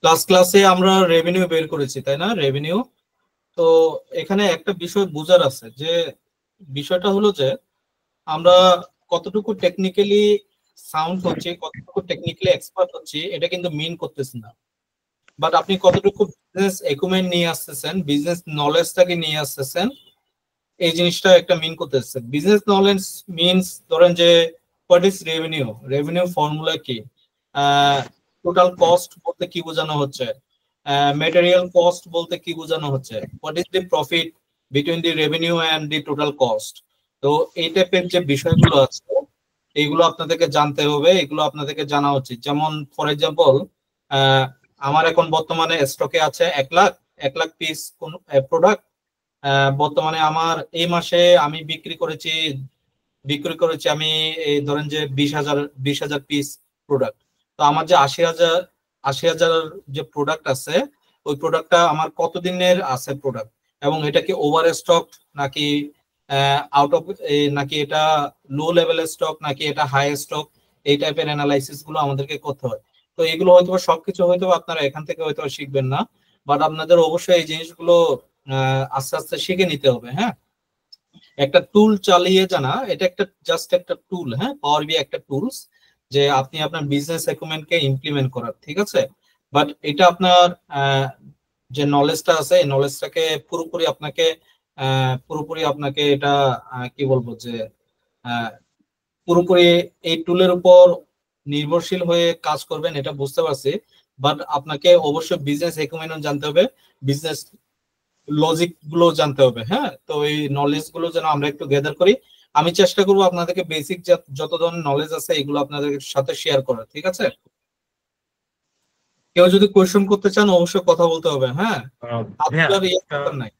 ক্লাসে আমরা রেভিনিউ বের করেছি, তাই না? রেভিনিউ। তো এখানে একটা বিষয় বোঝার আছে, যে বিষয়টা হলো যে আমরা কতটুকু টেকনিক্যালি সাউন্ড হচ্ছে, কতটুকু টেকনিক্যালি এক্সপার্ট হচ্ছে, এটা কিন্তু মিন করতেছে না। বাট আপনি কতটুকু বিজনেস একুইপমেন্ট নিয়ে আসতেছেন, বিজনেস নলেজটাকে নিয়ে আসতেছেন, এই জিনিসটা একটা মিন করতেছে। বিজনেস নলেজ মিনস, ধরেন যে what is revenue, revenue formula কি, টোটাল কস্ট বলতে কি বোঝানো হচ্ছে, ম্যাটেরিয়াল কস্ট বলতে কি বোঝানো হচ্ছে, what is the profit between the revenue and the total cost. তো এই টাইপের যে বিষয়গুলো আছে, এইগুলো আপনাদেরকে জানতে হবে, এগুলো আপনাদেরকে জানা উচিত। যেমন ফর এক্সাম্পল, আমার এখন বর্তমানে স্টকে আছে 1 লাখ, 1 লাখ পিস কোন প্রোডাক্ট। বর্তমানে আমার এই মাসে আমি বিক্রি করেছি আমি, এই ধরেন যে 20,000 পিস প্রোডাক্ট। তো আমার যে 80,000 যে প্রোডাক্ট আছে, ওই প্রোডাক্টটা আমার কতদিনের আছে প্রোডাক্ট, এবং এটা কি ওভার স্টক নাকি আউট অফ, নাকি এটা লো লেভেলের স্টক নাকি এটা হাই স্টক, এই টাইপের অ্যানালাইসিস গুলো আমাদেরকে করতে হয়। তো এগুলো হয়তো সবকিছু হয়তো আপনারা এখান থেকে হয়তো শিখবেন না, বাট আপনাদের অবশ্যই এই জিনিসগুলো আস্তে আস্তে শিখে নিতে হবে। হ্যাঁ, একটা টুল চালিয়ে জানা, এটা একটা জাস্ট একটা টুল। হ্যাঁ, পাওয়ার বি একটা টুলস, যে আপনি আপনার বিজনেস অ্যাকুইপমেন্টকে ইমপ্লিমেন্ট করার, ঠিক আছে। বাট এটা আপনার যে নলেজটা আছে, এই নলেজটাকে পুরোপুরি আপনাকে এটা কি বলবো, যে আহ, পুরোপুরি এই টুলের উপর নির্ভরশীল হয়ে কাজ করবেন, এটা বুঝতে পারছি। বাট আপনাকে অবশ্যই বিজনেস অ্যাকুইপমেন্ট জানতে হবে, বিজনেস লজিক গুলো জানতে হবে। হ্যাঁ, তো এই নলেজ গুলো যেন আমরা একটু গ্যাদার করি। আমি চেষ্টা করবো আপনাদেরকে বেসিক যত ধরনের নলেজ আছে এগুলো আপনাদের সাথে শেয়ার করার, ঠিক আছে। কেউ যদি কোয়েশ্চেন করতে চান অবশ্যই কথা বলতে হবে। হ্যাঁ, ভাইয়া আপনার ইয়ে একটা দরকার নাই।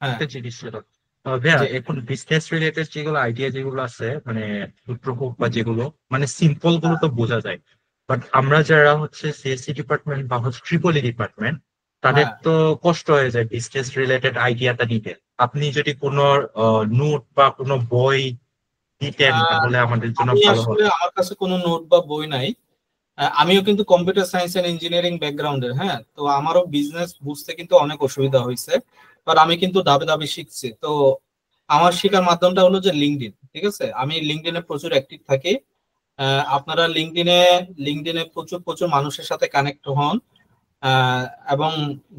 হ্যাঁ, একটা জিনিস ছিল, ভাইয়া জি। এখন বিজনেস রিলেটেড যেগুলো আইডিয়া যেগুলো আছে, মানে সূত্র হোক বা যেগুলো মানে সিম্পল গুলো তো বোঝা যায়, বাট আমরা যারা হচ্ছে সিএসসি ডিপার্টমেন্ট বা হচ্ছে ট্রিপল ডিপার্টমেন্ট, তাদের হ্যাঁ, তো কষ্ট হয়ে যায় বিজনেস রিলেটেড আইডিয়াটা নিতে। আপনি যদি কোনো নোট বা কোনো বই দিতেন আহ, তাহলে আমাদের জন্য আমি ভালো আসলে হতো। আমার কাছে কোনো নোট বা বই নাই। আমিও কিন্তু কম্পিউটার সায়েন্স এন্ড ইঞ্জিনিয়ারিং ব্যাকগ্রাউন্ডের। হ্যাঁ, তো আমারও বিজনেস বুঝতে কিন্তু অনেক অসুবিধা হয়েছে, বাট আমি কিন্তু ধাপে ধাপে শিখছি। তো আমার শেখার মাধ্যমটা হলো যে লিঙ্কডইন, ঠিক আছে। আমি লিঙ্কডইনে প্রচুর অ্যাক্টিভ থাকি। আপনারা লিঙ্কডইনে প্রচুর প্রচুর মানুষের সাথে কানেক্ট হন। আহ, এবং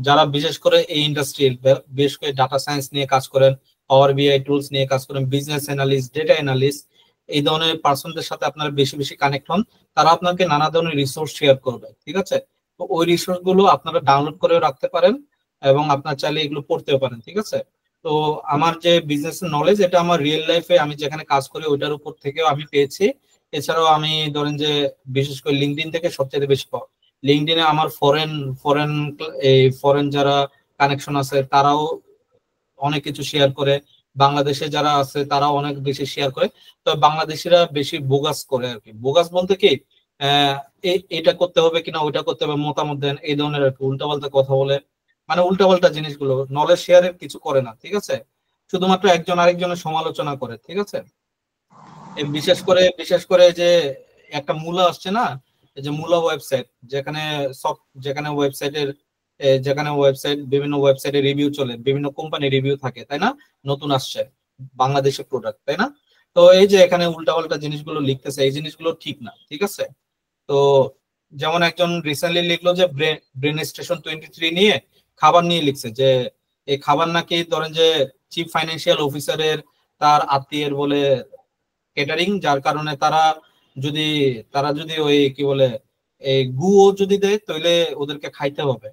যারা বিশেষ করে এই ইন্ডাস্ট্রির বেশ করে ডাটা সায়েন্স নিয়ে কাজ করেন, পাওয়ার বিআই টুলস নিয়ে কাজ করেন, বিজনেস অ্যানালিস্ট, ডেটা অ্যানালিস্ট, এই ধরনের পার্সনদের সাথে আপনারা বেশি বেশি কানেক্ট হন। তারা আপনাকে নানা ধরনের রিসোর্স শেয়ার করবে, ঠিক আছে। তো ওই রিসোর্স গুলো আপনারা ডাউনলোড করে রাখতে পারেন, এবং আপনার চাইলে এগুলো পড়তেও পারেন, ঠিক আছে। তো আমার যে বিজনেস নলেজ, এটা আমার রিয়েল লাইফে আমি যেখানে কাজ করি ওইটার উপর থেকেও আমি পেয়েছি। এছাড়াও আমি ধরেন যে বিশেষ করে লিঙ্কডইন থেকে সবচেয়ে বেশি পাওয়া। লিঙ্কডইনে আমার ফরেন ফরেন ফরেন যারা কানেকশন আছে তারাও অনেক কিছু শেয়ার করে, বাংলাদেশে যারা আছে তারাও অনেক বেশি শেয়ার করে। তো বাংলাদেশিরা বেশি বোগাস করে আর কি। বোগাস বলতে কি, আহ এটা করতে হবে কিনা, ওইটা করতে হবে, মতামত দেন, এই ধরনের আর কি, উল্টাপাল্টা কথা বলে। মানে উল্টাপাল্টা জিনিসগুলো, নলেজ শেয়ারের কিছু করে না, ঠিক আছে। শুধুমাত্র একজন আরেকজনের সমালোচনা করে, ঠিক আছে। এই বিশেষ করে যে একটা মূলা আসছে না, এই যে মূলা ওয়েবসাইট, যেখানে সব যেখানে ওয়েবসাইটের যেখানে বিভিন্ন ওয়েবসাইটে রিভিউ চলে, বিভিন্ন কোম্পানি রিভিউ থাকে, তাই না? নতুন আসছে বাংলাদেশের প্রোডাক্ট, তাই না? তো এই যে এখানে উল্টাপাল্টা জিনিসগুলো লিখতেছে, এই জিনিসগুলো ঠিক না, ঠিক আছে। তো যেমন একজন রিসেন্টলি লিখলো যে ব্রেন স্টেশন 23 নিয়ে খাবার নিয়ে লিখছে, যে এই খাবার নাকি ধরেন যে চিফ ফাইন্যান্সিয়াল অফিসারের তার আত্মীয়ের বলে কেটারিং, যার কারণে যদি তারা যদি ওই কি বলে এই গুও যদি দেয় তাহলে ওদেরকে খাইতে হবে।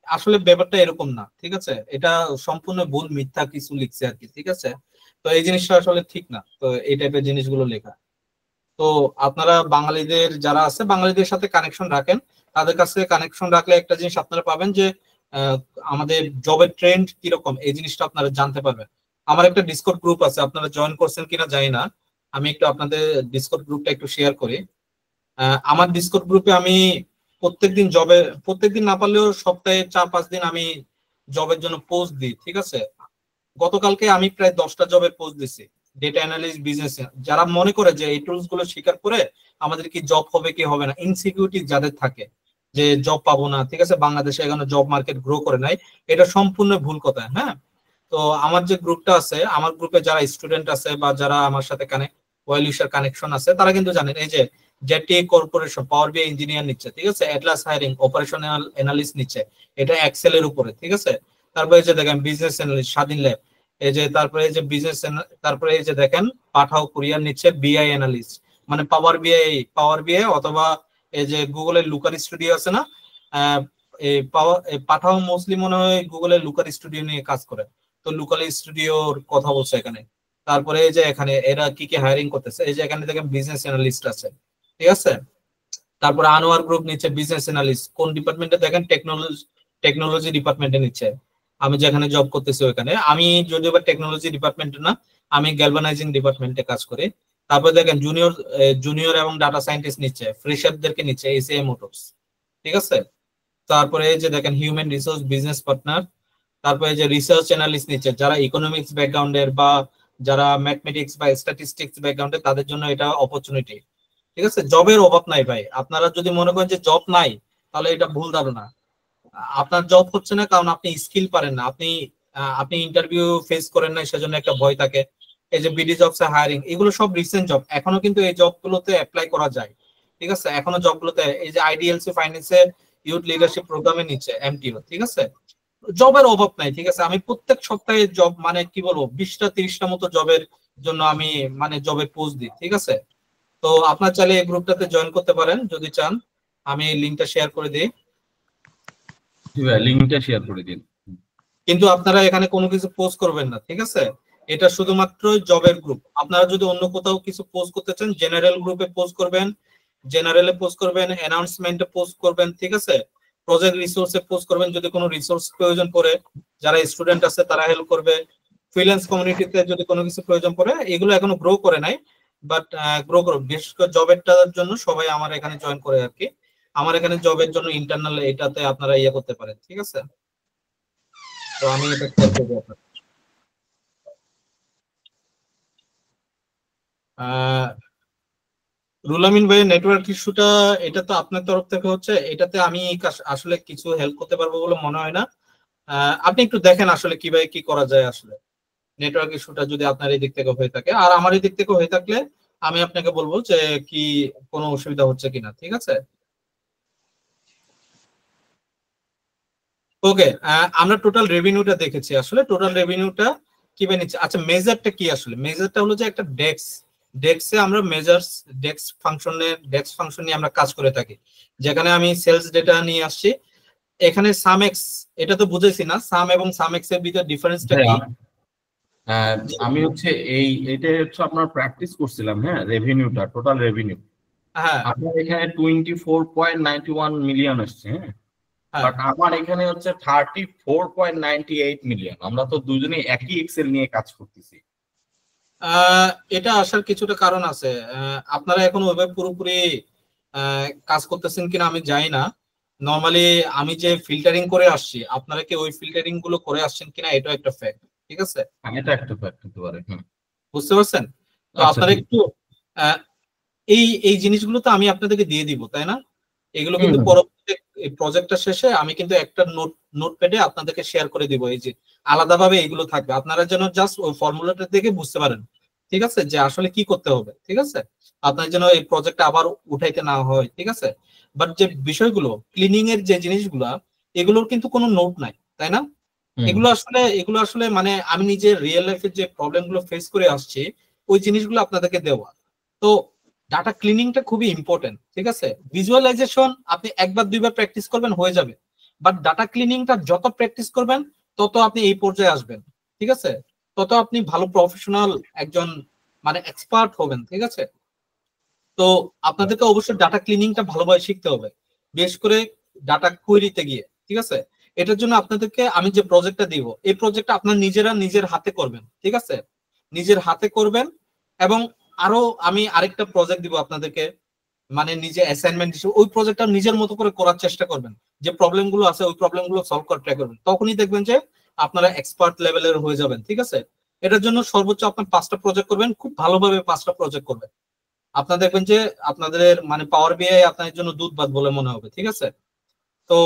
আসলে ব্যাপারটা এরকম না, ঠিক আছে। এটা সম্পূর্ণ ভুল, মিথ্যা কিছু লিখছে আর কি, ঠিক আছে। তো এই জিনিসটা আসলে ঠিক না, তো এই টাইপের জিনিসগুলো লেখা। তো আপনারা বাঙালিদের যারা আছে, বাঙালিদের সাথে কানেকশন রাখেন। তাদের কাছে কানেকশন রাখলে একটা জিনিস আপনারা পাবেন, যে আহ, আমাদের জবের ট্রেন্ড কিরকম, এই জিনিসটা আপনারা জানতে পারবেন। আমার একটা ডিসকর্ড গ্রুপ আছে, আপনারা জয়েন করছেন কিনা জানি না। আমি একটু আপনাদের ডিসকর্ড গ্রুপটা একটু শেয়ার করি। আমার ডিসকর্ড গ্রুপে আমি প্রত্যেকদিন না পারলেও সপ্তাহে 4-5 দিন আমি জবের জন্য পোস্ট দিই, ঠিক আছে। গতকালকে আমি প্রায় 10টা জবের পোস্ট দিছি, ডেটা অ্যানালিস্ট, বিজনেস। যারা মনে করে যে এই টুলস গুলো স্বীকার করে আমাদের কি জব হবে কি হবে না, ইনসিকিউরিটি যাদের থাকে, যে জব পাবো না, ঠিক আছে, বাংলাদেশে এখানে জব মার্কেট গ্রো করে নাই, এটা সম্পূর্ণ ভুল কথা। হ্যাঁ, তো আমার যে গ্রুপটা আছে, আমার গ্রুপে যারা স্টুডেন্ট আছে বা যারা আমার সাথে ওয়েল উইশার কানেকশন আছে, তারা কিন্তু জানেন এই যে জেটি কর্পোরেশন পাওয়ার বিআই ইঞ্জিনিয়ার নিচ্ছে, ঠিক আছে, এটলাস হায়ারিং অপারেশনাল অ্যানালিস্ট নিচ্ছে, এটা এক্সেল এর উপরে, ঠিক আছে। তারপরে যে দেখেন বিজনেস অ্যানালিস্ট স্বাধীন ল্যাব, এই যে তারপরে এই যে তারপরে এই যে দেখেন পাঠাও কুরিয়ার নিচ্ছে বিআই অ্যানালিস্ট, মানে পাওয়ার বিআই অথবা এই যে গুগলের লুকার স্টুডিও আছে না, এই পাঠাও মোস্টলি মনে হয় গুগলের লুকার স্টুডিও নিয়ে কাজ করে, তো লুকাল স্টুডিওর কথা বলছে এখানে। তারপরে এই যে এখানে এরা কি কি হায়ারিং করতেছে, এই যে এখানে দেখেন বিজনেস অ্যানালিস্ট আছে, ঠিক আছে। তারপরে আনোয়ার গ্রুপ নিচ্ছে বিজনেস অ্যানালিস্ট, কোন ডিপার্টমেন্টে দেখেন, টেকনোলজি ডিপার্টমেন্টে নিচ্ছে। আমি যেখানে জব করতেছি ওইখানে, আমি যদিও বা টেকনোলজি ডিপার্টমেন্টে না, আমি গ্যালভানাইজিং ডিপার্টমেন্টে কাজ করি। তারপরে দেখেন জুনিয়র এবং ডাটা সায়েন্টিস্ট নিচ্ছে, ফ্রেশারদেরকে নিচ্ছে এসিআই মোটরস, ঠিক আছে। তারপরে এই যে দেখেন হিউম্যান রিসোর্স বিজনেস পার্টনার, তারপরে যে রিসার্চ অ্যানালিস্ট নিচ্ছে যারা ইকোনমিক্স ব্যাকগ্রাউন্ডের বা যারা ম্যাথমেটিক্স বা স্ট্যাটিস্টিক্স ব্যাকগ্রাউন্ডের, তাদের জন্য এটা অপরচুনিটি, ঠিক আছে। জবের অভাব নাই ভাই, আপনারা যদি মনে করেন যে জব নাই, তাহলে এটা ভুল ধারণা। আপনার জব হচ্ছে না কারণ আপনি স্কিল পারেন না, আপনি ইন্টারভিউ ফেস করেন না, সেজন্য একটা ভয় থাকে। এই যে বিডি জবস হায়ারিং, এগুলো সব রিসেন্ট জব, এখনো কিন্তু এই জবগুলোতে অ্যাপ্লাই করা যায়, ঠিক আছে, এখনো জবগুলোতে। এই যে আইডিএলসি ফাইন্যান্সে ইউথ লিডারশিপ প্রোগ্রামে নিচ্ছে এমটিও, ঠিক আছে। জবের অভাব নাই, ঠিক আছে। আমি প্রত্যেক সপ্তাহে জব, মানে কি বলবো, 20টা 30টা মতো জবের জন্য আমি মানে জবের পোস্ট দিই, ঠিক আছে। তো আপনার চাইলে এই গ্রুপটাতে জয়েন করতে পারেন যদি চান, আমি লিঙ্কটা শেয়ার করে দিই। লিঙ্কটা শেয়ার করে দিন। কিন্তু আপনারা এখানে কোনো কিছু পোস্ট করবেন না, ঠিক আছে। এটা শুধুমাত্র জবের গ্রুপ। আপনারা যদি অন্য কোথাও কিছু পোস্ট করতে চান, জেনারেল গ্রুপে পোস্ট করবেন, জেনারেলে পোস্ট করবেন, অ্যানাউন্সমেন্টে পোস্ট করবেন, ঠিক আছে। প্রজেক্ট রিসোর্সে পোস্ট করবেন যদি কোনো রিসোর্স প্রয়োজন পড়ে, যারা স্টুডেন্ট আছে তারা হেল্প করবে। ফ্রিল্যান্স কমিউনিটিতে যদি কোনো কিছু প্রয়োজন পড়ে, এগুলো এখনো গ্রো করে নাই, বাট গ্রো করবে। বিশেষ করে জবেরটার জন্য সবাই আমার এখানে জয়েন করে আর কি। আমার এখানে জবের জন্য ইন্টারনাল এটাতে আপনারা ইয়ে করতে পারেন, ঠিক আছে। তো আমি এটা শেয়ার করবো আপনার। রুলামিন ভাই, নেটওয়ার্ক ইস্যুটা এটা তো আপনার তরফ থেকে হচ্ছে, এটাতে আমি আসলে কিছু হেল্প করতে পারবো বলে মনে হয় না। আপনি একটু দেখেন আসলে কিভাবে কি করা যায় আসলে, নেটওয়ার্ক ইস্যুটা যদি আপনার এই দিক থেকে হয়ে থাকে, আর আমার এই দিক থেকে হয়ে থাকলে আমি আপনাকে বলবো যে কি কোনো অসুবিধা হচ্ছে কিনা, ঠিক আছে। ওকে, আমরা টোটাল রেভিনিউটা দেখেছি, আসলে টোটাল রেভিনিউটা কিভাবে নিচ্ছে। আচ্ছা, মেজারটা কি আসলে? মেজারটা হলো যে একটা ডেক্সে আমরা ডেক্স ফাংশন নিয়ে আমরা কাজ করে থাকি, যেখানে আমি সেলস ডেটা নিয়ে আসছি। এখানে সামএক্স, এটা তো বুঝেছি না, সাম এবং সামএক্স এর ভিতরে ডিফারেন্সটা কি? আমি হচ্ছে এটা হচ্ছে আপনার প্র্যাকটিস করছিলাম, হ্যাঁ, রেভিনিউটা, টোটাল রেভিনিউ হ্যাঁ আপনার এখানে 24.91 মিলিয়ন আসছে, হ্যাঁ, হ্যাঁ বাট আমার এখানে হচ্ছে 34.98 মিলিয়ন। আমরা তো দুজনেই একই এক্সেল নিয়ে কাজ করতেছি। এটা আসার কিছুটা কারণ আছে। আপনারা এখন ওইভাবে পুরোপুরি কাজ করতেছেন কিনা আমি জানি না। নর্মালি আমি যে ফিল্টারিং করে আসছি, আপনারা কি ওই ফিল্টারিং গুলো করে আসছেন কিনা, এটা একটা ফ্যাক্ট, ঠিক আছে। এটা একটা ফ্যাক্ট হতে পারে। বুঝতে পারছেন? তো আচ্ছা, আপনারা একটু আহ, এই এই জিনিসগুলো তো আমি আপনাদেরকে দিয়ে দিব, তাই না? এগুলো কিন্তু পরবর্তী প্রজেক্টটা শেষে আমি কিন্তু একটা নোটপ্যাডে আপনাদেরকে শেয়ার করে দিব, এই যে আলাদাভাবে এগুলো থাকবে, আপনারা যেন জাস্ট ওই ফর্মুলাটা দেখে বুঝতে পারেন, ঠিক আছে, যে আসলে কি করতে হবে, ঠিক আছে। আপনার যেন এই প্রজেক্টটা আবার উঠাইতে না হয়, ঠিক আছে। বাট যে বিষয়গুলো ক্লিনিং এর যে জিনিসগুলা, এগুলোর কিন্তু কোনো নোট নাই, তাই না? এগুলো আসলে মানে আমি নিজে রিয়েল লাইফে যে প্রবলেম গুলো ফেস করে আসছি, ওই জিনিসগুলো আপনাদেরকে দেওয়া। তো ডাটা ক্লিনিংটা খুবই ইম্পর্টেন্ট, ঠিক আছে। ভিজুয়ালাইজেশন আপনি একবার দুইবার প্র্যাকটিস করবেন হয়ে যাবে, বাট ডাটা ক্লিনিংটা যত প্র্যাকটিস করবেন তত আপনি এই পর্যায়ে আসবেন, ঠিক আছে। তত আপনি ভালো প্রফেশনাল একজন মানে এক্সপার্ট হবেন, ঠিক আছে। তো আপনাদেরকে অবশ্যই ডাটা ক্লিনিংটা ভালোভাবে শিখতে হবে, বিশেষ করে ডাটা কুয়েরিতে গিয়ে, ঠিক আছে। এটার জন্য আপনাদেরকে আমি যে প্রজেক্টটা দিব, এই প্রজেক্টটা আপনার নিজেরা নিজের হাতে করবেন, ঠিক আছে, নিজের হাতে করবেন। এবং আরো আমি আরেকটা প্রজেক্ট দিব আপনাদেরকে, মানে নিজে অ্যাসাইনমেন্ট হিসেবে ওই প্রজেক্টটা নিজের মতো করে করার চেষ্টা করবেন, যে প্রবলেম গুলো আছে ওই প্রবলেম গুলো সলভ করার ট্রাই করবেন, তখনই দেখবেন যে আপনারা এক্সপার্ট লেভেলের হয়ে যাবেন, ঠিক আছে। এটার জন্য সর্বোচ্চ আপনার 5টা প্রজেক্ট করবেন, খুব ভালোভাবে 5টা প্রজেক্ট করবেন। আপনার দেখবেন যে আপনাদের মানে পাওয়ার বিআই আপনাদের জন্য দুধ ভাত বলে মনে হবে, ঠিক আছে। তো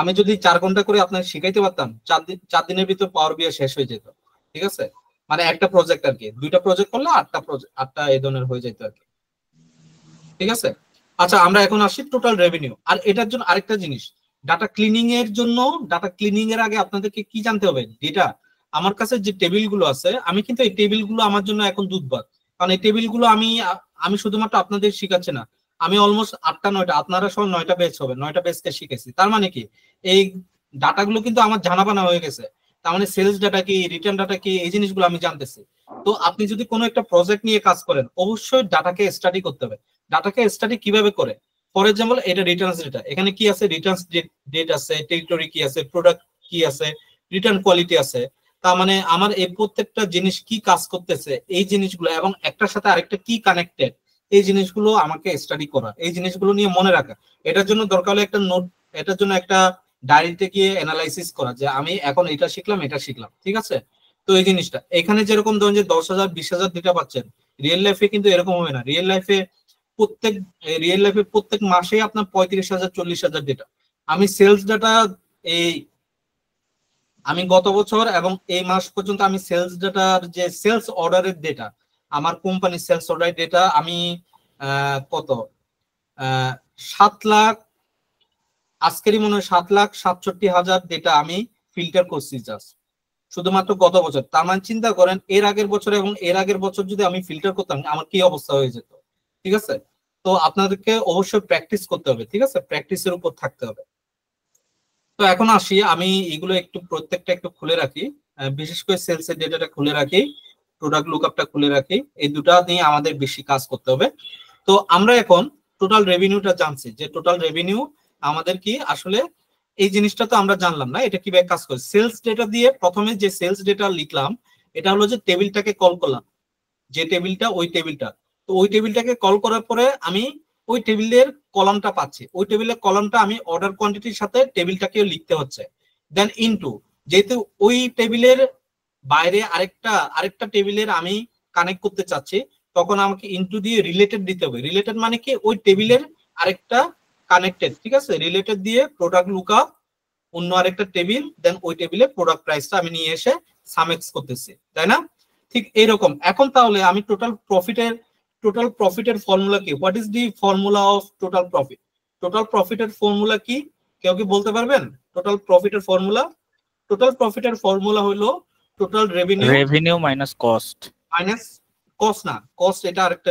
আমি যদি 4 ঘন্টা করে আপনাকে শিখাইতে পারতাম, 4 দিনের ভিতর পাওয়ার বিআই শেষ হয়ে যেত। ঠিক আছে, মানে একটা প্রজেক্ট আর কি, 2টা প্রজেক্ট করলে 8টা এই ধরনের হয়ে যেত আর কি। ঠিক আছে, আচ্ছা আমরা এখন আসি টোটাল রেভিনিউ। আর এটার জন্য আরেকটা জিনিস, ডাটা ক্লিনিং এর জন্য, ডাটা ক্লিনিং এর আগে আপনাদেরকে কি জানতে হবে, ডেটা আমার কাছে যে টেবিল গুলো আছে, আমি কিন্তু এই টেবিল গুলো আমার জন্য এখন দুধভাত। কারণ এই টেবিল গুলো আমি শুধুমাত্র আপনাদের শিখাচ্ছি না, আমি অলমোস্ট 8টা 9টা, আপনারা সব 9টা ব্যাচ হবে, 9টা ব্যাচকে শিখেছি। তার মানে কি, এই ডাটা গুলো কিন্তু আমার জানাবানা হয়ে গেছে। তার মানে সেলস ডাটা কি, রিটার্ন ডাটা কি, এই জিনিসগুলো আমি জানতেছি। তো আপনি যদি কোনো একটা প্রজেক্ট নিয়ে কাজ করেন, অবশ্যই ডাটাকে স্টাডি করতে হবে। ডাটাকে স্টাডি কিভাবে করে, ফর এক্সাম্পল এটা রিটার্নস ডেটা, এখানে কি আছে, রিটার্নস ডেট আছে, টেরিটরি কি আছে, প্রোডাক্ট কি আছে, রিটার্ন কোয়ালিটি আছে। তার মানে আমার এই প্রত্যেকটা জিনিস কি কাজ করতেছে, এই জিনিসগুলো এবং একটার সাথে আরেকটা কি কানেক্টেড, এই জিনিসগুলো আমাকে স্টাডি করা, এই জিনিসগুলো নিয়ে মনে রাখা। এটার জন্য দরকার হলে একটা নোট, এটার জন্য একটা ডায়েরিতে গিয়ে অ্যানালাইসিস করা, যে আমি এখন এটা শিখলাম এটা শিখলাম। ঠিক আছে, তো এই জিনিসটা এখানে যেরকম ধরুন যে 10,000 20,000 ডেটা পাচ্ছেন, রিয়েল লাইফে কিন্তু এরকম হবে না। রিয়েল লাইফে প্রত্যেক মাসে আপনার 35,000 40,000 ডেটা। আমি সেলস ডাটা আমি গত বছর এবং এই মাস পর্যন্ত আমি সেলস ডাটার যে সেলস অর্ডারের ডেটা, আমার কোম্পানির সেলস অর্ডারের ডেটা আমি কত 7 লাখ, আজকেরই মনে হয় 7,67,000 ডেটা আমি ফিল্টার করছি জাস্ট শুধুমাত্র গত বছর। তার মানে চিন্তা করেন এর আগের বছর এবং এর আগের বছর যদি আমি ফিল্টার করতাম আমার কি অবস্থা হয়ে যেত। ঠিক আছে, তো আপনাদেরকে অবশ্যই প্র্যাকটিস করতে হবে। ঠিক আছে, প্র্যাকটিসের উপর থাকতে হবে। তো এখন আসি, আমি এগুলো একটু প্রত্যেকটা একটু খুলে রাখি, বিশেষ করে সেলস এর ডেটাটা খুলে রাখি, প্রোডাক্ট লুকআপটা খুলে রাখি, এই দুটা নিয়ে আমাদের বেশি কাজ করতে হবে। তো আমরা এখন টোটাল রেভিনিউটা জানছি, যে টোটাল রেভিনিউ আমাদের কি আসলে, এই জিনিসটা তো আমরা জানলাম না এটা কিভাবে কাজ করে। সেলস ডেটা দিয়ে প্রথমে যে সেলস ডেটা লিখলাম, এটা হলো যে টেবিলটাকে কল করলাম, যে টেবিলটা ওই টেবিলটা, তো ওই টেবিলটাকে কল করার পরে আমি ওই টেবিলের কলামটা পাচ্ছি, ওই টেবিলের কলামটা আমি অর্ডার কোয়ান্টিটির সাথে টেবিলটাকে লিখতে হচ্ছে। দেন ইনটু, যেহেতু ওই টেবিলের বাইরে আরেকটা টেবিলের আমি কানেক্ট করতে চাচ্ছি, তখন আমাকে ইনটু দিয়ে রিলেটেড দিতে হবে। রিলেটেড মানে কি, ওই টেবিলের আরেকটা কানেক্টেড। ঠিক আছে, রিলেটেড দিয়ে প্রোডাক্ট লুকআপ অন্য আরেকটা টেবিল, দেন ওই টেবিলে প্রোডাক্ট প্রাইসটা আমি নিয়ে এসে সামেক্স করতেছি, তাই না? ঠিক এইরকম। এখন তাহলে আমি টোটাল প্রফিটের ফর্মুলা কি, what is the formula of total profit? Total প্রফিটের ফর্মুলা কি, কেউ কি বলতে পারবেন? টোটাল প্রফিটের ফর্মুলা হলো total revenue minus cost. Minus cost না, কস্ট এটা আরেকটা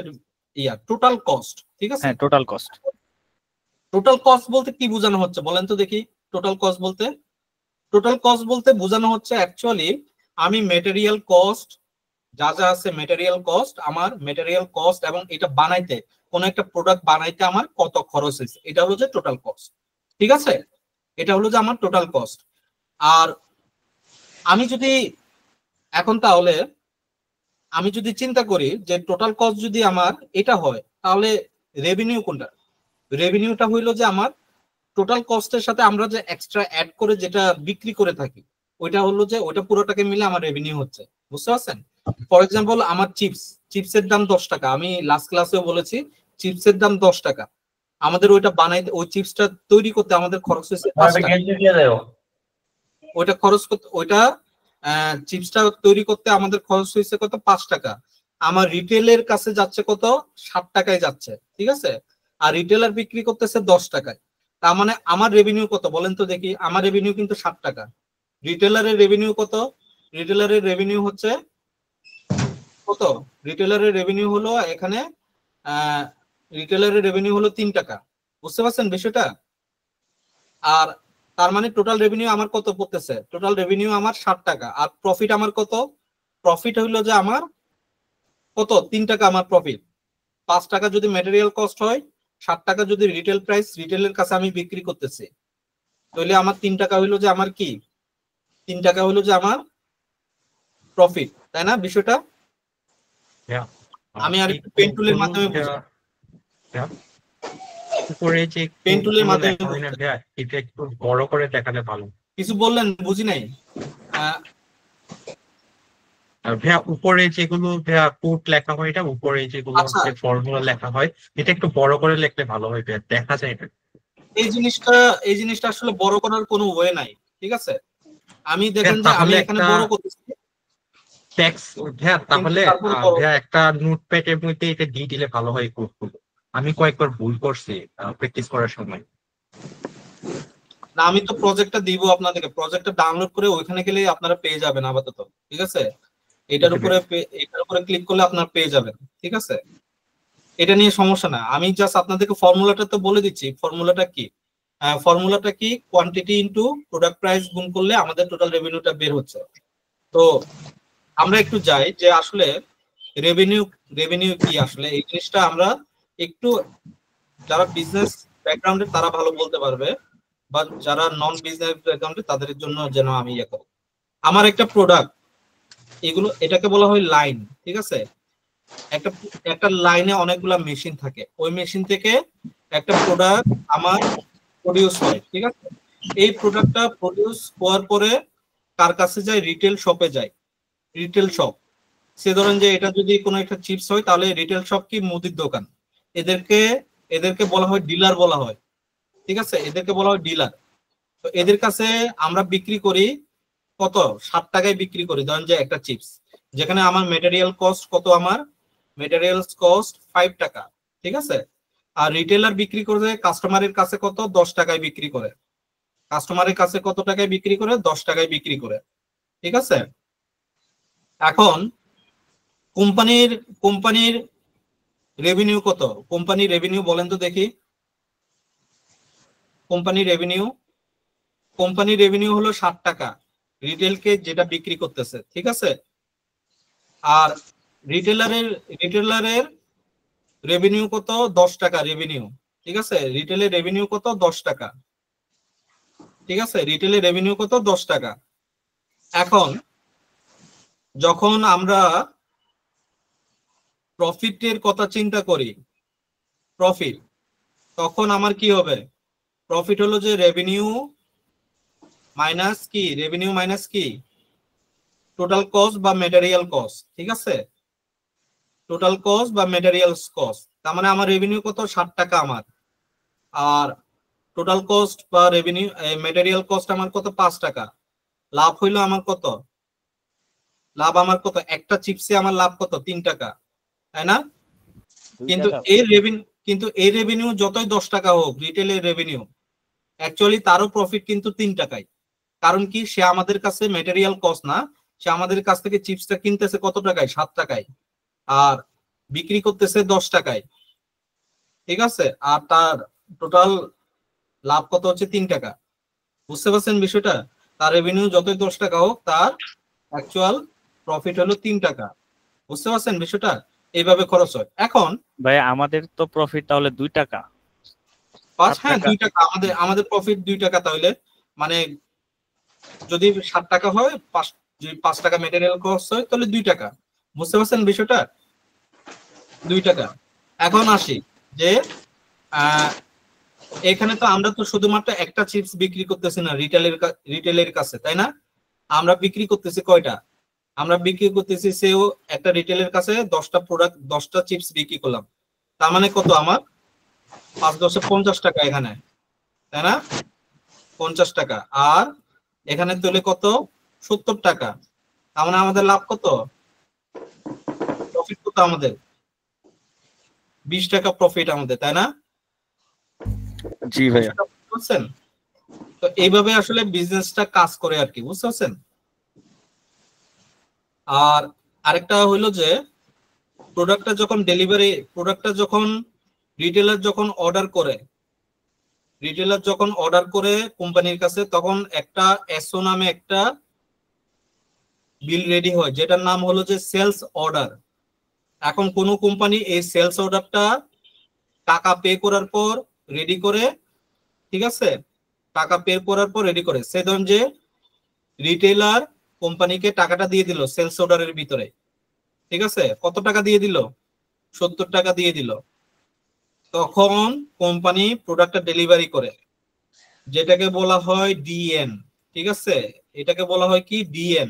টোটাল কস্ট। ঠিক আছে, হ্যাঁ, টোটাল কস্ট। টোটাল কস্ট বলতে কি বোঝানো হচ্ছে বলেন তো দেখি? টোটাল কস্ট বলতে বোঝানো হচ্ছে অ্যাকচুয়ালি আমি মেটেরিয়াল কস্ট যা যা আছে, মেটেরিয়াল কস্ট এবং এটা বানাইতে, কোন একটা প্রোডাক্ট বানাইতে আমার কত খরচ হয়েছে, এটা হলো যে টোটাল কস্ট। ঠিক আছে, এটা হলো যে আমার টোটাল কস্ট। আর আমি যদি এখন তাহলে আমি যদি চিন্তা করি যে টোটাল কস্ট যদি আমার এটা হয়, তাহলে রেভিনিউ কোনটা? রেভিনিউটা হইলো যে আমার টোটাল কস্টের সাথে আমরা যে এক্সট্রা অ্যাড করে যেটা বিক্রি করে থাকি, ওইটা হলো যে ওইটা পুরোটাকে মিলে আমার রেভিনিউ হচ্ছে। বুঝতে পারছেন? ফর এক্সাম্পল আমার চিপসের দাম 10 টাকা, আমি লাস্ট ক্লাসেও বলেছি চিপসের দাম 10 টাকা, আমাদের ওইটা বানাইতে, ওই চিপসটা তৈরি করতে আমাদের খরচ হয়েছে 5 টাকা। ওইটা চিপসটা তৈরি করতে আমাদের খরচ হয়েছে কত? 5 টাকা। আমার রিটেলের কাছে যাচ্ছে কত? 7 টাকায় যাচ্ছে। ঠিক আছে, আর রিটেলার বিক্রি করতেছে 10 টাকায়। তার মানে আমার রেভিনিউ কত বলেন তো দেখি? আমার রেভিনিউ কিন্তু 7 টাকা। রিটেলারের রেভিনিউ কত? রিটেলারের রেভিনিউ হচ্ছে কত? রিটেলারের রেভিনিউ হলো এখানে রিটেলারের রেভিনিউ হলো 3 টাকা। বুঝতে পারছেন বিষয়টা? আর তার মানে টোটাল রেভিনিউ আমার কত পড়তেছে? টোটাল রেভিনিউ আমার 7 টাকা। আর প্রফিট আমার কত? প্রফিট হইলো যে আমার কত? 3 টাকা আমার প্রফিট। 5 টাকা যদি ম্যাটেরিয়াল কস্ট হয়, 7 টাকা যদি রিটেল প্রাইস, রিটেলের কাছে আমি বিক্রি করতেছি, তাহলে আমার 3 টাকা হইলো যে আমার কি? 3 টাকা হইলো যে আমার প্রফিট, তাই না বিষয়টা? আমি আর একটু পেন টুলের মাধ্যমে উপরে যে পেন টুলের মাধ্যমে এটা একটু বড় করে দেখালে ভালো। কিছু বললেন বুঝি নাই। ভাইয়া উপরে যেগুলো ভাইয়া কোড লেখা হয়, এটা উপরে যেগুলো আচ্ছা, ফর্মুলা লেখা হয়, এটা একটু বড় করে লিখলে ভালো হয় ভাইয়া, দেখা যায় না। এই জিনিসটা আসলে বড় করার কোনো ওয়ে নাই, ঠিক আছে? আমি দেখেন যে আমি এখানে বড় করতেছি ট্যাক্স ভাইয়া, তাহলে তারপর বড় ভাইয়া একটা নোটপ্যাডের মধ্যে এটা দিয়ে দিলে ভালো হয় কোডগুলো। আমি কয়েকবার ভুল করছি প্র্যাকটিস করার সময়। না, আমি তো প্রজেক্টটা দিব আপনাদেরকে, প্রজেক্টটা ডাউনলোড করে ওইখানে গেলে আপনারা পেয়ে যাবেন আপাতত, ঠিক আছে? এটার উপরে ক্লিক করলে আপনারা পেয়ে যাবেন, ঠিক আছে? এটা নিয়ে সমস্যা না, আমি জাস্ট আপনাদেরকে ফর্মুলাটা তো বলে দিচ্ছি। ফর্মুলাটা কি কোয়ান্টিটি ইনটু প্রোডাক্ট প্রাইস গুণ করলে আমাদের টোটাল রেভিনিউটা বের হচ্ছে। তো আমরা একটু যাই যে আসলে রেভিনিউ কি আসলে, এই জিনিসটা আমরা একটু, যারা বিজনেস ব্যাকগ্রাউন্ডে তারা ভালো বলতে পারবে, বা যারা নন বিজনেস ব্যাকগ্রাউন্ডে তাদের জন্য যেন আমি ইয়ে করব। আমার একটা প্রোডাক্ট, এটাকে বলা হয় লাইন, ঠিক আছে? একটা লাইনে অনেকগুলা মেশিন থাকে, ওই মেশিন থেকে একটা প্রোডাক্ট আমার প্রডিউস হয়, ঠিক আছে? এই প্রোডাক্টটা প্রডিউস হওয়ার পরে কার কাছে যায়? রিটেল শপে যায়। রিটেল শপ, সে ধরেন যে এটা যদি কোনো একটা চিপস হয়, তাহলে রিটেল শপ কি মুদির দোকান, এদেরকে বলা হয় ডিলার বলা হয়, ঠিক আছে? এদেরকে বলা হয় ডিলার। তো এদের কাছে আমরা বিক্রি করি কত? 7 টাকায় বিক্রি করি ধরেন যে একটা চিপস, যেখানে আমার মেটেরিয়াল কস্ট কত? আমার মেটেরিয়াল কস্ট 5 টাকা, ঠিক আছে? আর রিটেলার বিক্রি করে কাস্টমারের কাছে কত? 10 টাকায় বিক্রি করে। কাস্টমারের কাছে কত টাকায় বিক্রি করে? 10 টাকায় বিক্রি করে, ঠিক আছে? এখন কোম্পানির রেভিনিউ কত? কোম্পানির রেভিনিউ বলেন তো দেখি। কোম্পানির রেভিনিউ হলো 7 টাকা, রিটেলকে যেটা বিক্রি করতেছে, ঠিক আছে? আর রিটেলারের রেভিনিউ কত? 10 টাকা রেভিনিউ, ঠিক আছে? রিটেলের রেভিনিউ কত? 10 টাকা, ঠিক আছে? রিটেলের রেভিনিউ কত? 10 টাকা। এখন যখন আমরা প্রফিটের কথা চিন্তা করি, প্রফিট, তখন আমার কি হবে? প্রফিট হলো যে রেভিনিউ মাইনাস কি টোটাল কস্ট বা মেটেরিয়াল কস্ট, ঠিক আছে? টোটাল কস্ট বা মেটেরিয়াল কস্ট, তার মানে আমার রেভিনিউ কত? 7 টাকা আমার, আর টোটাল কস্ট বা রেভিনিউ মেটেরিয়াল কস্ট আমার কত? 5 টাকা। লাভ হইলো আমার কত? একটা চিপসে আমার লাভ কত? 3 টাকা, তাই না? কিন্তু এই রেভিনিউ যতই 10 টাকা হোক, রিটেলের রেভিনিউ অ্যাকচুয়ালি তারও প্রফিট কিন্তু 3 টাকায়। কারণ কি? সে আমাদের কাছে মেটেরিয়াল কস্ট না, সে আমাদের কাছ থেকে চিপসটা কিনতেছে কত টাকায়? 7 টাকায়, আর বিক্রি করতেছে 10 টাকায়, ঠিক আছে? আর তার টোটাল লাভ কত হচ্ছে? 3 টাকা। বুঝতে পারছেন বিষয়টা? তার রেভিনিউ যতই 10 টাকা হোক, তার অ্যাকচুয়াল প্রফিট হলো 3 টাকা। বুঝতে পারছেন বিষয়টা? এইভাবে খরচ হয়। এখন ভাই আমাদের তো প্রফিট তাহলে 2 টাকা। হ্যাঁ 2 টাকা আমাদের প্রফিট 2 টাকা। তাহলে মানে যদি 7 টাকা হয়, 5 টাকা মেটেরিয়াল কস্ট হয়, তাহলে 2 টাকা। বুঝতে পারছেন বিষয়টা? 2 টাকা। এখন আসি যে এখানে তো আমরা তো শুধুমাত্র একটা চিপস বিক্রি করতেছি না রিটেলের কাছে, তাই না? আমরা বিক্রি করতেছি কয়টা? আমরা বিক্রি করতেছি, সেও একটা রিটেলের কাছে 10টা প্রোডাক্ট, 10টা চিপস বিক্রি করলাম, তার মানে কত? আমার 5 10 50 টাকা এখানে, তাই না? 50 টাকা। আর এখানে তুলে কত? 70 টাকা। তার মানে আমাদের লাভ কত? প্রফিট কত আমাদের? 20 টাকা প্রফিট আমাদের, তাই না? জি ভাইয়া। বুঝছেন? তো এইভাবে আসলে বিজনেসটা কাজ করে আর কি, বুঝতে পারছেন? আর আরেকটা হইলো যে প্রোডাক্টটা যখন রিটেলার যখন অর্ডার করে কোম্পানির কাছে, তখন একটা এসও নামে একটা বিল রেডি হয়, যেটার নাম হলো যে সেলস অর্ডার। এখন কোনো কোম্পানি এই সেলস অর্ডারটা টাকা পে করার পর রেডি করে, ঠিক আছে? টাকা পে করার পর রেডি করে, সে ধরুন যে রিটেলার কোম্পানিকে টাকাটা দিয়ে দিল সেলস অর্ডারের ভিতরে, ঠিক আছে? কত টাকা দিয়ে দিল? 70 টাকা দিয়ে দিল। তখন কোম্পানি প্রোডাক্টটা ডেলিভারি করে, যেটাকে বলা হয় ডিএন, ঠিক আছে? এটাকে বলা হয় কি? ডিএন।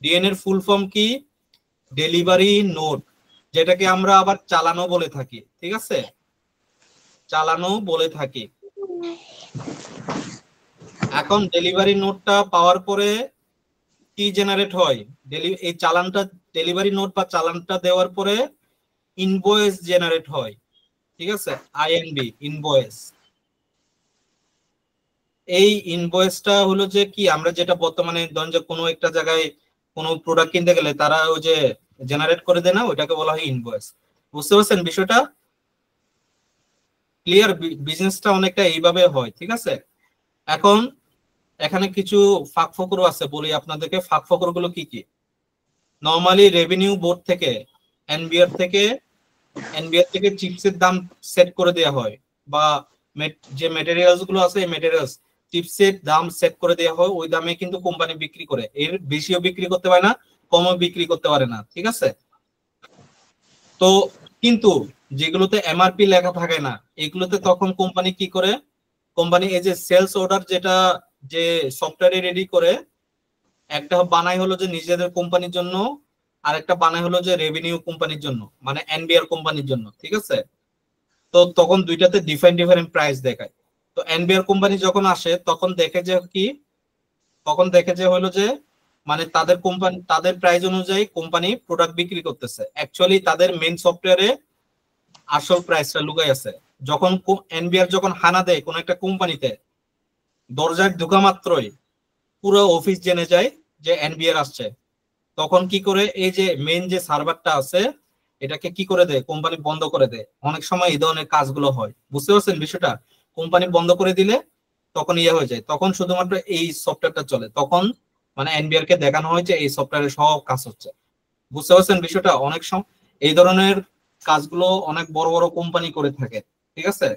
ডিএন এর ফুল ফর্ম কি? ডেলিভারি নোট, যেটাকে আমরা আবার চালানো বলে থাকি, ঠিক আছে? চালানো বলে থাকি। এখন ডেলিভারি নোটটা পাওয়ার পরে কি জেনারেট হয়, এই চালানটা ডেলিভারি নোট বা চালানটা দেওয়ার পরে ইনভয়েস জেনারেট হয়, ঠিক আছে, আইএনবি ইনভয়েস। এই ইনভয়েসটা হলো যে কি, আমরা যেটা বর্তমানে ধরেন যে কোনো একটা জায়গায় কোনো প্রোডাক্ট কিনতে গেলে তারা ওই যে জেনারেট করে দেয় না, ওইটাকে বলা হয় ইনভয়েস। বুঝতে পারছেন বিষয়টা? ক্লিয়ার? বিজনেসটা অনেকটা এইভাবে হয়, ঠিক আছে। এখন এখানে কিছু ফাঁক ফকর আছে, বলি আপনাদেরকে ফাঁক ফকর গুলো কি কি। নরমালি রেভিনিউ বোর্ড থেকে এনবিআর থেকে চিপসের দাম সেট করে দেওয়া হয়, বা যে মেটেরিয়ালস গুলো আছে এই মেটেরিয়ালস চিপসের দাম সেট করে দেওয়া হয়, ওই দামে কিন্তু কোম্পানি বিক্রি করে, এর বেশিও বিক্রি করতে পারে না, কমও বিক্রি করতে পারে না, ঠিক আছে। তো কিন্তু যেগুলোতে এমআরপি লেখা থাকে না, এগুলোতে তখন কোম্পানি কি করে, কোম্পানি এই যে সেলস অর্ডার যেটা যে সফটওয়্যারে রেডি করে, একটা বানাই হলো যে নিজেদের কোম্পানির জন্য, আর একটা বানাই হলো যে রেভিনিউ কোম্পানির জন্য, মানে এনবিআর কোম্পানির জন্য, ঠিক আছে। তো তখন দুইটাতে ডিফারেন্ট প্রাইস দেখায়। তো এনবিআর কোম্পানি যখন আসে তখন দেখে যে কি, তখন দেখে যে হলো যে মানে তাদের কোম্পানি তাদের প্রাইস অনুযায়ী কোম্পানি প্রোডাক্ট বিক্রি করতেছে, অ্যাকচুয়ালি তাদের মেইন সফটওয়্যারে আসল প্রাইসটা লুকাই আছে। যখন এনবিআর যখন হানা দেয় কোন একটা কোম্পানিতে, দরজায় ঢোকা মাত্রই পুরো অফিস জেনে যায় যে এনবিআর আসছে, তখন কি করে এই যে মেইন যে সার্ভারটা আছে এটাকে কি করে দেয়, কোম্পানি বন্ধ করে দেয়। অনেক সময় এই ধরনের কাজগুলো হয়, বুঝতে পারছেন বিষয়টা? কোম্পানি বন্ধ করে দিলে তখন ইয়ে হয়ে যায়, তখন শুধুমাত্র এই সফটওয়্যারটা চলে, তখন মানে এনবিআর কে দেখানো হয় যে এই সফটওয়্যারে সব কাজ হচ্ছে। বুঝতে পারছেন বিষয়টা? অনেক সময় এই ধরনের কাজগুলো অনেক বড় বড় কোম্পানি করে থাকে, ঠিক আছে,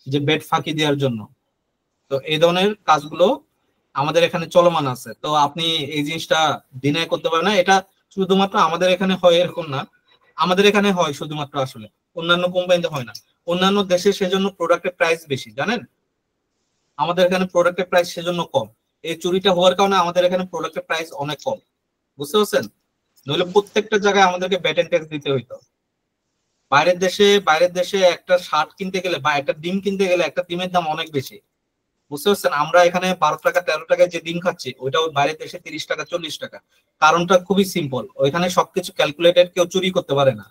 যে বেড ফাঁকি দেওয়ার জন্য। তো এই ধরনের কাজগুলো আমাদের এখানে চলমান আছে। তো আপনি এই জিনিসটা ডিনাই করতে পারেন না, এটা শুধুমাত্র আমাদের এখানে হয় এরকম না, আমাদের এখানে হয় শুধুমাত্র, আসলে অন্যান্য কোম্পানিতে হয় না। অন্যান্য দেশে সেজন্য প্রোডাক্টের প্রাইস বেশি, জানেন, আমাদের এখানে প্রোডাক্টের প্রাইস সেজন্য কম। এই চুরিটা হওয়ার কারণে আমাদের এখানে প্রোডাক্টের প্রাইস অনেক কম, বুঝতে পারছেন? নইলে প্রত্যেকটা জায়গায় আমাদেরকে ব্যাটেন ট্যাক্স দিতে হইতো। বাইরের দেশে একটা শার্ট কিনতে গেলে বা একটা ডিম কিনতে গেলে একটা ডিমের দাম অনেক বেশি, বুঝতে পারছেন? আমরা এখানে 12 টাকা 13 টাকায় যে ডিম খাচ্ছি ওইটাও বাইরের দেশে 30 টাকা 40 টাকা। কারণটা খুবই সিম্পল, ওইখানে সবকিছু ক্যালকুলেটেড, কেউ চুরি করতে পারে না,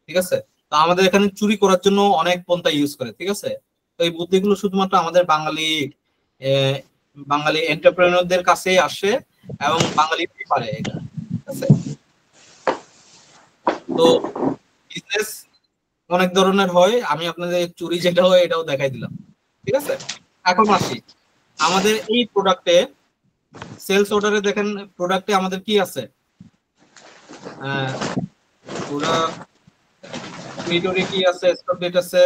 ঠিক আছে। তো আমাদের এখানে চুরি করার জন্য অনেক পন্থা ইউজ করে, ঠিক আছে। তো এই বুদ্ধিগুলো শুধুমাত্র আমাদের বাঙালি এন্টারপ্রেনারদের কাছে আসে এবং বাঙালি পারে এটা, ঠিক আছে। তো বিজনেস অনেক ধরনের হয়, আমি আপনাদের চুরি যেটা হয় এটাও দেখাই দিলাম, ঠিক আছে। এখন আসি আমাদের এই প্রোডাক্টে, সেলস অর্ডারে দেখেন প্রোডাক্টে আমাদের কি আছে, প্রোডাক্ট কি আছে, স্টক ডেট আছে,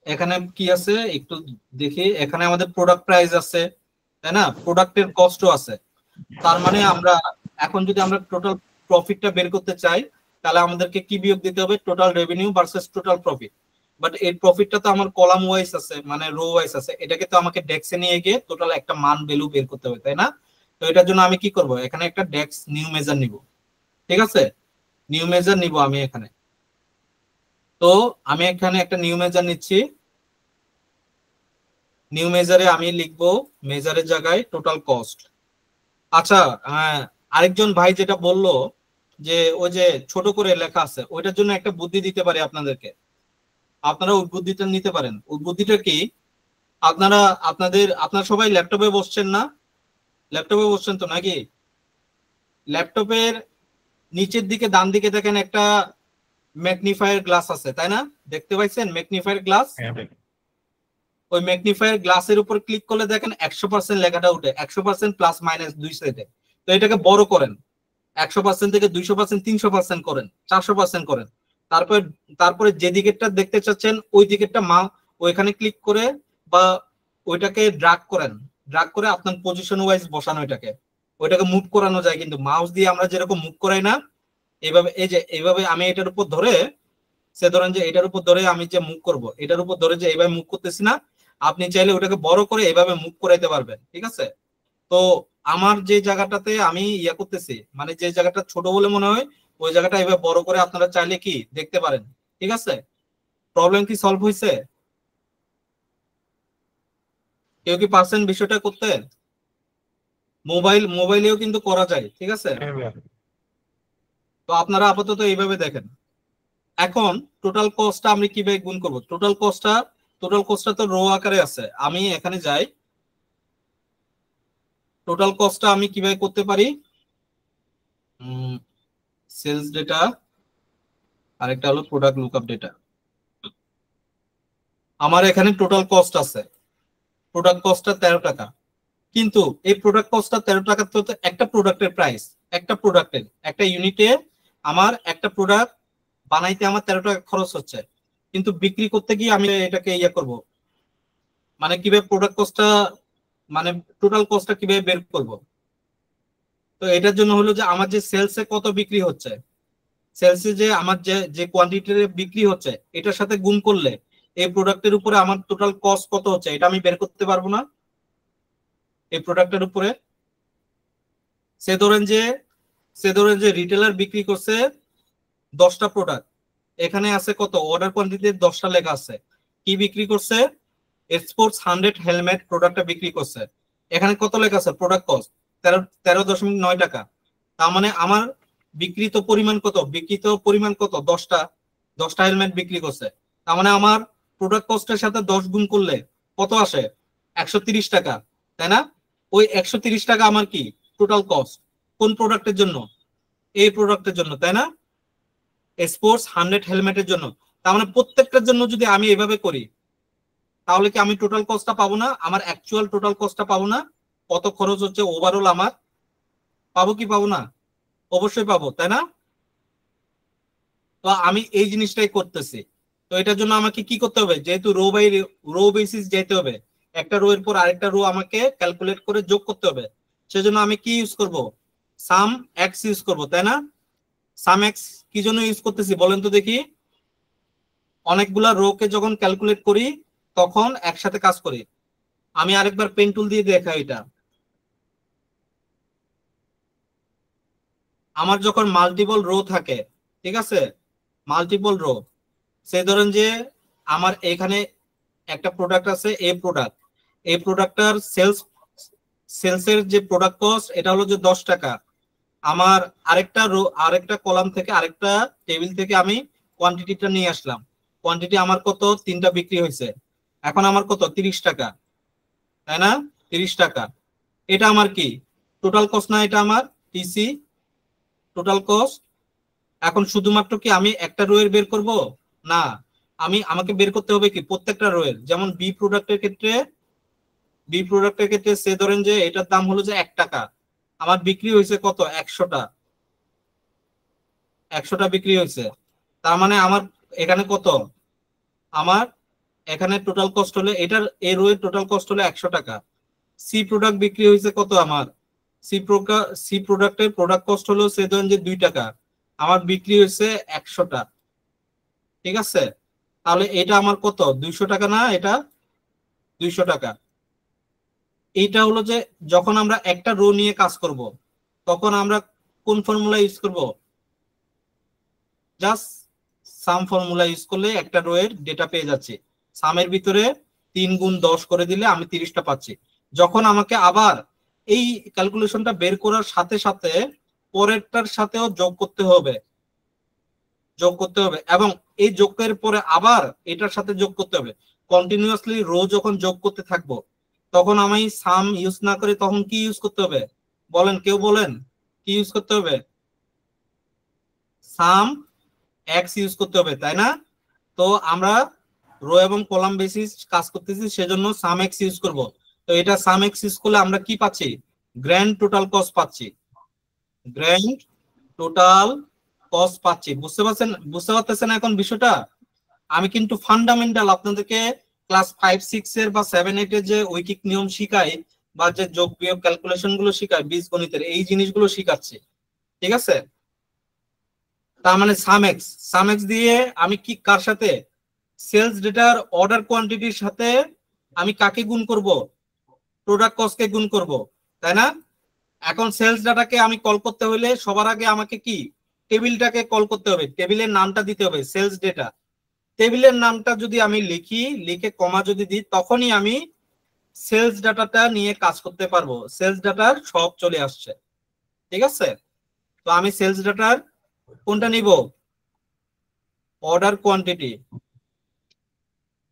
এখানে কি আছে একটু দেখি, এখানে আমাদের প্রোডাক্ট প্রাইস আছে, তাই না, প্রোডাক্টের কস্টও আছে। তার মানে আমরা এখন যদি আমরা টোটাল প্রফিটটা বের করতে চাই তাহলে আমাদেরকে কি বিয়োগ দিতে হবে, total revenue versus total profit. But এর প্রফিটটা তো আমার কলাম ওয়াইজ আছে, মানে রো ওয়াইজ আছে, এটাকে তো আমাকে ডেক্সে নিয়ে গিয়ে টোটাল একটা মান ভ্যালু বের করতে হবে, তাই না। তো এটার জন্য আমি কি করব, এখানে একটা ডেক্স নিউ মেজার নিব, ঠিক আছে, নিউ মেজার নিব আমি এখানে। তো আমি এখানে একটা নিউ মেজার নিচ্ছি, নিউ মেজারে আমি লিখবো মেজারের জায়গায় টোটাল কস্ট। আচ্ছা, আরেকজন ভাই যেটা বললো যে ওই যে ছোট করে লেখা আছে, ওইটার জন্য একটা বুদ্ধি দিতে পারি আপনাদেরকে, আপনারা ওই বুদ্ধিটা নিতে পারেন। ওই বুদ্ধিটা কি, আপনারা সবাই ল্যাপটপে বসছেন না, ল্যাপটপে বসছেন তো নাকি? ল্যাপটপের নিচের দিকে ডান দিকে দেখেন একটা ম্যাগনিফায়ার গ্লাস আছে, তাই না? দেখতে পাইছেন ম্যাগনিফায়ার গ্লাস? ওই ম্যাগনিফায়ার গ্লাসের উপর ক্লিক করলে দেখেন 100% লেখাটা উঠে, 100% প্লাস মাইনাস 2 সেটে। তো এটাকে বড় করেন, 100% থেকে 200%, 300% করেন, 400% করেন। তারপরে যে দিকেরটা দেখতে চাচ্ছেন ওই দিকেরটা ওইখানে ক্লিক করে বা ওইটাকে ড্রাগ করে আপনার পজিশন ওয়াইজ বসানো, ওইটাকে মুভ করানো যায়, কিন্তু মাউস দিয়ে আমরা যেরকম মুভ করাই না, এইভাবে আমি এটার উপর ধরে, ধরেন যে এটার উপর ধরে আমি যে মুভ করব, এটার উপর ধরে যে এইভাবে মুভ করতেছি না, আপনি চাইলে ওটাকে বড় করে এইভাবে মুভ করাইতে পারবেন, ঠিক আছে। তো আমার যে জায়গাটাতে আমি ইয়া করতেছি, মানে যে জায়গাটা ছোট বলে মনে হয় ওই জায়গাটা এইভাবে বড় করে আপনারা চাইলে কি দেখতে পারেন, ঠিক আছে। প্রবলেম কি সলভ হয়েছে? কেউ কি পারছেন বিষয়টা করতে? মোবাইলেও কিন্তু করা যায়, ঠিক আছে। হ্যাঁ ভাইয়া। তো আপনারা আপাতত এইভাবে দেখেন। এখন টোটাল কস্টটা আমি কিভাবে গুণ করব? টোটাল কস্টটা তো রো আকারে আছে। আমি এখানে যাই, টোটাল কস্টটা আমি কিভাবে করতে পারি? সেলস ডেটা, আরেকটা হলো প্রোডাক্ট লুকআপ ডেটা। আমার এখানে টোটাল কস্ট আছে, প্রোডাক্ট কস্টটা 13 টাকা। কিন্তু এই প্রোডাক্ট কস্টটা 13 টাকা তো একটা প্রোডাক্টের প্রাইস, একটা ইউনিটে আমার একটা প্রোডাক্ট বানাইতে আমার 13 টাকা খরচ হচ্ছে। কিন্তু বিক্রি করতে গিয়ে আমি এটাকে করব, মানে কিভাবে প্রোডাক্ট কস্টটা, মানে টোটাল কস্টটা কিভাবে বের করব? তো এটার জন্য হলো যে আমার যে সেলসে কত বিক্রি হচ্ছে, সেলসে যে আমার যে কোয়ান্টিটিতে বিক্রি হচ্ছে এটার সাথে গুণ করলে এই প্রোডাক্টের উপরে আমার টোটাল কস্ট কত হচ্ছে এটা আমি বের করতে পারবো না। এই প্রোডাক্টের উপরে সে ধরেন যে রিটেলার বিক্রি করছে 10টা প্রোডাক্ট, এখানে আছে কত অর্ডার কোয়ান্টিটি 10টা লেখা আছে। কি বিক্রি করছে? স্পোর্টস 100 হেলমেট প্রোডাক্টটা বিক্রি করছে। এখানে কত লেখা আছে? প্রোডাক্ট কস্ট 13.9 টাকা। তার মানে আমার বিক্রিত পরিমাণ কত? 10টা হেলমেট বিক্রি করছে। তার মানে আমার প্রোডাক্ট কস্টের সাথে 10 গুণ করলে কত আসে? 130 টাকা, তাই না? ওই 130 টাকা আমার কি টোটাল কস্ট। কোন প্রোডাক্টের জন্য? এই প্রোডাক্টের জন্য, তাই না? স্পোর্টস 100 হেলমেটের জন্য। তার মানে প্রত্যেকটার জন্য যদি আমি এভাবে করি তাহলে কি আমি টোটাল কস্টটা পাবো না? আমার অ্যাকচুয়াল টোটাল কস্টটা পাবো না? কত খরচ হচ্ছে ওভারঅল আমার পাবো কি পাবো না? অবশ্যই পাবো, তাই না? তো আমি এই জিনিসটাই করতেছি। তো এটার জন্য আমাকে কি করতে হবে? যেহেতু রো বেসিস যেতে হবে, একটা রো এর পর আরেকটা রো আমাকে ক্যালকুলেট করে যোগ করতে হবে। সেজন্য আমি কি ইউজ করব? সাম এক্স ইউজ করব, তাই না? সাম এক্স কি জন্য ইউজ করতেছি বলেন তো দেখি। অনেকগুলা রো কে যখন ক্যালকুলেট করি তখন একসাথে কাজ করি। আমি আরেকবার পেন টুল দিয়ে দেখাই এটা। আমার যখন মাল্টিপল রো থাকে, ঠিক আছে, মাল্টিপল রো, সে ধরেন যে আমার এখানে একটা প্রোডাক্ট আছে, এই প্রোডাক্টটার সেলসের যে প্রোডাক্ট কস্ট এটা হলো যে 10 টাকা। আমার আরেকটা কলাম থেকে আরেকটা টেবিল থেকে আমি কোয়ান্টিটিটা নিয়ে আসলাম। কোয়ান্টিটি আমার কত? 3টা বিক্রি হয়েছে। এখন আমার কত? 30 টাকা, তাই না? 30 টাকা। এটা আমার কি টোটাল কস্ট না? এটা আমার টিসি টোটাল কস্ট। এখন শুধুমাত্র কি আমি একটা রো এর বের করব? না, আমাকে বের করতে হবে কি প্রত্যেকটা রো এর। যেমন বি প্রোডাক্টের ক্ষেত্রে সে ধরেন যে এটার দাম হলো যে 1 টাকা, আমার বিক্রি হয়েছে কত? 100টা বিক্রি হয়েছে। তার মানে আমার এখানে কত? আমার এখানে টোটাল কস্ট হলো এটার এই রো এর টোটাল কস্ট হলো 100 টাকা। সি প্রোডাক্ট বিক্রি হয়েছে কত? আমার সি প্রোডাক্টের প্রোডাক্ট কস্ট হলো সে ধরেন যে 2 টাকা, আমার বিক্রি হয়েছে 100টা, ঠিক আছে। তাহলে এটা আমার কত? 200 টাকা না? এটা 200 টাকা। এইটা হলো যে যখন আমরা একটা রো নিয়ে কাজ করব তখন আমরা কোন ফর্মুলা ইউজ করব? জাস্ট সাম ফর্মুলা ইউজ করলে একটা রো এর ডেটা পেয়ে যাচ্ছে। সামের ভিতরে 3 গুণ 10 করে দিলে আমি 30টা পাচ্ছি। যখন আমাকে আবার এই ক্যালকুলেশনটা বের করার সাথে সাথে পরেরটার সাথেও যোগ করতে হবে এবং এই যোগের পরে আবার এটার সাথে যোগ করতে হবে। কন্টিনিউয়াসলি রো যখন যোগ করতে থাকবো তখন আমি সাম ইউজ না করে তখন কি ইউজ করতে হবে বলেন? কেউ বলেন কি ইউজ করতে হবে? সাম এক্স ইউজ করতে হবে, তাই না? তো আমরা রো এবং কলাম বেসিস কাজ করতেছি, সেজন্য সাম এক্স ইউজ করব। তো এটা সাম এক্স ইউজ করলে আমরা কি পাচ্ছি? গ্র্যান্ড টোটাল কস্ট পাচ্ছি। গ্র্যান্ড টোটাল কস্ট পাচ্ছি। বুঝতে পারতেছেন এখন বিষয়টা? আমি কিন্তু ফান্ডামেন্টাল আপনাদেরকে ক্লাস 5-6 এর বা 7-8 এর যে ঐকিক নিয়ম শিখাই বা যে যোগ বিয়োগ ক্যালকুলেশন গুলো শিখাই বীজগণিতের, এই জিনিসগুলো শিখাচ্ছি, ঠিক আছে। তার মানে সাম এক্স দিয়ে আমি কি কার সাথে? সেলস ডেটার অর্ডার কোয়ান্টিটির সাথে আমি কাকে গুণ করব? প্রোডাক্ট কস্টকে গুণ করব, তাই না? এখন সেলস ডাটাকে আমি কল করতে হলে সবার আগে আমাকে কি টেবিলটাকে কল করতে হবে, টেবিলের নামটা দিতে হবে সেলস ডেটা। টেবিলের নামটা যদি আমি লিখে কমা যদি দিই তখনই আমি সেলস ডাটাটা নিয়ে কাজ করতে পারবো। সেলস ডাটার সব চলে আসছে, ঠিক আছে। তো আমি সেলস ডাটার কোনটা নিব? Order quantity.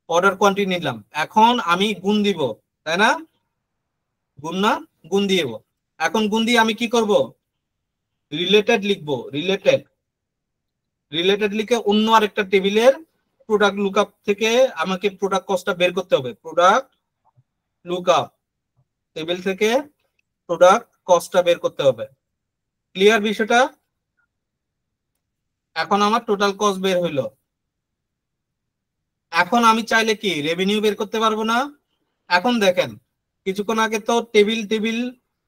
অর্ডার কোয়ান্টিটি নিলাম। এখন আমি গুণ দিব, তাই না? গুণ না, গুণ দিয়ে এখন গুণ দিয়ে আমি কি করব? রিলেটেড লিখবো। রিলেটেড রিলেটেড লিখে অন্য আরেকটা টেবিলের প্রোডাক্ট লুকআপ থেকে আমাকে প্রোডাক্ট কস্টটা বের করতে হবে। প্রোডাক্ট লুকআপ টেবিল থেকে প্রোডাক্ট কস্টটা বের করতে হবে। ক্লিয়ার বিষয়টা? এখন আমার টোটাল কস্ট বের হইলো। এখন আমি চাইলে কি রেভিনিউ বের করতে পারবো না? এখন দেখেন, কিছুক্ষণ আগে তো টেবিল টেবিল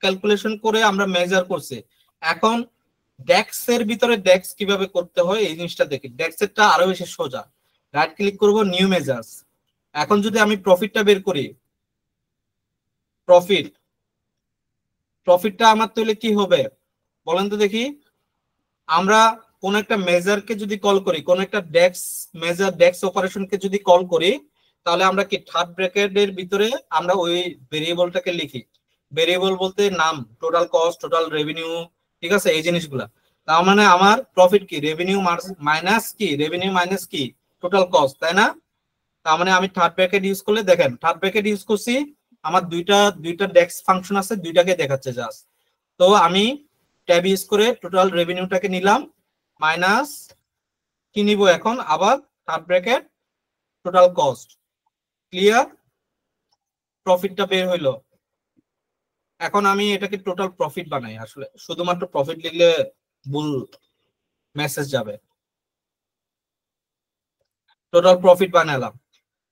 ক্যালকুলেশন করে আমরা মেজার করছি। এখন ডেক্স এর ভিতরে ডেক্স কিভাবে করতে হয় এই জিনিসটা দেখি। ডেক্স এরটা আরো বেশি সোজা। রাইট ক্লিক করব, নিউ মেজার্স। এখন যদি আমি প্রফিটটা বের করি, প্রফিটটা আমার তাহলে কি হবে বলেন তো দেখি। আমরা কোন একটা মেজারকে যদি কল করি, কোন একটা ডেক্স মেজার ডেক্স অপারেশনকে যদি কল করি, তাহলে আমরা কি থার্ড ব্র্যাকেটের ভিতরে আমরা ওই ভেরিয়েবলটাকে লিখি। ভেরিয়েবল বলতে নাম, টোটাল কস্ট, টোটাল রেভিনিউ, ঠিক আছে, এই জিনিসগুলা। তার মানে আমার প্রফিট কি রেভিনিউ মাইনাস কি রেভিনিউ মাইনাস কি টোটাল কস্ট, তাই না? তার মানে আমি থার্ড ব্র্যাকেট ইউজ করলে দেখেন, থার্ড ব্র্যাকেট ইউজ করছি, আমার দুইটা ডেক্স ফাংশন আছে, দুইটাকে দেখাচ্ছে জাস্ট। তো আমি ট্যাব ইউজ করে টোটাল রেভিনিউটাকে নিলাম, মাইনাস কি নিব এখন আবার third bracket total cost. Clear? প্রফিটটা বের হইলো। এখন আমি এটাকে টোটাল প্রফিট বানাই। আসলে শুধুমাত্র প্রফিট লিখলে ভুল মেসেজ যাবে। টোটাল প্রফিট বানালাম।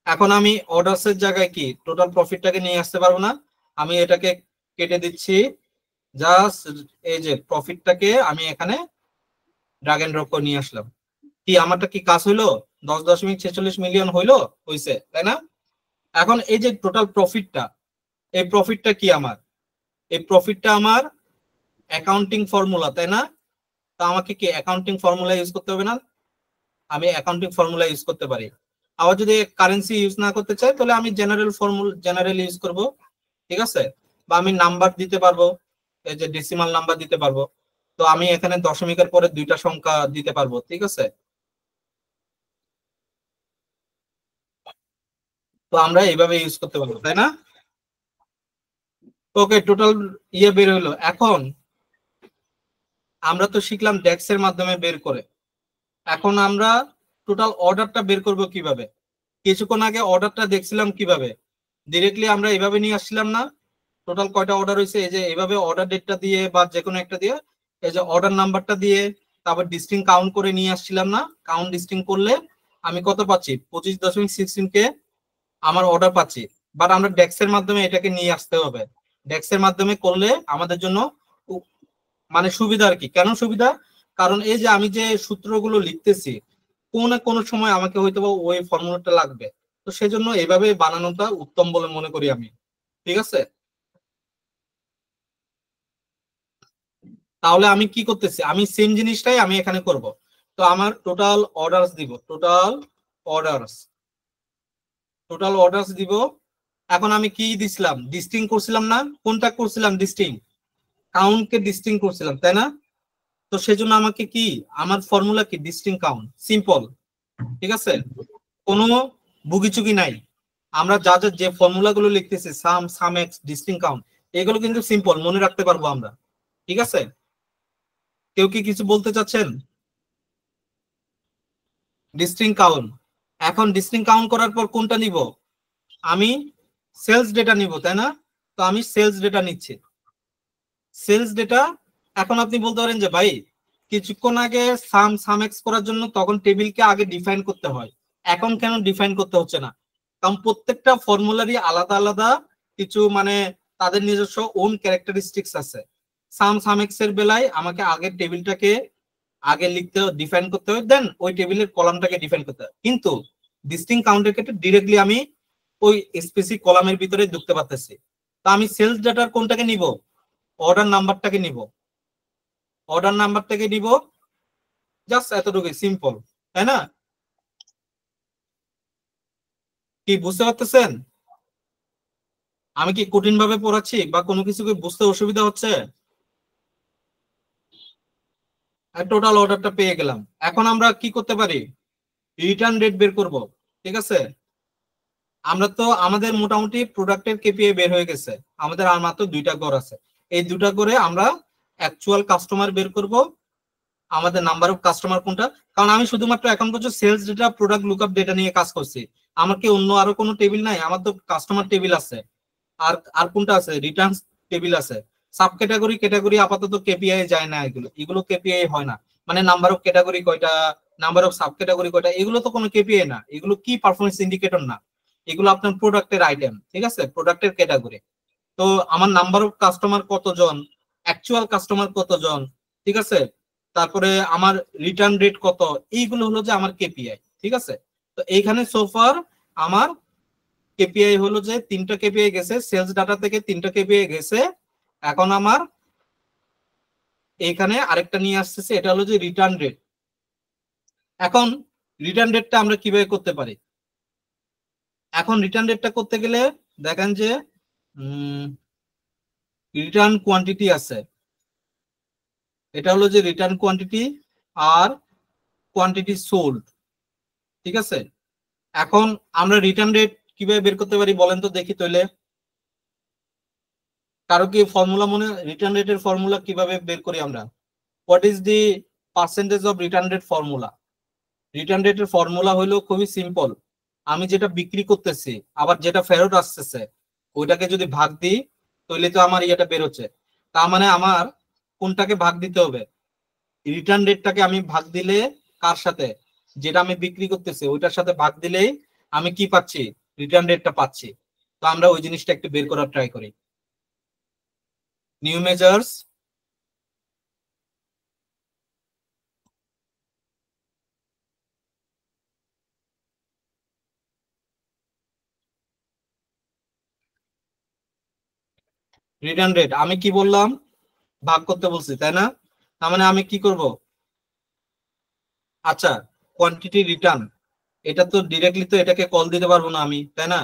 এখন আমি অর্ডারস এর জায়গায় কি টোটাল প্রফিটটাকে নিয়ে আসতে পারবো না? আমি এটাকে কেটে দিচ্ছি, জাস্ট এই যে প্রফিটটাকে আমি এখানে ড্রাগ এন্ড ড্রপ করে নিয়ে আসলাম। কি আমারটা কি কাজ হইলো? 10.46 মিলিয়ন হইলো, হইছে, তাই না? এখন এই যে টোটাল প্রফিটটা, এই প্রফিটটা কি আমার? এই প্রফিটটা আমার অ্যাকাউন্টিং ফর্মুলা, তাই না? তো আমাকে কি অ্যাকাউন্টিং ফর্মুলা ইউজ করতে হবে না? আমি অ্যাকাউন্টিং ফর্মুলা ইউজ করতে পারি। আবার যদি কারেন্সি ইউজ না করতে চাই, তাহলে আমি জেনারেল ইউজ করব, ঠিক আছে। বা আমি নাম্বার দিতে পারবো, এই যে ডেসিমাল নাম্বার দিতে পারবো। তো আমি এখানে দশমিকের পরে দুইটা সংখ্যা দিতে পারবো, ঠিক আছে। তো আমরা এইভাবে ইউজ করতে পারবো, তাই না? ওকে, টোটাল ইয়ে বের হলো। এখন আমরা তো শিখলাম ডেক্স এর মাধ্যমে বের করে। এখন আমরা টোটাল অর্ডারটা বের করব কিভাবে? কিছুক্ষণ আগে অর্ডারটা দেখছিলাম কিভাবে, ডিরেক্টলি আমরা এইভাবে নিয়ে আসছিলাম না? টোটাল কয়টা অর্ডার হয়েছে, এই যে এইভাবে অর্ডার ডেটটা দিয়ে বা যে কোনো একটা দিয়ে, এই যে অর্ডার নাম্বারটা দিয়ে তারপর ডিস্টিং কাউন্ট করে নিয়ে আসছিলাম না? কাউন্ট ডিস্টিং করলে আমি কত পাচ্ছি? 25.16 কে আমার অর্ডার পাচ্ছি। বাট আমরা ডেক্সের মাধ্যমে এটাকে নিয়ে আসতে হবে। ডেক্সের মাধ্যমে করলে আমাদের জন্য মানে সুবিধা আর কি। কেন সুবিধা? কারণ এই যে আমি যে সূত্রগুলো লিখতেছি, কোন না কোন সময় আমাকে হয়তো ওই ফর্মুলাটা লাগবে। তো সেজন্য এইভাবে বানানোটা উত্তম বলে মনে করি আমি, ঠিক আছে। তাহলে আমি কি করতেছি? আমি সেম জিনিসটাই আমি এখানে করব। তো আমার টোটাল অর্ডারস দিব, টোটাল অর্ডারস দিব। এখন আমি কি দিছিলাম? ডিস্টিং করছিলাম না? কোনটা করছিলাম? ডিস্টিং কাউন্টকে ডিস্টিং করছিলাম, তাই না? তো সেজন্য আমাকে কি, আমার ফর্মুলা কি ডিস্টিং কাউন্ট, সিম্পল, ঠিক আছে, কোনো বুগিচুগি নাই। আমরা যা যা যে ফর্মুলা গুলো লিখতেছি, সাম এক্স, ডিস্টিং কাউন্ট, এগুলো কিন্তু সিম্পল, মনে রাখতে পারবো আমরা, ঠিক আছে। কেউ কি কিছু বলতে চাচ্ছেন? ডিস্টিং কাউন্ট। এখন ডিস্টিং কাউন্ট করার পর কোনটা নিব? আমি সেলস ডেটা নিব, তাই না? তো আমি সেলস ডেটা নিচ্ছি, সেলস ডেটা। এখন আপনি বলতে পারেন যে ভাই, কিছুক্ষণ আগে সাম এক্স করার জন্য তখন টেবিলকে আগে ডিফাইন করতে হয়, এখন কেন ডিফাইন করতে হচ্ছে না? কারণ প্রত্যেকটা ফর্মুলারই আলাদা আলাদা কিছু মানে তাদের নিজস্ব ওন ক্যারেক্টারিস্টিক্স আছে। সাম এক্স এর বেলায় আমাকে আগে টেবিলটাকে আগে লিখতে ডিফাইন করতে হয়, দেন ওই টেবিলের কলামটাকে ডিফাইন করতে হয়। কিন্তু ডিস্টিং কাউন্টের ক্ষেত্রে ডিরেক্টলি আমি ওই স্পেসিফিক কলামের ভিতরে ঢুকতে পারতেছি। তো আমি সেলস ডেটার কোনটাকে নিব? অর্ডার নাম্বারটাকে নিব, অর্ডার নাম্বারটাকে নিব, জাস্ট এতটুকুই, সিম্পল, তাই না? কি বুঝতে পারতেছেন? আমি কি কঠিন ভাবে পড়াচ্ছি বা কোনো কিছু কি বুঝতে অসুবিধা হচ্ছে? টোটাল অর্ডারটা পেয়ে গেলাম। এখন আমরা কি করতে পারি, রিটার্ন রেট বের করব। ঠিক আছে, আমরা তো আমাদের মোটামুটি প্রোডাক্টের কেপিআই বের হয়ে গেছে, আমাদের আর মাত্র 2টা ঘর আছে। এই 2টা করে আমরা অ্যাকচুয়াল কাস্টমার বের করব, আমাদের নাম্বার অফ কাস্টমার কোনটা। কারণ আমি শুধুমাত্র এখন পর্যন্ত sales data, product lookup data নিয়ে কাজ করছি। আমার কি অন্য আরো কোনো টেবিল নাই? আমার তো কাস্টমার টেবিল আছে, আর আর কোনটা আছে, রিটার্ন টেবিল আছে। সাব ক্যাটাগরি ক্যাটাগরি আপাতত কেপিআই যায় না, এগুলো এগুলো কেপিআই হয় না। মানে নাম্বার অফ ক্যাটাগরি কয়টা, নাম্বার অফ সাব ক্যাটাগরি কয়টা, এগুলো তো কোনো কেপিআই না, এগুলো কি পারফরমেন্স ইন্ডিকেটর না, এগুলো আপনার প্রোডাক্টের আইটেম। ঠিক আছে, প্রোডাক্টের ক্যাটাগরি। তো আমার নাম্বার অফ কাস্টমার কতজন, অ্যাকচুয়াল কাস্টমার কতজন, ঠিক আছে, তারপরে আমার রিটার্ন রেট কত, এইগুলো হলো যে আমার কেপিআই। ঠিক আছে, তো এইখানে সোফার আমার কেপিআই হলো যে 3টা কেপিআই গেছে, সেলস ডাটা থেকে 3টা কেপিআই গেছে। এখন আমার এইখানে আরেকটা নিয়ে আসতেছে, এটা হলো যে রিটার্ন রেট। এখন রিটার্ন রেটটা আমরা কিভাবে করতে পারি? এখন রিটার্ন রেটটা করতে গেলে দেখেন যে রিটার্ন কোয়ান্টিটি আছে, এটা হলো যে রিটার্ন কোয়ান্টিটি আর কোয়ান্টিটি সোল্ড। ঠিক আছে, এখন আমরা রিটার্ন রেট কিভাবে বের করতে পারি বলেন তো দেখি তাহলে। কারো কি ফর্মুলা মনে, রিটার্ন রেটের ফর্মুলা কিভাবে বের করি আমরা? What is the percentage of return rate formula? Return রেটের ফর্মুলা হলো খুবই সিম্পল, আমি যেটা বিক্রি করতেছি আবার যেটা ফেরত আসতেছে ওইটাকে যদি ভাগ দিই তাহলে তো আমার ইয়েটা বের হচ্ছে। তার মানে আমার কোনটাকে ভাগ দিতে হবে, রিটার্ন রেটটাকে আমি ভাগ দিলে কার সাথে, যেটা আমি বিক্রি করতেছি ওইটার সাথে ভাগ দিলেই আমি কি পাচ্ছি, রিটার্ন রেটটা পাচ্ছি। তো আমরা ওই জিনিসটা একটু বের করার ট্রাই করি। নিউ মেজার্স, রিটার্ন রেট আমি কি বললাম, ভাগ করতে বলছি তাই না? তার মানে আমি কি করব, আচ্ছা কোয়ান্টিটি রিটার্ন, এটা তো ডিরেক্টলি তো এটাকে কল দিতে পারবো না আমি, তাই না?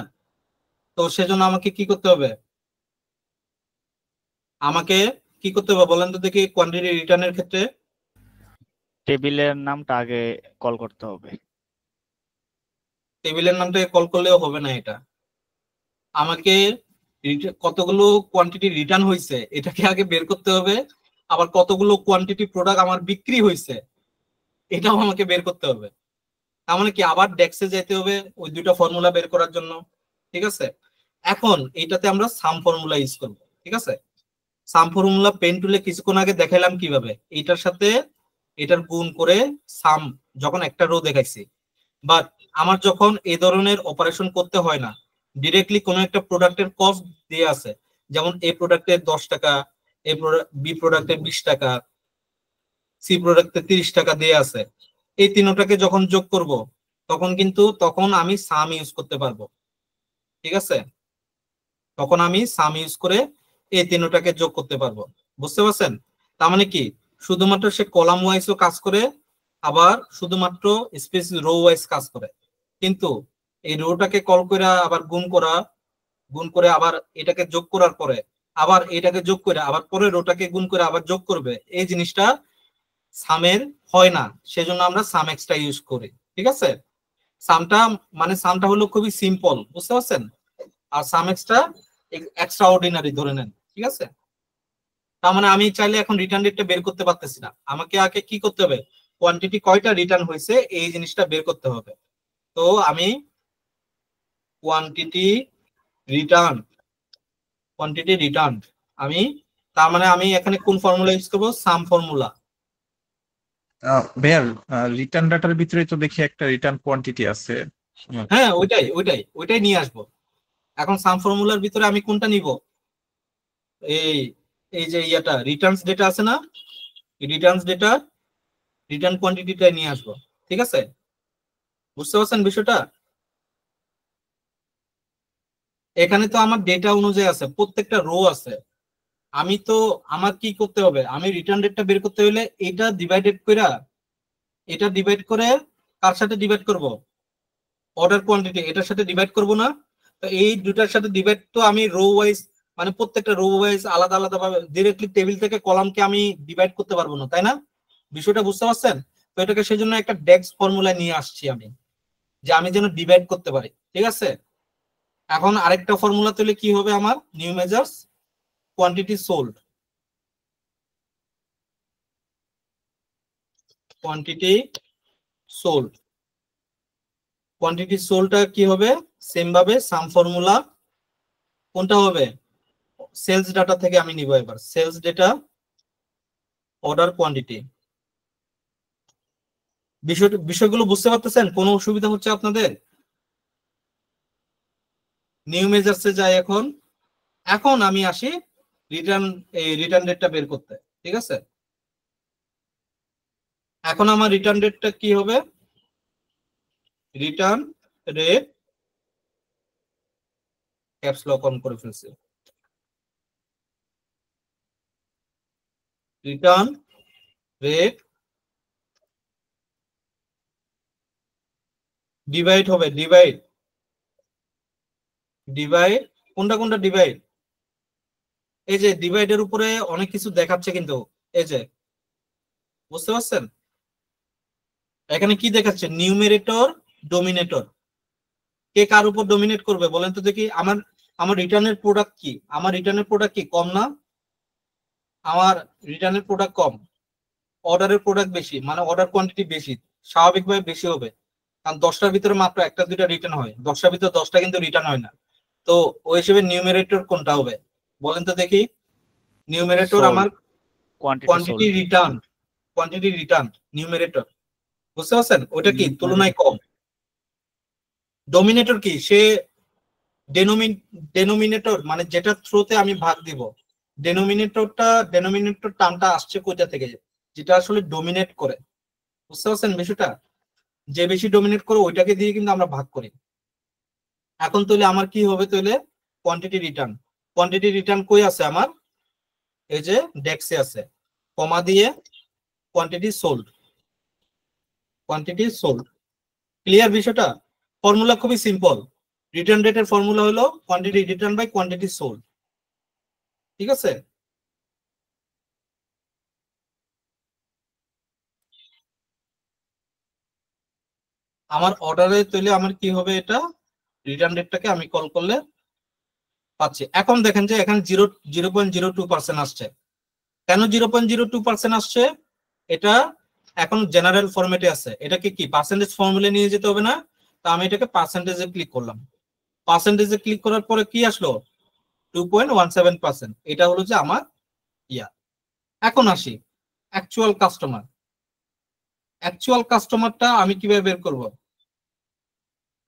তো সেজন্য আমাকে কি করতে হবে, আমাকে কি করতে হবে বলেন তো দেখি কোয়ান্টিটি রিটার্নের ক্ষেত্রে? টেবিলের নামটা আগে কল করতে হবে। টেবিলের নামটাকে কল করলেও হবে না, এটা আমাকে কতগুলো কোয়ান্টিটি রিটার্ন হয়েছে এটাকে আগে বের করতে হবে, আবার কতগুলো কোয়ান্টিটি প্রোডাক্ট আমার বিক্রি হয়েছে এটাও আমাকে বের করতে হবে। তার মানে কি আবার ডেক্সে যেতে হবে ওই 2টা ফর্মুলা বের করার জন্য। ঠিক আছে, এখন এইটাতে আমরা সাম ফর্মুলা ইউজ করব। ঠিক আছে, সাম ফর্মুলা পেন টুলে কিছুক্ষণ আগে দেখাইলাম কিভাবে, এটার সাথে এটার গুণ করে সাম যখন একটা রো দেখাইছি। বাট আমার যখন এই ধরনের অপারেশন করতে হয় না, ডিরেক্টলি কোনো একটা প্রোডাক্টের কস্ট দিয়ে আছে, যেমন এ প্রোডাক্টের 10 টাকা, এ বি প্রোডাক্টের 20 টাকা, সি প্রোডাক্টের 30 টাকা দিয়ে আছে, এই তিনটাকে যখন যোগ করব তখন আমি সাম ইউজ করতে পারবো। ঠিক আছে, তখন আমি সাম ইউজ করে এই তিনটাকে যোগ করতে পারবো। বুঝতে পারছেন? তার মানে কি শুধুমাত্র সে কলাম ওয়াইজও কাজ করে, আবার শুধুমাত্র স্পেসিফিক রো ওয়াইজ কাজ করে। কিন্তু এই রোটাকে কল করে আবার গুণ করে আবার এটাকে যোগ করার পরে আবার এটাকে যোগ করে আবার পরে রোটাকে গুণ করে আবার যোগ করবে, এই জিনিসটা সামের হয় না, সেজন্য আমরা সাম এক্সট্রা ইউজ করি। ঠিক আছে, সামটা হলো খুবই সিম্পল, বুঝতে পারছেন? আর সাম এক্সট্রা অর্ডিনারি ধরে নেন। ঠিক আছে, তার মানে আমি চাইলে এখন রিটার্ন রেটটা বের করতে পারতেছি না, আমাকে আগে কি করতে হবে, কোয়ান্টিটি কয়টা রিটার্ন হয়েছে এই জিনিসটা বের করতে হবে। তো আমি কোয়ান্টিটি রিটার্ন আমি, তার মানে আমি এখানে কোন ফর্মুলা ইউজ করবো, সাম ফর্মুলা। ভাইয়া রিটার্ন ডাটার ভিতরে তো দেখি একটা রিটার্ন কোয়ান্টিটি আছে। হ্যাঁ ওইটাই নিয়ে আসবো। এখন সাম ফর্মুলার ভিতরে আমি কোনটা নিব, এই এই যে ইয়াটা রিটার্নস ডেটা আছে না, রিটার্নস ডেটা রিটার্ন কোয়ান্টিটিটা নিয়ে আসবো। ঠিক আছে, বুঝতে পারছেন বিষয়টা? এখানে তো আমার ডেটা অনুযায়ী আছে, প্রত্যেকটা রো আছে। আমি তো আমার কি করতে হবে, আমি রিটার্ন রেটটা বের করতে হলে এটা ডিভাইড করে কার সাথে ডিভাইড করব, অর্ডার কোয়ান্টিটি এটার সাথে ডিভাইড করব না, তো এই দুটার সাথে ডিভাইড তো আমি রো ওয়াইজ মানে প্রত্যেকটা রো ওয়াইজ আলাদা আলাদা ভাবে ডিরেক্টলি টেবিল থেকে কলামকে আমি ডিভাইড করতে পারবো না, তাই না? বিষয়টা বুঝতে পারছেন? তো এটাকে সেজন্য একটা ডেক্স ফর্মুলা নিয়ে আসছি আমি, যে আমি যেন ডিভাইড করতে পারি। ঠিক আছে, এখন আরেকটা ফর্মুলা তুলে কি হবে আমার, new measures quantity sold, quantity sold, quantity সোল্ডটা কি হবে, সেম ভাবে সাম ফর্মুলা কোনটা হবে, সেলস ডাটা থেকে আমি নিব এবার, সেলস ডেটা অর্ডার কোয়ান্টিটি। বিষয়গুলো বুঝতে পারতেছেন? কোনো অসুবিধা হচ্ছে আপনাদের? নিউ মেজার্সে যাই এখন, এখন আমি আসি রিটার্ন ডেটটা বের করতে। ঠিক আছে, এখন আমার রিটার্ন ডেটটা কি হবে, return rate, caps lock on করে ফেলছি, রিটার্ন রেট ডিভাইড হবে, ডিভাইড ডিভাইড কোনটা কোনটা ডিভাইড, এই যে ডিভাইডের উপরে অনেক কিছু দেখাচ্ছে কিন্তু, এই যে বুঝতে পারছেন এখানে কি দেখাচ্ছে, নিউমেরেটর ডোমিনেটর, কে কার উপর ডোমিনেট করবে বলেন তো দেখি। আমার রিটার্নের প্রোডাক্ট কি, আমার রিটার্নের প্রোডাক্ট কি কম না, আমার রিটার্নের প্রোডাক্ট কম, অর্ডারের প্রোডাক্ট বেশি, মানে অর্ডার কোয়ান্টিটি বেশি, স্বাভাবিকভাবে বেশি হবে, কারণ 10টার ভিতরে মাত্র একটা দুইটা রিটার্ন হয়, 10টার ভিতরে 10টা কিন্তু রিটার্ন হয় না। তো ওই হিসেবে নিউমেরেটর কোনটা হবে বলেন তো দেখি, নিউমেরেটর আমার quantity return, quantity return numerator, বুঝতে পারছেন ওটা কি তুলনায় কম। ডোমিনেটর কি, সে ডেনোমিনেটর মানে যেটা থ্রুতে আমি ভাগ দিব, ডেনোমিনেটর টার্মটা আসছে কোথা থেকে, যেটা আসলে ডোমিনেট করে, বুঝতে পারছেন বিষয়টা, যে বেশি ডোমিনেট করে ওইটাকে দিয়ে কিন্তু আমরা ভাগ করি। এখন তাহলে আমার কি হবে, তাহলে কোয়ান্টিটি রিটার্ন, কোয়ান্টিটি রিটার্ন কই আছে আমার, এই যে ডেক্সে আছে, কমা দিয়ে quantity sold, quantity sold. Clear বিষয়টা? ফর্মুলা খুবই সিম্পল, রিটার্ন রেটের ফর্মুলা হলো quantity return by quantity sold. ঠিক আছে, আমার অর্ডারে তৈলে আমার কি হবে, এটা রিটার্ন রেটটাকে আমি কল করলে পাচ্ছি। এখন দেখেন যে এখানে 0.02% আসছে, কেন 0.02% আসছে, এটা এখন জেনারেল ফরম্যাটে আছে, এটাকে কি পার্সেন্টেজ ফর্মুলা নিয়ে যেতে হবে না, তা আমি এটাকে পার্সেন্টেজে ক্লিক করলাম, পার্সেন্টেজে ক্লিক করার পরে কি আসলো 2.17%, এটা হলো যে আমার ইয়া। এখন আসি অ্যাকচুয়াল কাস্টমার, অ্যাকচুয়াল কাস্টমারটা আমি কিভাবে বের করব,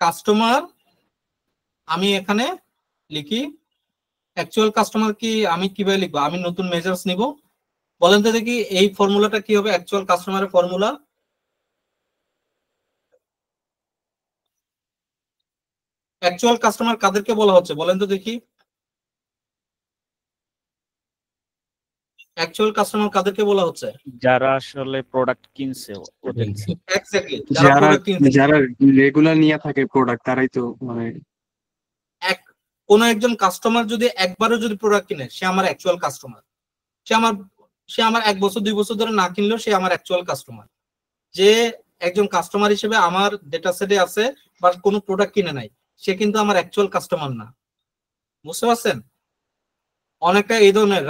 কাস্টমার আমি এখানে লিখি, অ্যাকচুয়াল কাস্টমার কি আমি কিভাবে লিখবো, আমি নতুন মেজার্স নিব, বলেন তো দেখি এই ফর্মুলাটা কি হবে, অ্যাকচুয়াল কাস্টমারের ফর্মুলা, অ্যাকচুয়াল কাস্টমার কাদেরকে বলা হচ্ছে বলেন তো দেখি, অ্যাকচুয়াল কাস্টমার কাদেরকে বলা হচ্ছে, যারা আসলে প্রোডাক্ট কিনছে এক্স্যাক্টলি যারা প্রোডাক্ট কিনছে, যারা রেগুলার নিয়ে থাকে প্রোডাক্ট তারাই তো মানে কোন একজন কাস্টমার যদি একবারও যদি প্রোডাক্ট কিনে সে আমার অ্যাকচুয়াল কাস্টমার, সে আমার 1 বছর 2 বছর ধরে না কিনলেও সে আমার অ্যাকচুয়াল কাস্টমার। যে একজন কাস্টমার হিসেবে আমার ডেটা সেটে আছে বা কোনো প্রোডাক্ট কিনে নাই, সে কিন্তু আমার অ্যাকচুয়াল কাস্টমার না, বুঝতে পারছেন? অনেকটা এই ধরনের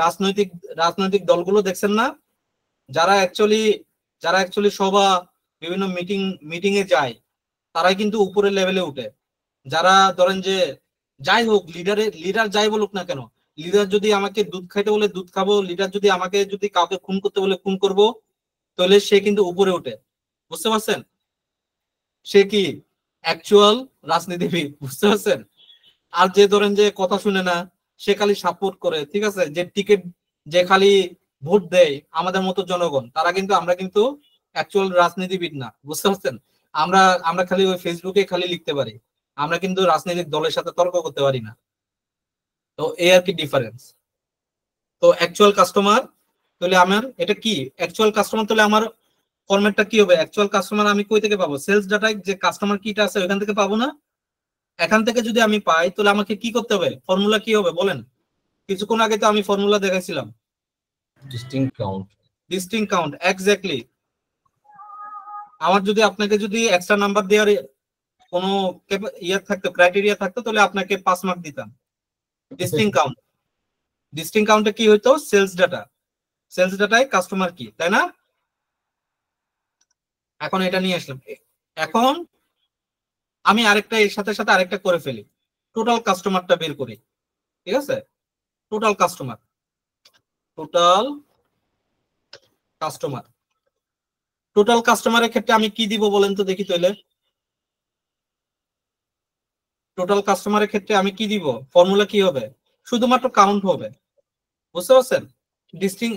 রাজনৈতিক দলগুলো দেখছেন না, যারা অ্যাকচুয়ালি সভা বিভিন্ন মিটিং এ যায়, তারাই কিন্তু উপরের লেভেলে উঠে। যারা ধরেন যে যাই হোক লিডার যাই বলুক না কেন, লিডার যদি আমাকে দুধ খাইতে বলে দুধ খাবো, লিডার যদি আমাকে যদি কাউকে খুন করতে বলে খুন করবো, তাহলে সে কিন্তু উপরে ওঠে, বুঝতে পারছেন? সে কি অ্যাকচুয়াল রাজনীতিবিদ, বুঝতে পারছেন? আর যে ধরেন যে কথা শুনে না, সে খালি সাপোর্ট করে, ঠিক আছে, যে টিকিট যে খালি ভোট দেয় আমাদের মতো জনগণ, আমরা কিন্তু অ্যাকচুয়াল রাজনীতিবিদ না, বুঝতে পারছেন? আমরা খালি ওই ফেসবুকে খালি লিখতে পারি, আমরা কিন্তু রাজনৈতিক দলের সাথে তর্ক করতে পারি না। তো এই আর কি ডিফারেন্স। তো অ্যাকচুয়াল কাস্টমার তাহলে আমার এটা কি, অ্যাকচুয়াল কাস্টমার তাহলে আমার ফরম্যাটটা কি হবে, অ্যাকচুয়াল কাস্টমার আমি কই থেকে পাবো, সেলস ডাটায় যে কাস্টমার কিটা আছে ওখান থেকে পাবো না, এখান থেকে যদি আমি পাই তাহলে আমাকে কি করতে হবে, ফর্মুলা কি হবে বলেন? কিছুক্ষণ আগে তো আমি ফর্মুলা দেখাইছিলাম, distinct count. Distinct count, exactly. আমার যদি আপনাকে যদি এক্সট্রা নাম্বার দেওয়ার কোনো ইয়ে থাকতো, ক্রাইটেরিয়া থাকতো, তাহলে আপনাকে 5 মার্ক দিতাম। ডিস্টিংক্ট কাউন্ট, ডিস্টিংক্ট কাউন্টে কি হইতো, সেলস ডাটা, সেলস ডাটায় কাস্টমার কি, তাই না? এখন এটা নিয়ে আসলাম। এখন আমি আরেকটা এর সাথে সাথে আরেকটা করে ফেলি, টোটাল কাস্টমারটা বের করি। ঠিক আছে, total customer, total customer, total কাস্টমারের ক্ষেত্রে আমি কি দিব বলেন তো দেখি তাহলে। টোটাল কাস্টমারের ক্ষেত্রে আমি কি দিব, ফর্মুলা কি হবে, শুধুমাত্র কাউন্ট হবে, বুঝতে পারছেন? ডিস্টিং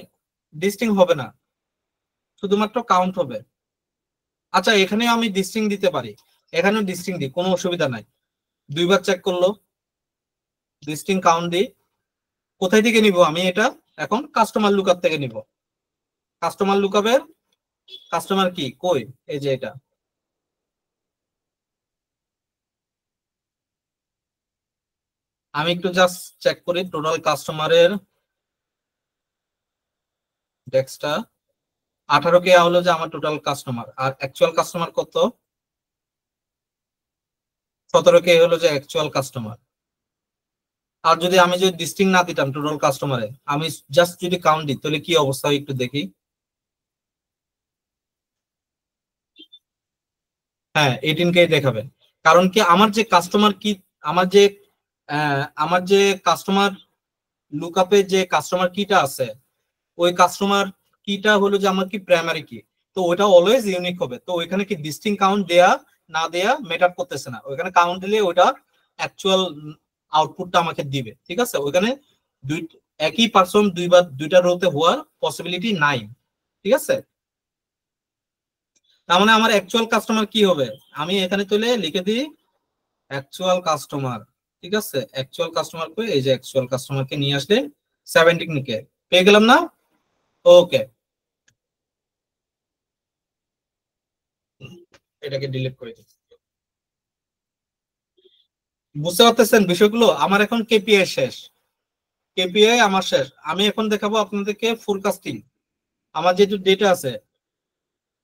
ডিস্টিং হবে না, শুধুমাত্র কাউন্ট হবে। আচ্ছা, এখানে আমি ডিস্টিং দিতে পারি, এখানেও ডিস্টিং দিই, কোনো অসুবিধা নাই। দুইবার চেক করলো, ডিস্টিং কাউন্ট দিই। কোথায় থেকে নিব আমি এটা, এখন কাস্টমার লুকআপ থেকে নিব। কাস্টমার লুকআপের কাস্টমার কি কই, এই যে এটা। আমি একটু জাস্ট চেক করি টোটাল কাস্টমারের ডেক্সটা। 18 কে হলো যে আমার টোটাল কাস্টমার, আর অ্যাকচুয়াল কাস্টমার কত, 17 কে হলো যে অ্যাকচুয়াল কাস্টমার। আর যদি আমি যদি ডিস্টিং না দিতাম টোটাল কাস্টমারে, আমি জাস্ট যদি কাউন্ট দিই, তাহলে কি অবস্থা হয় একটু দেখি। হ্যাঁ, 18 কে দেখাবে। কারণ কি, আমার যে কাস্টমার কি, আমার যে কাস্টমার লুকআপে যে কাস্টমার কিটা আছে, ওই কাস্টমার কিটা হলো যে আমার কি প্রাইমারি কি, তো ওইটা অলওয়েজ ইউনিক হবে। তো ওইখানে কি ডিস্টিং কাউন্ট দেয়া না দেয়া ম্যাটার করতেছে না, ওইখানে কাউন্ট দিলে ওইটা অ্যাকচুয়াল আউটপুটটা আমাকে দিবে। ঠিক আছে, ওইখানে দুই একই পারসন দুইবার দুইটা রোতে হওয়ার পসিবিলিটি নাই। ঠিক আছে, তার মানে আমার অ্যাকচুয়াল কাস্টমার কি হবে, আমি এখানে তুলে লিখে দিই অ্যাকচুয়াল কাস্টমার। ঠিক আছে, অ্যাকচুয়াল কাস্টমার কই, এই যে অ্যাকচুয়াল কাস্টমারকে নিয়ে আসলে 17 কে পেয়ে গেলাম না? ওকে, এটাকে ডিলিট করে দিই। বুঝতে পারতেছেন বিষয়গুলো? আমার এখন কেপিআই শেষ, কেপিআই আমার শেষ। আমি এখন দেখাবো আপনাদেরকে ফোরকাস্টিং, আমার যেহেতু ডেটা আছে।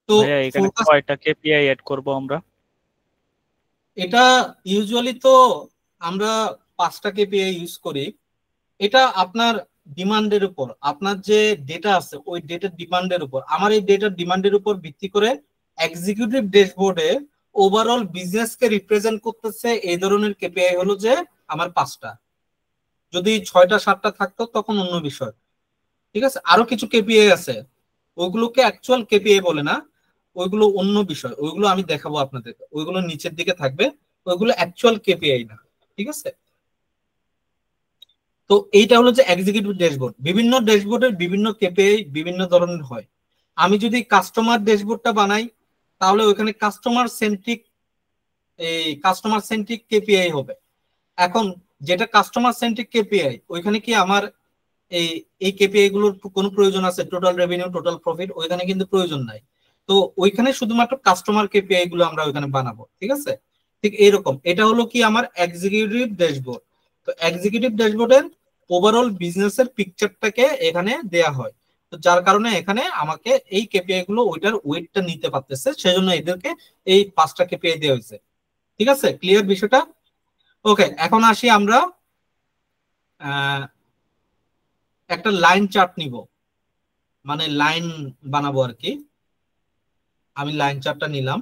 তো ভাইয়া এখানে ফোরকাস্ট, কয়টা কেপিআই এড করব আমরা? এটা ইউজুয়ালি তো আমরা 5টা কেপিআই ইউজ করি। এটা আপনার ডিমান্ডের উপর, আপনার যে ডেটা আছে ওই ডেটার ডিমান্ডের উপর, আমার এই ডেটার ডিমান্ডের উপর ভিত্তি করে এক্সিকিউটিভ ড্যাশবোর্ডে ওভারঅল বিজনেসকে রিপ্রেজেন্ট করতেছে এই ধরনের কেপিআই হলো যে আমার 5টা। যদি 6টা 7টা থাকতো তখন অন্য বিষয়। ঠিক আছে, আরো কিছু কেপিআই আছে, ওইগুলোকে অ্যাকচুয়াল কেপিআই বলে না, ওইগুলো অন্য বিষয়, ওইগুলো আমি দেখাবো আপনাদেরকে, ওইগুলো নিচের দিকে থাকবে, ওইগুলো অ্যাকচুয়াল কেপিআই না। ঠিক আছে, তো এইটা হলো যে এক্সিকিউটিভ ড্যাশবোর্ড। বিভিন্ন ড্যাশবোর্ডের বিভিন্ন কেপিআই বিভিন্ন ধরনের হয়। আমি যদি কাস্টমার ড্যাশবোর্ডটা বানাই, তাহলে ওইখানে কাস্টমার সেন্ট্রিক কেপিআই হবে। এখন যেটা কাস্টমার সেন্ট্রিক কেপিআই, ওইখানে কি আমার এই এই কেপিআই গুলোর কোনো প্রয়োজন আছে, টোটাল রেভিনিউ, টোটাল প্রফিট, ওইখানে কিন্তু প্রয়োজন নাই। তো ওইখানে শুধুমাত্র কাস্টমার কেপিআই গুলো আমরা ওইখানে বানাবো। ঠিক আছে, ঠিক এইরকম এটা হলো কি আমার এক্সিকিউটিভ ড্যাশবোর্ড। তো এক্সিকিউটিভ ড্যাশবোর্ডের ওভারঅল বিজনেসের পিকচারটাকে এখানে দেয়া হয়। তো যার কারণে এখানে আমাকে এই কেপিআই গুলো ওইটার ওয়েটটা নিতে পারতেছে, সেজন্য এদেরকে এই 5টা কেপিআই দেওয়া হয়েছে। ঠিক আছে, ক্লিয়ার বিষয়টা? ওকে, এখন আসি আমরা আহ একটা লাইন চার্ট নিব, মানে লাইন বানাবো আর কি। আমি লাইন চার্টটা নিলাম।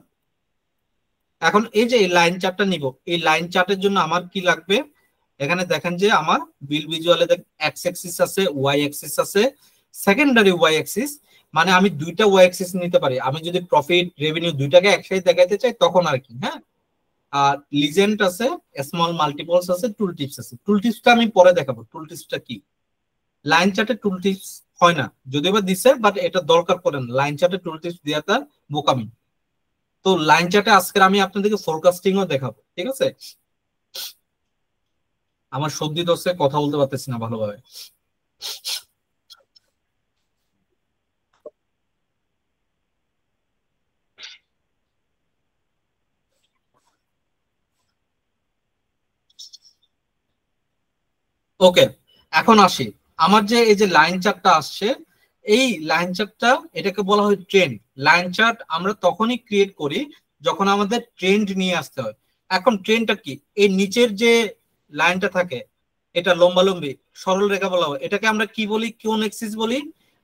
এখন এই যে এই লাইন চার্টটা নিব, এই লাইন চার্টের জন্য আমার কি লাগবে, এখানে দেখেন যে আমার বিল ভিজুয়ালে এক্স অ্যাক্সিস আছে, ওয়াই অ্যাক্সিস আছে, সেকেন্ডারি ওয়াই অ্যাক্সিস। মানে আমি দুইটা ওয়াই অ্যাক্সিস নিতে পারি, আমি যদি প্রফিট রেভিনিউ দুইটাকে একসাথে দেখাইতে চাই তখন আর কি। হ্যাঁ, আর লিজেন্ড আছে, স্মল মাল্টিপলস আছে, টুল টিপস আছে। টুল টিপসটা আমি পরে দেখাবো, টুল টিপসটা কি। লাইন চার্টে টুল টিপস হয় না, যদিও বা দিছে, বাট এটা দরকার পড়ে না, লাইন চার্টে টুল টিপস দেওয়াটা বোকামি। তো লাইন চার্টে আজকে আমি আপনাদেরকে ফোরকাস্টিংও দেখাবো। ঠিক আছে, আমার সর্দি দোষে কথা বলতে পারতেছি না ভালোভাবে। ওকে, এখন আসি আমার যে এই যে লাইন চার্টটা আসছে, এই লাইন চার্টটা এটাকে বলা হয় ট্রেন্ড। লাইন চার্ট আমরা তখনই ক্রিয়েট করি যখন আমাদের ট্রেন্ড নিয়ে আসতে হয়। এখন ট্রেন্ডটা কি? এই নিচের যে লাইনটা থাকে এটা লম্বালম্বি সরল রেখা বলা হয়, এটাকে আমরা কি বলি? কোন এক্সিস বলি?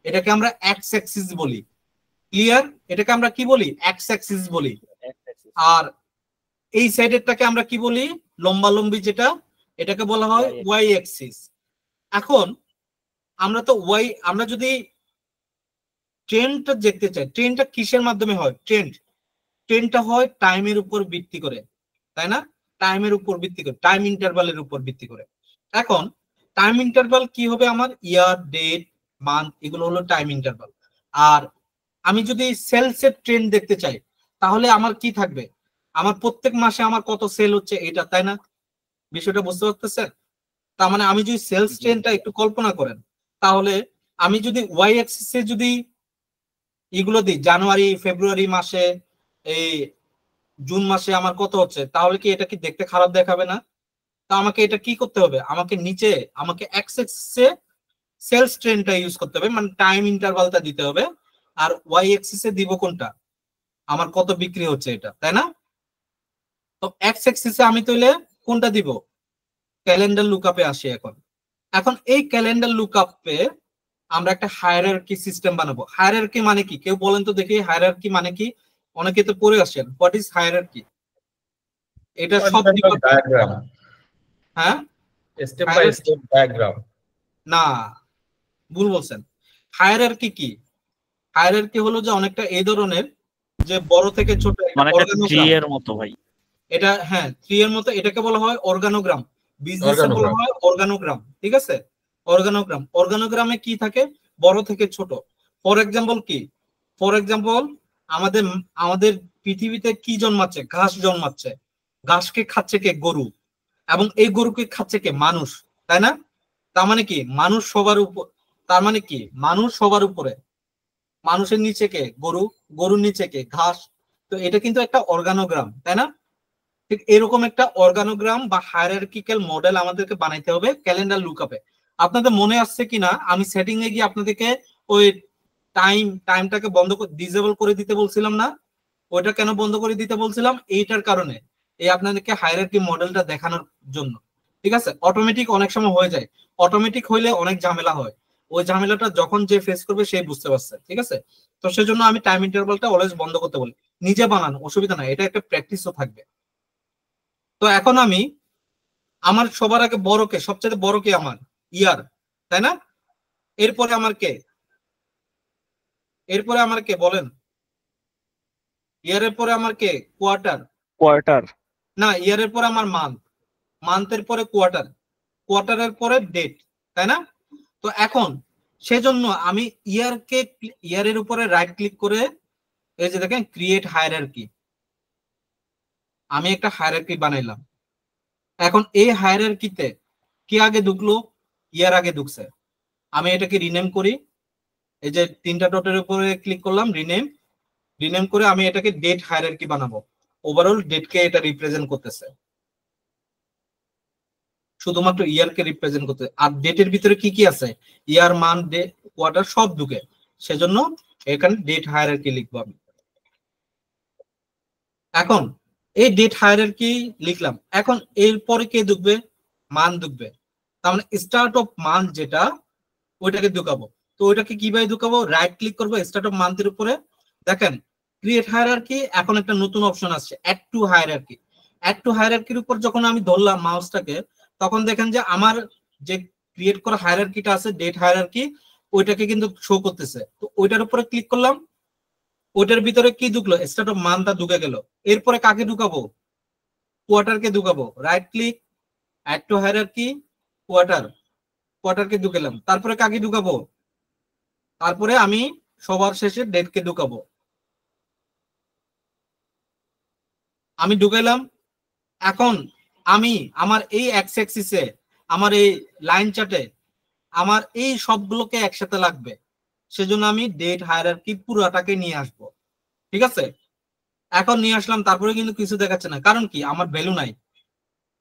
এটাকে আমরা এক্স অ্যাক্সিস বলি। ক্লিয়ার? এটাকে আমরা কি বলি? এক্স অ্যাক্সিস বলি। আর এই সাইডেরটাকে আমরা কি বলি? লম্বালম্বি যেটা, এটাকে বলা হয় ওয়াই অ্যাক্সিস। এখন আমরা যদি ট্রেন্ডটা দেখতে চাই, ট্রেন্ডটা কিসের মাধ্যমে হয়? ট্রেন্ডটা হয় টাইমের উপর ভিত্তি করে, তাই না? টাইমের উপর ভিত্তি করে, টাইম ইন্টারভালের উপর ভিত্তি করে। এখন টাইম ইন্টারভাল কি হবে? আমার ইয়ার, ডেট, মান্থ, এগুলো হলো টাইম ইন্টারভাল। আর আমি যদি সেলসের ট্রেন্ড দেখতে চাই তাহলে আমার কি থাকবে? আমার প্রত্যেক মাসে আমার কত সেল হচ্ছে এটা, তাই না? বিষয়টা বুঝতে পারতেছেন? তার মানে আমি যদি সেলস ট্রেন্ডটা একটু কল্পনা করেন, তাহলে আমি যদি ওয়াই অ্যাক্সিসে যদি এগুলো দিই, জানুয়ারি ফেব্রুয়ারি মাসে, এই জুন মাসে আমার কত হচ্ছে, তাহলে কি এটা কি দেখতে খারাপ দেখাবে না? তো আমাকে এটা কি করতে হবে? আমাকে এক্স অ্যাক্সিসে সেলস ট্রেন্ডটা ইউজ করতে হবে, মানে টাইম ইন্টারভালটা দিতে হবে। আর ওয়াই অ্যাক্সিসে দিব কোনটা? আমার কত বিক্রি হচ্ছে এটা, তাই না? তো এক্স অ্যাক্সিসে আমি তাহলে কোনটা দিব? ক্যালেন্ডার লুকআপে আসি। এখন এই ক্যালেন্ডার লুকআপে আমরা একটা হায়ারার্কি সিস্টেম বানাবো। হায়ারার্কি মানে কি? কেউ বলেন তো দেখি, হায়ারার্কি মানে কি? অনেকে তো পড়ে আসেন, হোয়াট ইজ হায়ারার্কি? এটা সব ডায়াগ্রাম, হ্যাঁ, স্টেপ বাই স্টেপ ডায়াগ্রাম। না, ভুল বলছেন। হায়ারার্কি কি? হায়ারার্কি হলো যে অনেকটা এই ধরনের, যে বড় থেকে ছোট মানে একটা ট্রি এর মতো ভাই। এটা হ্যাঁ, ট্রি এর মতো। এটাকে বলা হয় অর্গানোগ্রাম, বিজনেসে বলা হয় অর্গানোগ্রাম। ঠিক আছে, অর্গানোগ্রামে কি থাকে? বড় থেকে ছোট। ফর এক্সাম্পল কি? ফর এক্সাম্পল আমাদের আমাদের পৃথিবীতে কি জন্মাচ্ছে? ঘাস জন্মাচ্ছে। ঘাসকে খাচ্ছে কে? গরু। এবং এই গরুকে খাচ্ছে কে? মানুষ, তাই না? তার মানে কি মানুষ সবার উপর, তার মানে কি মানুষ সবার উপরে, মানুষের নিচে কে? গরু, গরুর নিচে কে? ঘাস। তো এটা কিন্তু একটা অর্গানোগ্রাম, তাই না? ঠিক এরকম একটা অর্গানোগ্রাম বা হায়ারার্কিক্যাল মডেল আমাদেরকে বানাইতে হবে ক্যালেন্ডার লুকআপে। আপনাদের মনে আসছে কিনা আমি সেটিং এ গিয়ে আপনাদেরকে ওই টাইমটাকে বন্ধ করে ডিসেবল করে দিতে বলছিলাম না? ওইটা কেন বন্ধ করে দিতে বলছিলাম? এইটার কারণে, এই আপনাদেরকে হায়ারার্কি মডেলটা দেখানোর জন্য। ঠিক আছে, অটোমেটিক অনেক সময় হয়ে যায়, অটোমেটিক হইলে অনেক ঝামেলা হয়। ওই ঝামেলাটা যখন যে ফেস করবে সেই বুঝতে পারছে। ঠিক আছে, তো সেজন্য আমি টাইম ইন্টারভালটা অলওয়েজ বন্ধ করতে বলি। নিজে বানান, অসুবিধা নাই, এটা একটা প্র্যাকটিসও থাকবে। তো এখন আমার সবার আগে বড় কে? সবচেয়ে বড় কে? আমার ইয়ার, তাই না? এরপরে আমার কে? বলেন। ইয়ারের পরে আমার কে? কোয়ার্টার। কোয়ার্টার। না, ইয়ারের পরে আমার মান্থ, মান্থের পরে কোয়ার্টার, কোয়ার্টারের পরে ডেট, তাই না? তো এখন সেজন্য আমি ইয়ারের উপরে রাইট ক্লিক করে, এই যে দেখেন ক্রিয়েট হায়ারার্কি, আমি একটা হায়ারার্কি বানাইলাম। এখন এই হায়ারার্কিতে কি আগে ঢুকলো? ইয়ার আগে ঢুকছে। আমি এটাকে রিনেম করি, এই যে তিনটা ডটের উপরে ক্লিক করলাম, রিনেম করে আমি এটাকে ডেট হায়ারার্কি বানাবো। ওভারঅল ডেটকে এটা রিপ্রেজেন্ট করতেছে, শুধুমাত্র ইয়ারকে রিপ্রেজেন্ট করতে। আর ডেটের ভিতরে কি কি আছে? ইয়ার, মান্থ, ডে, কোয়ার্টার সব ঢুকে। সেজন্য এখানে ডেট হায়ারার্কি লিখবো আমি। এখন এই ডেট হায়ারার্কি লিখলাম। এখন এরপরে কে ঢুকবে? মান্থ ঢুকবে। তার মানে স্টার্ট অফ মান্থ যেটা, ওইটাকে ঢুকাবো। তো ওইটাকে কিভাবে ঢুকাবো? রাইট ক্লিক করবো স্টার্ট অফ মান্থের উপরে, দেখেন ক্রিয়েট হায়ারার্কি। এখন একটা নতুন অপশন আসছে, add to hierarchy. Add to হায়ারার্কির উপর যখন আমি ধরলাম মাউসটাকে, তখন দেখেন যে আমার যে ক্রিয়েট করা হায়ারার্কিটা আছে, ডেট হায়ারার্কি, ওইটাকে কিন্তু শো করতেছে। তো ওইটার উপরে ক্লিক করলাম, ওইটার ভিতরে কি ঢুকলো? স্টার্ট অফ মান্থটা ঢুকে গেল। এরপরে কাকে ঢুকাবো? কোয়ার্টারকে ঢুকাবো। Right click, add to hierarchy, কোয়ার্টারকে ঢুকালাম। তারপরে কাকে ঢুকাবো? তারপরে আমি সবার শেষে ডেটকে ঢুকাবো। আমি ঢুকাইলাম। এখন আমি আমার এই এক্স অ্যাক্সিসে, আমার এই লাইন চার্টে আমার এই সবগুলোকে একসাথে লাগবে। সেজন্য আমি ডেট হায়ারার্কি পুরোটাকে নিয়ে আসব। ঠিক আছে, এখন নিয়ে আসলাম, তারপরে কিন্তু কিছু দেখাচ্ছে না, কারণ কি? আমার ভ্যালু নাই।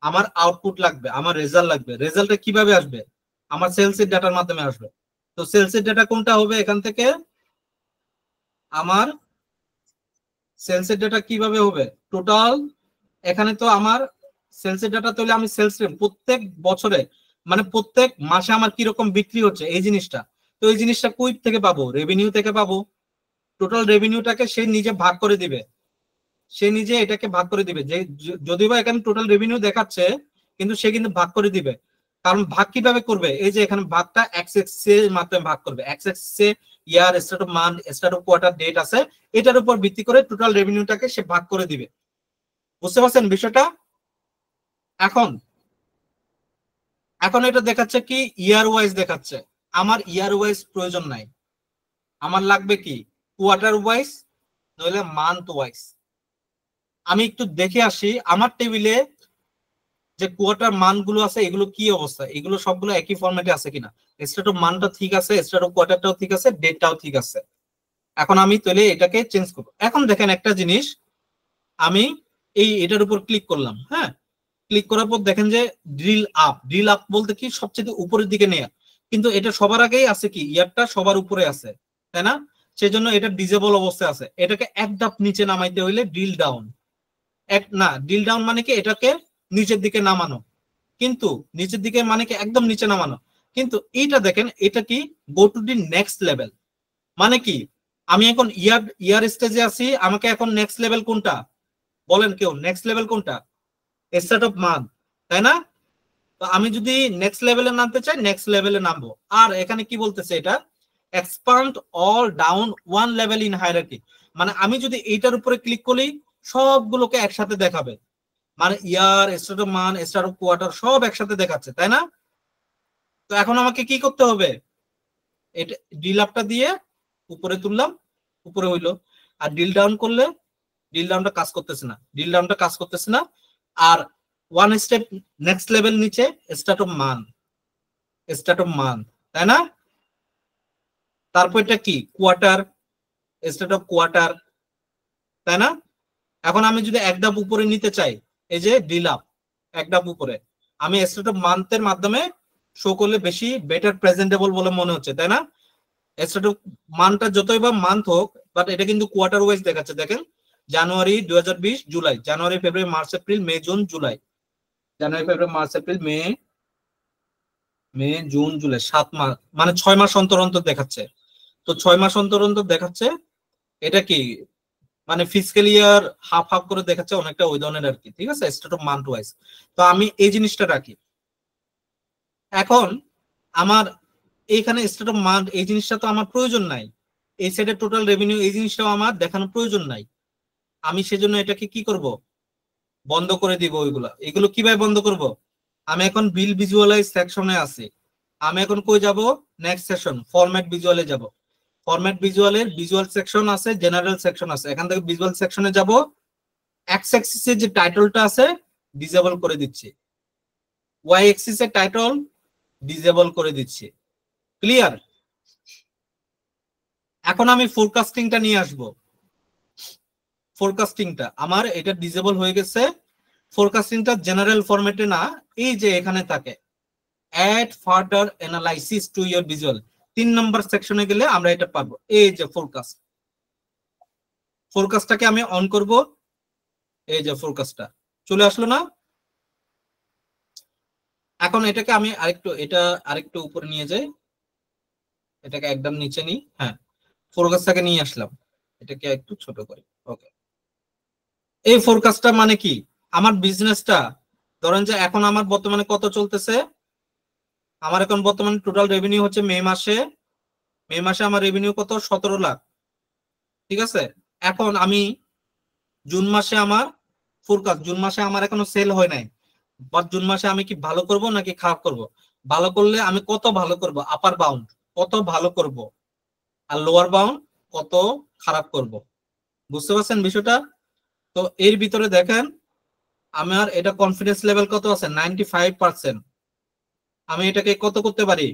আমার আউটপুট লাগবে, আমার রেজাল্ট লাগবে। রেজাল্টটা কিভাবে আসবে? আমার সেলসের ডাটার মাধ্যমে আসবে। তো সেলসের ডাটা কোনটা হবে? এখান থেকে আমার সেলসের ডাটা কিভাবে হবে? টোটাল এখানে তো আমার সেলসের ডাটা তৈরি, আমি সেলস প্রত্যেক বছরে মানে প্রত্যেক মাসে আমার কিরকম বিক্রি হচ্ছে এই জিনিসটা। তো এই জিনিসটা কই থেকে পাবো? রেভিনিউ থেকে পাবো। টোটাল রেভিনিউটাকে সে নিজে ভাগ করে দিবে, সে নিজে এটাকে ভাগ করে দিবে। যে যদিও বা এখানে টোটাল রেভিনিউ দেখাচ্ছে, কিন্তু সে কিন্তু ভাগ করে দিবে। কারণ ভাগ কিভাবে করবে? এই যে এখানে ভাগটা এক্স এক্স এর মাধ্যমে ভাগ করবে। X X A year, start of month, start of quarter, date আছে, এটার উপর ভিত্তি করে টোটাল রেভিনিউটাকে সে ভাগ করে দিবে। বুঝতে পারছেন বিষয়টা? এখন এখন এটা দেখাচ্ছে কি ইয়ার ওয়াইজ দেখাচ্ছে। আমার ইয়ার ওয়াইজ প্রয়োজন নাই, আমার লাগবে কি কোয়ার্টার ওয়াইজ নইলে মান্থ ওয়াইজ। আমি একটু দেখে আসি আমার টেবিলে যে কোয়ার্টার মানগুলো আছে এগুলো কি অবস্থা, এগুলো সবগুলো একই ফরম্যাটে আছে কিনা। স্টার্ট অফ মানটা ঠিক আছে, স্টার্ট অফ কোয়ার্টারটাও ঠিক আছে, ডেটটাও ঠিক আছে। এখন আমি তাহলে এটাকে চেঞ্জ করব। এখন দেখেন একটা জিনিস, আমি এটার উপর ক্লিক করলাম। হ্যাঁ, ক্লিক করার পর দেখেন যে ড্রিল আপ। ড্রিল আপ বলতে কি সবচেয়ে উপরের দিকে নেয়া, কিন্তু এটা সবার আগেই আছে কি ইয়ারটা সবার উপরে আছে, তাই না? সেজন্য এটা ডিজেবল অবস্থায় আছে। এটাকে এক ধাপ নিচে নামাইতে হইলে ড্রিল ডাউন। ড্রিল ডাউন মানে কি এটাকে নিচের দিকে নামানো, কিন্তু নিচের দিকে মানে কি একদম নিচে নামানো। কিন্তু এইটা দেখেন, এটা কি go to the next level. মানে কি আমি এখন ইয়ার স্টেজে আছি, আমাকে এখন নেক্সট লেভেল কোনটা বলেন কেউ? নেক্সট লেভেল কোনটা? স্টার্ট অফ মান্থ, তাই না? তো আমি যদি নেক্সট লেভেলে নামতে চাই, নেক্সট লেভেলে নামবো। আর এখানে কি বলতেছে এটা? Expand all down one level in hierarchy. মানে আমি যদি এইটার উপরে ক্লিক করি সবগুলোকে একসাথে দেখাবে। মানে year, start of month, start of quarter সব একসাথে দেখাচ্ছে, তাই না? তো এখন আমাকে কি করতে হবে? এটা ডিল আপটা দিয়ে উপরে তুললাম, উপরে হইলো। আর ডিল ডাউন করলে ডিল ডাউনটা কাজ করতেছে না, ডিল ডাউনটা কাজ করতেছে না। আর ওয়ান স্টেপ নেক্সট লেভেল নিচে start of month, start of month, তাই না? তারপর এটা কি কোয়ার্টার, স্টার্ট অফ কোয়ার্টার, তাই না? এখন আমি যদি এক ধাপ উপরে নিতে চাই, এই যে ডিল আপ, এক ধাপ উপরে আমি স্টার্ট অফ মান্থের মাধ্যমে শো করলে বেশি বেটার প্রেজেন্টেবল বলে মনে হচ্ছে, তাই না? স্টার্ট অফ মান্থটা যতই বা মান্থ হোক, বাট এটা কিন্তু কোয়ার্টার ওয়াইজ দেখাচ্ছে। দেখেন জানুয়ারি 2020, জুলাই, জানুয়ারি, ফেব্রুয়ারি, মার্চ, এপ্রিল, মে, জুন, জুলাই, জানুয়ারি, ফেব্রুয়ারি, মার্চ, এপ্রিল, মে, জুন, জুলাই, 7 মাস, মানে 6 মাস অন্তর অন্তর দেখাচ্ছে। তো 6 মাস অন্তর অন্তর দেখাচ্ছে। এটা কি মানে ফিজিক্যাল ইয়ার হাফ হাফ করে দেখাচ্ছে, অনেকটা ওই ধরনের আর কি। ঠিক আছে, স্টার্ট অফ মান্থ ওয়াইজ। তো আমি এই জিনিসটা রাখি। এখন আমার এইখানে স্টার্ট অফ মান্থ এই জিনিসটা তো আমার প্রয়োজন নাই, এই সাইডে টোটাল রেভিনিউ এই জিনিসটাও আমার দেখানোর প্রয়োজন নাই। আমি সেজন্য এটাকে কি করব? বন্ধ করে দিব। এগুলো কিভাবে বন্ধ করব? আমি এখন বিল ভিজুয়ালাইজ সেকশনে আছি। আমি এখন কই যাব? নেক্সট সেকশন ফরম্যাট ভিজুয়ালে যাব। ফরম্যাট ভিজুয়ালের ভিজুয়াল সেকশন আছে, জেনারেল সেকশন আছে। এখান থেকে ভিজুয়াল সেকশনে যাব। এক্স অ্যাক্সিসে যে টাইটেলটা আছে ডিসেবল করে দিচ্ছি, ওয়াই অ্যাক্সিসে টাইটেল ডিসেবল করে দিচ্ছি। ক্লিয়ার? এখন আমি ফোরকাস্টিংটা নিয়ে আসব। ফোরকাস্টিংটা আমার এটা ডিসেবল হয়ে গেছে। ফোরকাস্টিংটা জেনারেল ফরম্যাটে না, এই যে এখানে থাকে add further analysis to your visual, 3 নম্বর সেকশনে গেলে আমরা এটা পাবো। এই যে ফোরকাস্ট, ফোরকাস্টটাকে আমি অন করব। এই যে ফোরকাস্টটা চলে আসলো না? এখন এটাকে আমি আরেকটু উপরে নিয়ে যাই, এটাকে একদম নিচে নিই। হ্যাঁ, ফোরকাস্টটাকে নিয়ে আসলাম, এটাকে একটু ছোট করি। ওকে, এই ফোরকাস্টটা মানে কি? আমার বিজনেসটা ধরেন যে এখন আমার বর্তমানে কত চলতেছে। আমার এখন বর্তমানে টোটাল রেভিনিউ হচ্ছে মে মাসে আমার রেভিনিউ কত? 17 লাখ। ঠিক আছে, এখন আমি জুন মাসে আমার ফোরকাস্ট, জুন মাসে আমার এখনো সেল হয় নাই, বাট জুন মাসে আমি কি ভালো করব নাকি খারাপ করব? ভালো করলে আমি কত ভালো করব, আপার বাউন্ড কত ভালো করব, আর লোয়ার বাউন্ড কত খারাপ করব। বুঝতে পারছেন বিষয়টা? তো এর ভিতরে দেখেন আমার এটা কনফিডেন্স লেভেল কত আছে? 95%। আমি এটাকে কত করতে পারি?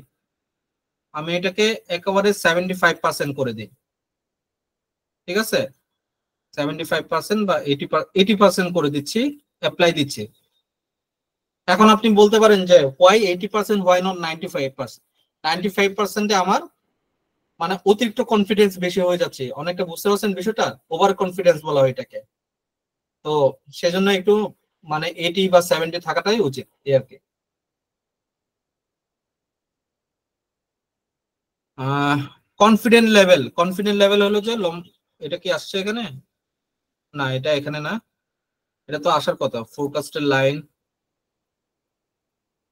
আমি এটাকে একেবারে 75% করে দিই। ঠিক আছে, 75% বা 80% করে দিচ্ছি, অ্যাপ্লাই দিচ্ছি। এখন আপনি বলতে পারেন যে হোয়াই 80%, হোয়াই নট 95%? 95%-এ আমার মানে অতিরিক্ত কনফিডেন্স বেশি হয়ে যাচ্ছে, অনেকটা বুঝতে পারছেন বিষয়টা, ওভার কনফিডেন্স বলা হয় এটাকে। তো সেজন্য একটু মানে 80 বা 70 থাকাটাই উচিত এই আর কি। কনফিডেন্ট লেভেল হলো যে এটা কি আসছে এখানে? না, এটা এখানে না, এটা তো আসার কথা। ফোরকাস্টের লাইন,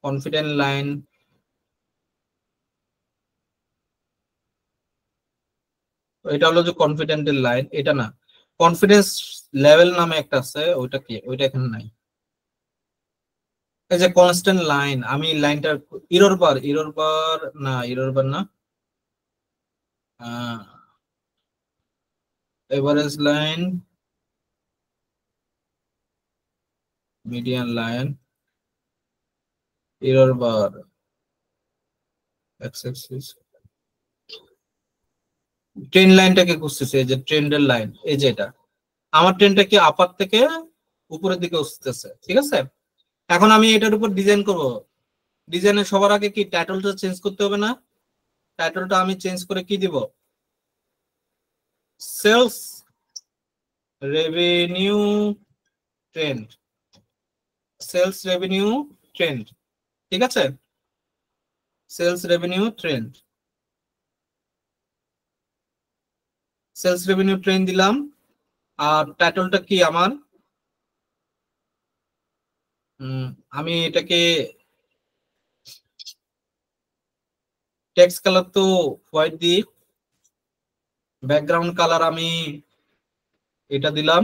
কনফিডেন্ট লাইন, এটা হলো যে কনফিডেন্টের লাইন, এটা না। কনফিডেন্স লেভেল নামে একটা আছে, ওইটা কি? ওইটা এখানে নাই। এই যে কনস্ট্যান্ট লাইন, আমি লাইনটা ইরর বার না, ইরর বার না, average line, median line, error bar, X axis, trend লাইনটাকে খুঁজতেছে, এই যে ট্রেন্ডের লাইন, এই যে এটা আমার ট্রেনটা কি আপার থেকে উপরের দিকে উঠতেছে, ঠিক আছে। এখন আমি এটার উপর ডিজাইন করব। ডিজাইনের সবার আগে কি টাইটেলটা চেঞ্জ করতে হবে না? টাইটেলটা আমি চেঞ্জ করে কি দিব? Sales revenue trend, sales revenue trend, ঠিক আছে, sales revenue trend, sales revenue trend দিলাম। আর টাইটেলটা কি আমার? আমি এটাকে টেক্সট কালার তো হোয়াইট দিই, ব্যাকগ্রাউন্ড কালার আমি এটা দিলাম।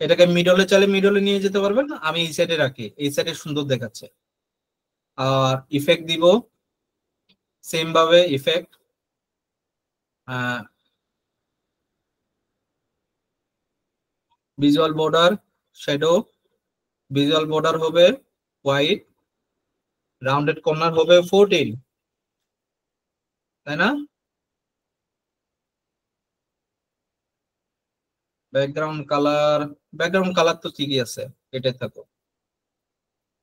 এটাকে মিডলে চাইলে মিডলে নিয়ে যেতে পারবেন, আমি এই সাইডে রাখি, এই সাইডে সুন্দর দেখাচ্ছে। আর ইফেক্ট দিব সেম ভাবে, effect visual border, shadow, visual border হবে হোয়াইট, রাউন্ডেড কর্নার হবে 14, তাই না? ব্যাকগ্রাউন্ড কালার তো ঠিকই আছে, এটাই থাকো।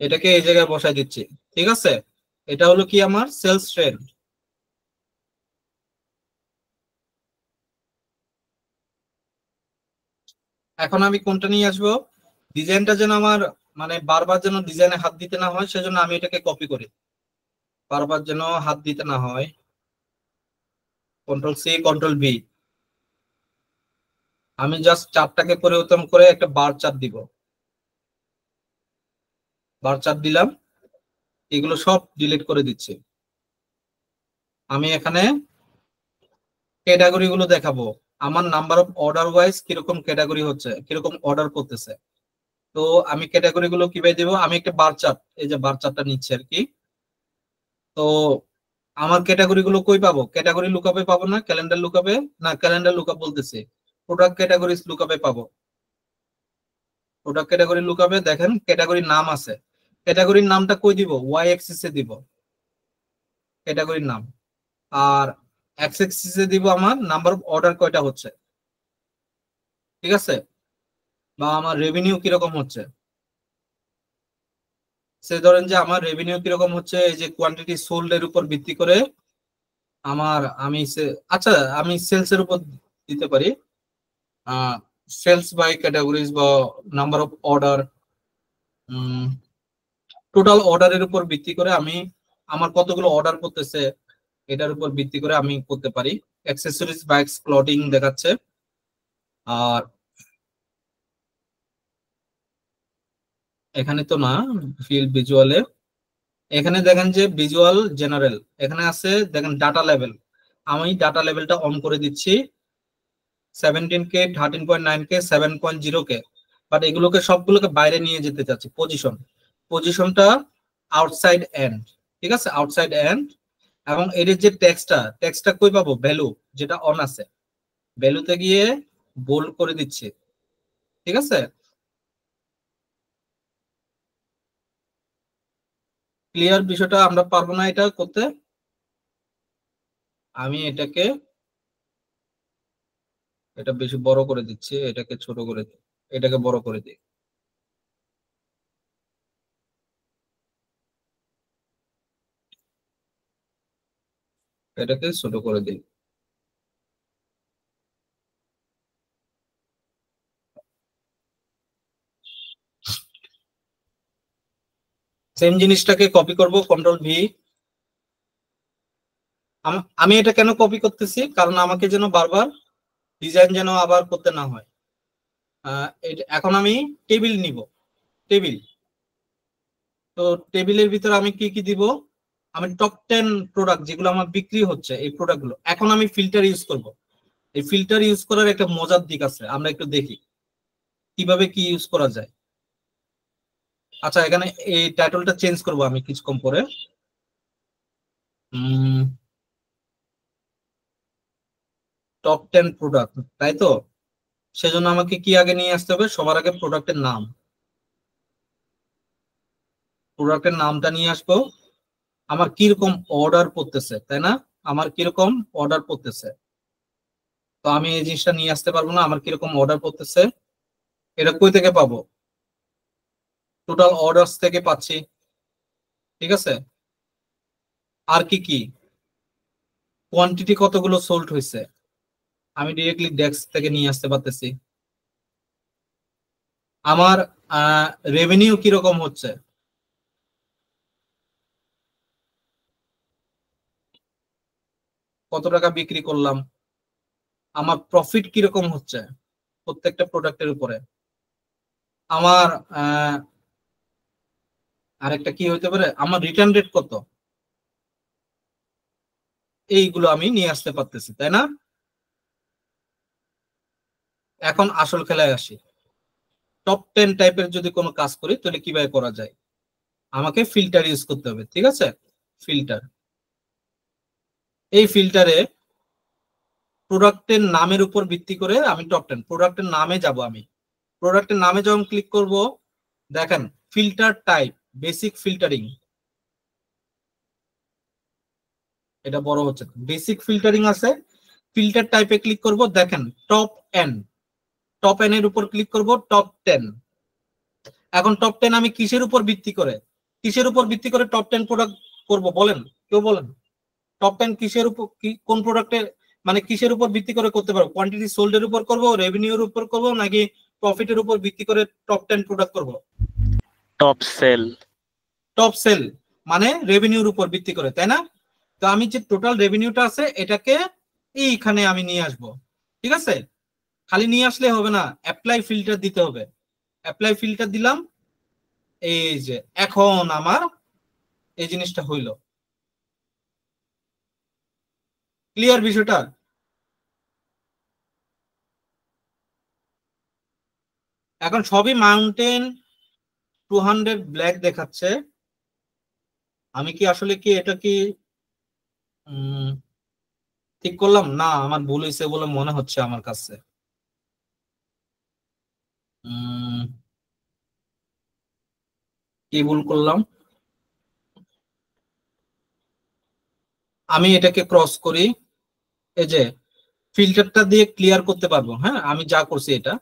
এটাকে এই জায়গায় বসাই দিচ্ছি, ঠিক আছে। এটা হলো কি আমার সেলস ট্রেন্ড। এখন আমি কোনটা নিয়ে আসবো? ডিজাইনটা যেন আমার মানে বারবার যেন ডিজাইনে হাত দিতে না হয়, সেজন্য আমি এটাকে কপি করি, বারবার যেন হাত দিতে না হয়। কন্ট্রোল সি, কন্ট্রোল ভি, আমি জাস্ট চার্টটাকে পরিবর্তন করে একটা বার চার্ট দিব, বার চার্ট দিলাম। এগুলো সব ডিলিট করে দিচ্ছি। আমি এখানে ক্যাটাগরি গুলো দেখাবো, আমার নাম্বার অফ অর্ডার ওয়াইজ কিরকম ক্যাটাগরি হচ্ছে, কিরকম অর্ডার করতেছে। তো আমি ক্যাটাগরি গুলো কিভাবে দিব? আমি একটা বার চার্ট, এই যে বার চার্টটা নিচ্ছি আর কি। তো আমার ক্যাটাগরি গুলো কই পাবো? ক্যাটাগরি লুকআপে পাবো না, ক্যালেন্ডার লুকআপে না, ক্যালেন্ডার লুকআপ বলতেছি, প্রোডাক্ট ক্যাটাগরিজ লুকআপে পাবো। প্রোডাক্ট ক্যাটাগরি লুকআপে দেখেন ক্যাটাগরির নাম আছে, ক্যাটাগরির নামটা কই দিব? ওয়াই অ্যাক্সিস এ দিব ক্যাটাগরির নাম, আর এক্স অ্যাক্সিস এ দিব আমার নাম্বার অফ অর্ডার কয়টা হচ্ছে, ঠিক আছে, বা আমার রেভিনিউ কিরকম হচ্ছে। সে ধরেন যে আমার রেভিনিউ কিরকম হচ্ছে, এই যে কোয়ান্টিটি সোল্ড এর উপর ভিত্তি করে আচ্ছা আমি সেলস এর উপর দিতে পারি, সেলস বাই ক্যাটাগরিজ বা নাম্বার অফ অর্ডার, টোটাল অর্ডারের উপর ভিত্তি করে আমি আমার কতগুলো অর্ডার করতেছে এটার উপর ভিত্তি করে আমি করতে পারি। অ্যাক্সেসরিজ বাইকস ক্লথিং দেখাচ্ছে। আর এখানে তো না, ফিল ভিজুয়ালে এখানে দেখেন যে ভিজুয়াল জেনারেল এখানে আছে, দেখেন ডাটা লেভেল, আমি ডাটা লেভেলটা অন করে দিচ্ছি 17K, 13.9K, 7.0K, বাট এগুলোকে সবগুলোকে বাইরে নিয়ে যেতে চাচ্ছি। পজিশনটা আউটসাইড এন্ড, ঠিক আছে, আউটসাইড এন্ড। এবং এর যে টেক্সটটা কই পাবো? ভ্যালু, যেটা অন আছে, ভ্যালুতে গিয়ে বোল্ড করে দিচ্ছি, ঠিক আছে। ক্লিয়ার বিষয়টা? আমরা পারবো না এটা করতে, আমি এটা বেশি বড় করে দিচ্ছি, এটাকে ছোট করে দিই, এটাকে বড় করে দিই। এটাকে ছোট করে দিই। সেম জিনিসটাকে কপি করব, কন্ট্রোল ভি। আমি এটা কেন কপি করতেছি, কারণ আমাকে যেন বারবার ডিজাইন যেন আবার করতে না হয়। এখন আমি টেবিল নিব, টেবিল। তো টেবিলের ভিতরে আমি কি কি দিব, আমি টপ 10 প্রোডাক্ট যেগুলো আমার বিক্রি হচ্ছে এই প্রোডাক্টগুলো। এখন আমি ফিল্টার ইউজ করব। এই ফিল্টার ইউজ করার একটা মজার দিক আছে, আমরা একটু দেখি কিভাবে কি ইউজ করা যায়। আচ্ছা, এখানে এই টাইটেলটা চেঞ্জ করব আমি কিছুক্ষণ পরে। টপ 10 প্রোডাক্ট, তাই তো? সেজন্য আমাকে কি আগে নিয়ে আসতে হবে, সবার আগে প্রোডাক্টের নাম। প্রোডাক্টের নামটা নিয়ে আসবো। আমার কিরকম অর্ডার পড়তেছে, তাই না? আমার কিরকম অর্ডার পড়তেছে, তো আমি এই জিনিসটা নিয়ে আসতে পারবো না। আমার কিরকম অর্ডার পড়তেছে এটা কই থেকে পাবো? টোটাল অর্ডারস থেকে পাচ্ছি, ঠিক আছে। আর কি কি, কোয়ান্টিটি কতগুলো সোল্ড হয়েছে, আমি ডিরেক্টলি ডেস্ক থেকে নিয়ে আসতে পারতেছি। আমার রেভিনিউ কিরকম হচ্ছে, কত টাকা বিক্রি করলাম, আমার প্রফিট কিরকম হচ্ছে প্রত্যেকটা প্রোডাক্টের উপরে। আমার আরেকটা কি হইতে পারে, আমার রিটার্ন রেট কত, এইগুলো আমি নিয়ে আসতে পারতেছি, তাই না? এখন আসল খেলায় আসি। টপ 10 টাইপের যদি কোনো কাজ করি তাহলে কিভাবে করা যায়, আমাকে ফিল্টার ইউজ করতে হবে, ঠিক আছে। ফিল্টার, এই ফিল্টারে প্রোডাক্টের নামের উপর ভিত্তি করে আমি টপ 10 প্রোডাক্টের নামে যাব। আমি প্রোডাক্টের নামে যখন ক্লিক করব, দেখেন ফিল্টার টাইপ বেসিক ফিল্টারিং, এটা বড় হচ্ছে, বেসিক ফিল্টারিং আছে। ফিল্টার টাইপে ক্লিক করব, দেখেন টপ এন, টপ এন এর উপর ক্লিক করব, টপ 10। এখন টপ 10 আমি কিসের উপর ভিত্তি করে, কিসের উপর ভিত্তি করে টপ 10 প্রোডাক্ট করব বলেন, কেউ বলেন। টপ 10 কিসের উপর, কোন প্রোডাক্টে, মানে কিসের উপর ভিত্তি করে করতে পারবো? কোয়ান্টিটি সোল্ড এর উপর করব, রেভিনিউর উপর করব, নাকি প্রফিটের উপর ভিত্তি করে টপ 10 প্রোডাক্ট করব? Top sale. টপ সেল মানে রেভিনিউর উপর ভিত্তি করে, তাই না? তো আমি যে টোটাল রেভিনিউটা আছে এটাকে এইখানে আমি নিয়ে আসব, ঠিক আছে। খালি নিয়ে আসলে হবে না, অ্যাপ্লাই ফিল্টার দিতে হবে। অ্যাপ্লাই ফিল্টার দিলাম, এই যে এখন আমার এই জিনিসটা হইল। ক্লিয়ার বিষয়টা? এখন সবই মাউন্টেন 200 ব্ল্যাক দেখাচ্ছে। আমি কি আসলে কি এটা কি ঠিক করলাম না? আমার ভুল হয়েছে বলে মনে হচ্ছে আমার কাছে। কি ভুল করলাম? আমি এটাকে ক্রস করি, এই যে ফিল্টারটা দিয়ে ক্লিয়ার করতে পারবো। হ্যাঁ, আমি যা করছি এটা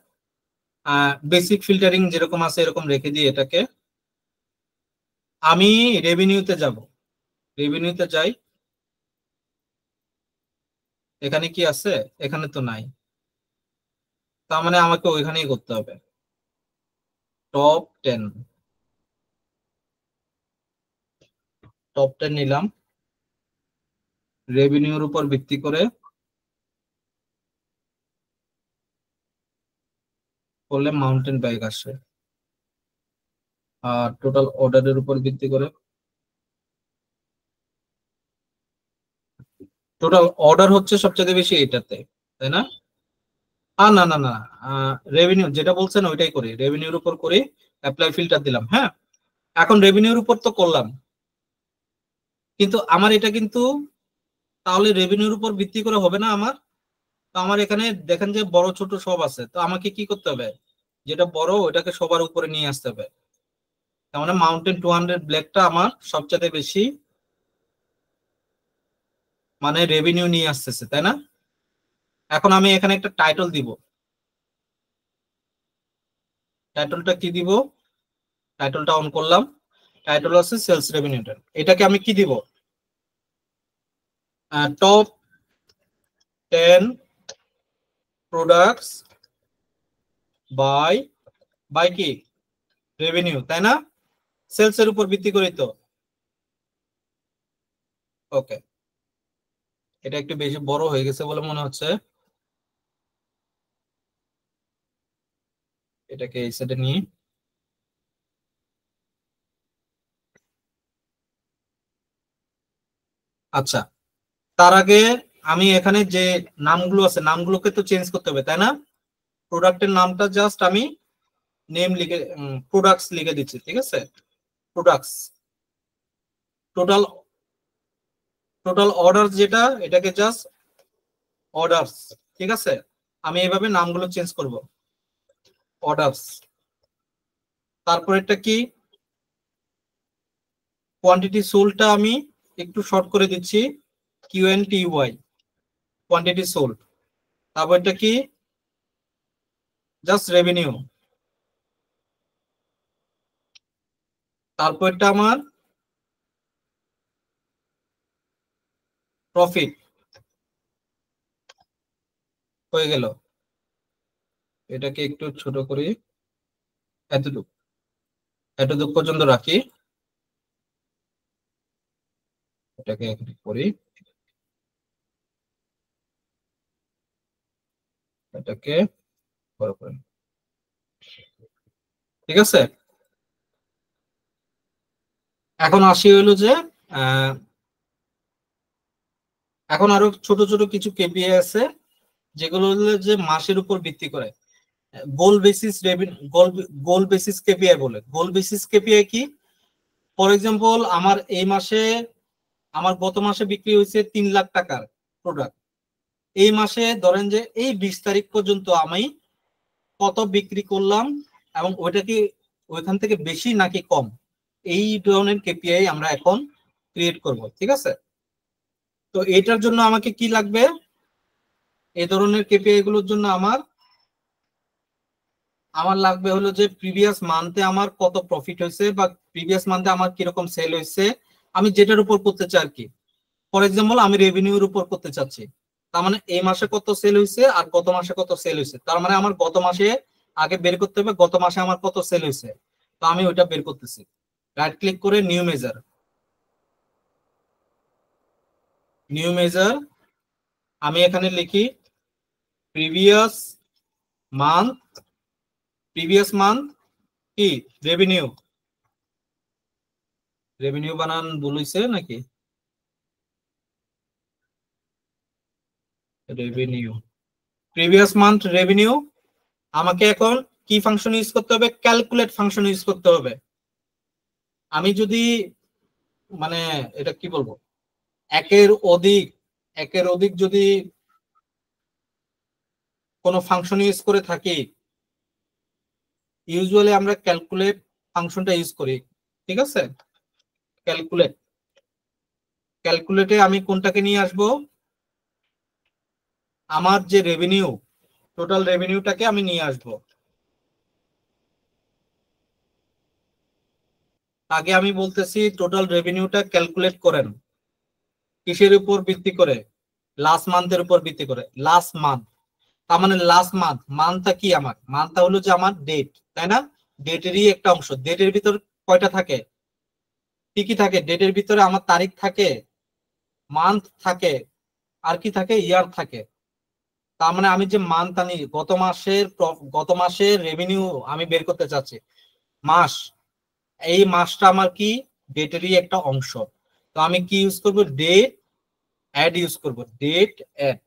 বেসিক ফিল্টারিং যেরকম আছে এরকম রেখে দিয়ে এটাকে আমি রেভিনিউতে যাব। রেভিনিউতে যাই, এখানে কি আছে? এখানে তো নাই, তার মানে আমাকে ওইখানেই করতে হবে। টপ 10, টপ 10 নিলাম, রেভিনিউর উপর ভিত্তি করে করলে মাউন্টেন বাইক আসে। আর টোটাল অর্ডারের উপর ভিত্তি করে, টোটাল অর্ডার হচ্ছে সবচেয়ে বেশি এটাতে, তাই না? না না না, রেভিনিউ যেটা বলছেন ওইটাই করি, রেভিনিউর উপর করি, অ্যাপ্লাই ফিল্টার দিলাম। হ্যাঁ, এখন রেভিনিউর উপর তো করলাম, কিন্তু আমার এটা কিন্তু তাহলে রেভিনিউর উপর ভিত্তি করে হবে না আমার। তো আমার এখানে দেখেন যে বড় ছোট সব আছে, তো আমাকে কি করতে হবে, যেটা বড় ওইটাকে সবার উপরে নিয়ে আসতে হবে। তার মানে মাউন্টেন 200 ব্ল্যাকটা আমার সবচেয়ে বেশি মানে রেভিনিউ নিয়ে আসতেছে, তাই না? এখন আমি এখানে একটা টাইটেল দিব। টাইটেলটা কি দিব? টাইটেলটা অন করলাম, টাইটেল আছে সেলস রেভিনিউ। এটাকে আমি কি দিব? টপ 10 প্রোডাক্টস বাই কি রেভিনিউ, তাই না? সেলস এর উপর ভিত্তি করে তো। ওকে, এটা একটু বেশি বড় হয়ে গেছে বলে মনে হচ্ছে, এটাকে এই সাইডে নিয়ে। আচ্ছা, তার আগে আমি এখানে যে নামগুলো আছে নামগুলোকে তো চেঞ্জ করতে হবে, তাই না? প্রোডাক্টের নামটা জাস্ট আমি নেম লিখে প্রোডাক্টস লিখে দিচ্ছি, ঠিক আছে? প্রোডাক্টস। টোটাল অর্ডার যেটা, এটাকে জাস্ট অর্ডারস, ঠিক আছে? আমি এভাবে নামগুলো চেঞ্জ করব, অর্ডারস। তারপর এটা কি কোয়ান্টিটি সোল্ডটা আমি একটু শর্ট করে দিচ্ছি, QNTY, কোয়ান্টিটি সোল্ড। তারপর এটা কি জাস্ট রেভিনিউ। তারপর এটা আমার প্রফিট হয়ে গেল। এটাকে একটু ছোট করি, এতটুকু পর্যন্ত রাখি। এটাকে একটু করি, এটাকে বড় করে, ঠিক আছে? এখন আসি হলো যে এখন আরো ছোট ছোট কিছু কেপিআই আছে যেগুলো হলো যে মাসের উপর ভিত্তি করে গোল বেসিস রেভিনিউ, গোল বেসিস কেপিআই বলে। গোল বেসিস কেপিআই কি? ফর এক্সাম্পল আমার এই মাসে, আমার গত মাসে বিক্রি হয়েছে 3 লাখ টাকার প্রোডাক্ট। এই মাসে ধরেন যে এই 20 তারিখ পর্যন্ত আমি কত বিক্রি করলাম এবং ওইটা কি ওইখান থেকে বেশি নাকি কম, এই ধরনের কেপিআই আমরা এখন ক্রিয়েট করব, ঠিক আছে? তো এটার জন্য আমাকে কি লাগবে? এই ধরনের কেপিআই গুলোর জন্য আমার লাগবে হলো যে প্রিভিয়াস মান্থে আমার কত প্রফিট হয়েছে বা প্রিভিয়াস মান্থে আমার কিরকম সেল হয়েছে, আমি যেটার উপর করতে চাই আর কি। ফর এক্সাম্পল আমি রেভিনিউর উপর করতে চাচ্ছি, তার মানে এই মাসে কত সেল হয়েছে আর গত মাসে কত সেল হয়েছে, তার মানে আমার গত মাসে আগে বের করতে হবে গত মাসে আমার কত সেল হয়েছে। তো আমি ওইটা বের করতেছি, রাইট ক্লিক করে নিউ মেজার, আমি এখানে লিখি প্রিভিয়াস মান্থ কি রেভিনিউ বানান বলেছে নাকি রেভিনিউ, প্রিভিয়াস মান্থ রেভিনিউ। আমাকে এখন কি ফাংশন ইউজ করতে হবে? ক্যালকুলেট ফাংশন ইউজ করতে হবে। আমি যদি মানে এটা কি বলবো, একের অধিক যদি কোনো ফাংশন ইউজ করে থাকি, ইউজুয়ালি আমরা ক্যালকুলেট ফাংশনটা ইউজ করি, ঠিক আছে? ক্যালকুলেটে আমি কোনটাকে নিয়ে আসবো? আমার যে রেভিনিউ, টোটাল রেভিনিউটাকে আমি নিয়ে আসবো। আগে আমি বলতেছি টোটাল রেভিনিউটা ক্যালকুলেট করেন কিসের উপর ভিত্তি করে? লাস্ট মান্থের উপর ভিত্তি করে। লাস্ট মান্থ, তার মানে লাস্ট মান্থটা কি? আমার মান্থটা হলো যে আমার ডেট, তাই না? ডেটেরই একটা অংশ। ডেটের ভিতর কয়টা থাকে? কি কি থাকে ডেটের ভিতরে? আমার তারিখ থাকে, মান্থ থাকে, আর কি থাকে? ইয়ার থাকে। তার মানে আমি যে মান্থ আনি, গত মাসের রেভিনিউ আমি বের করতে চাচ্ছি, মাস, এই মাসটা আমার কি ডেটেরই একটা অংশ। তো আমি কি ইউজ করব? ডেট অ্যাড ইউজ করব, ডেট অ্যাড।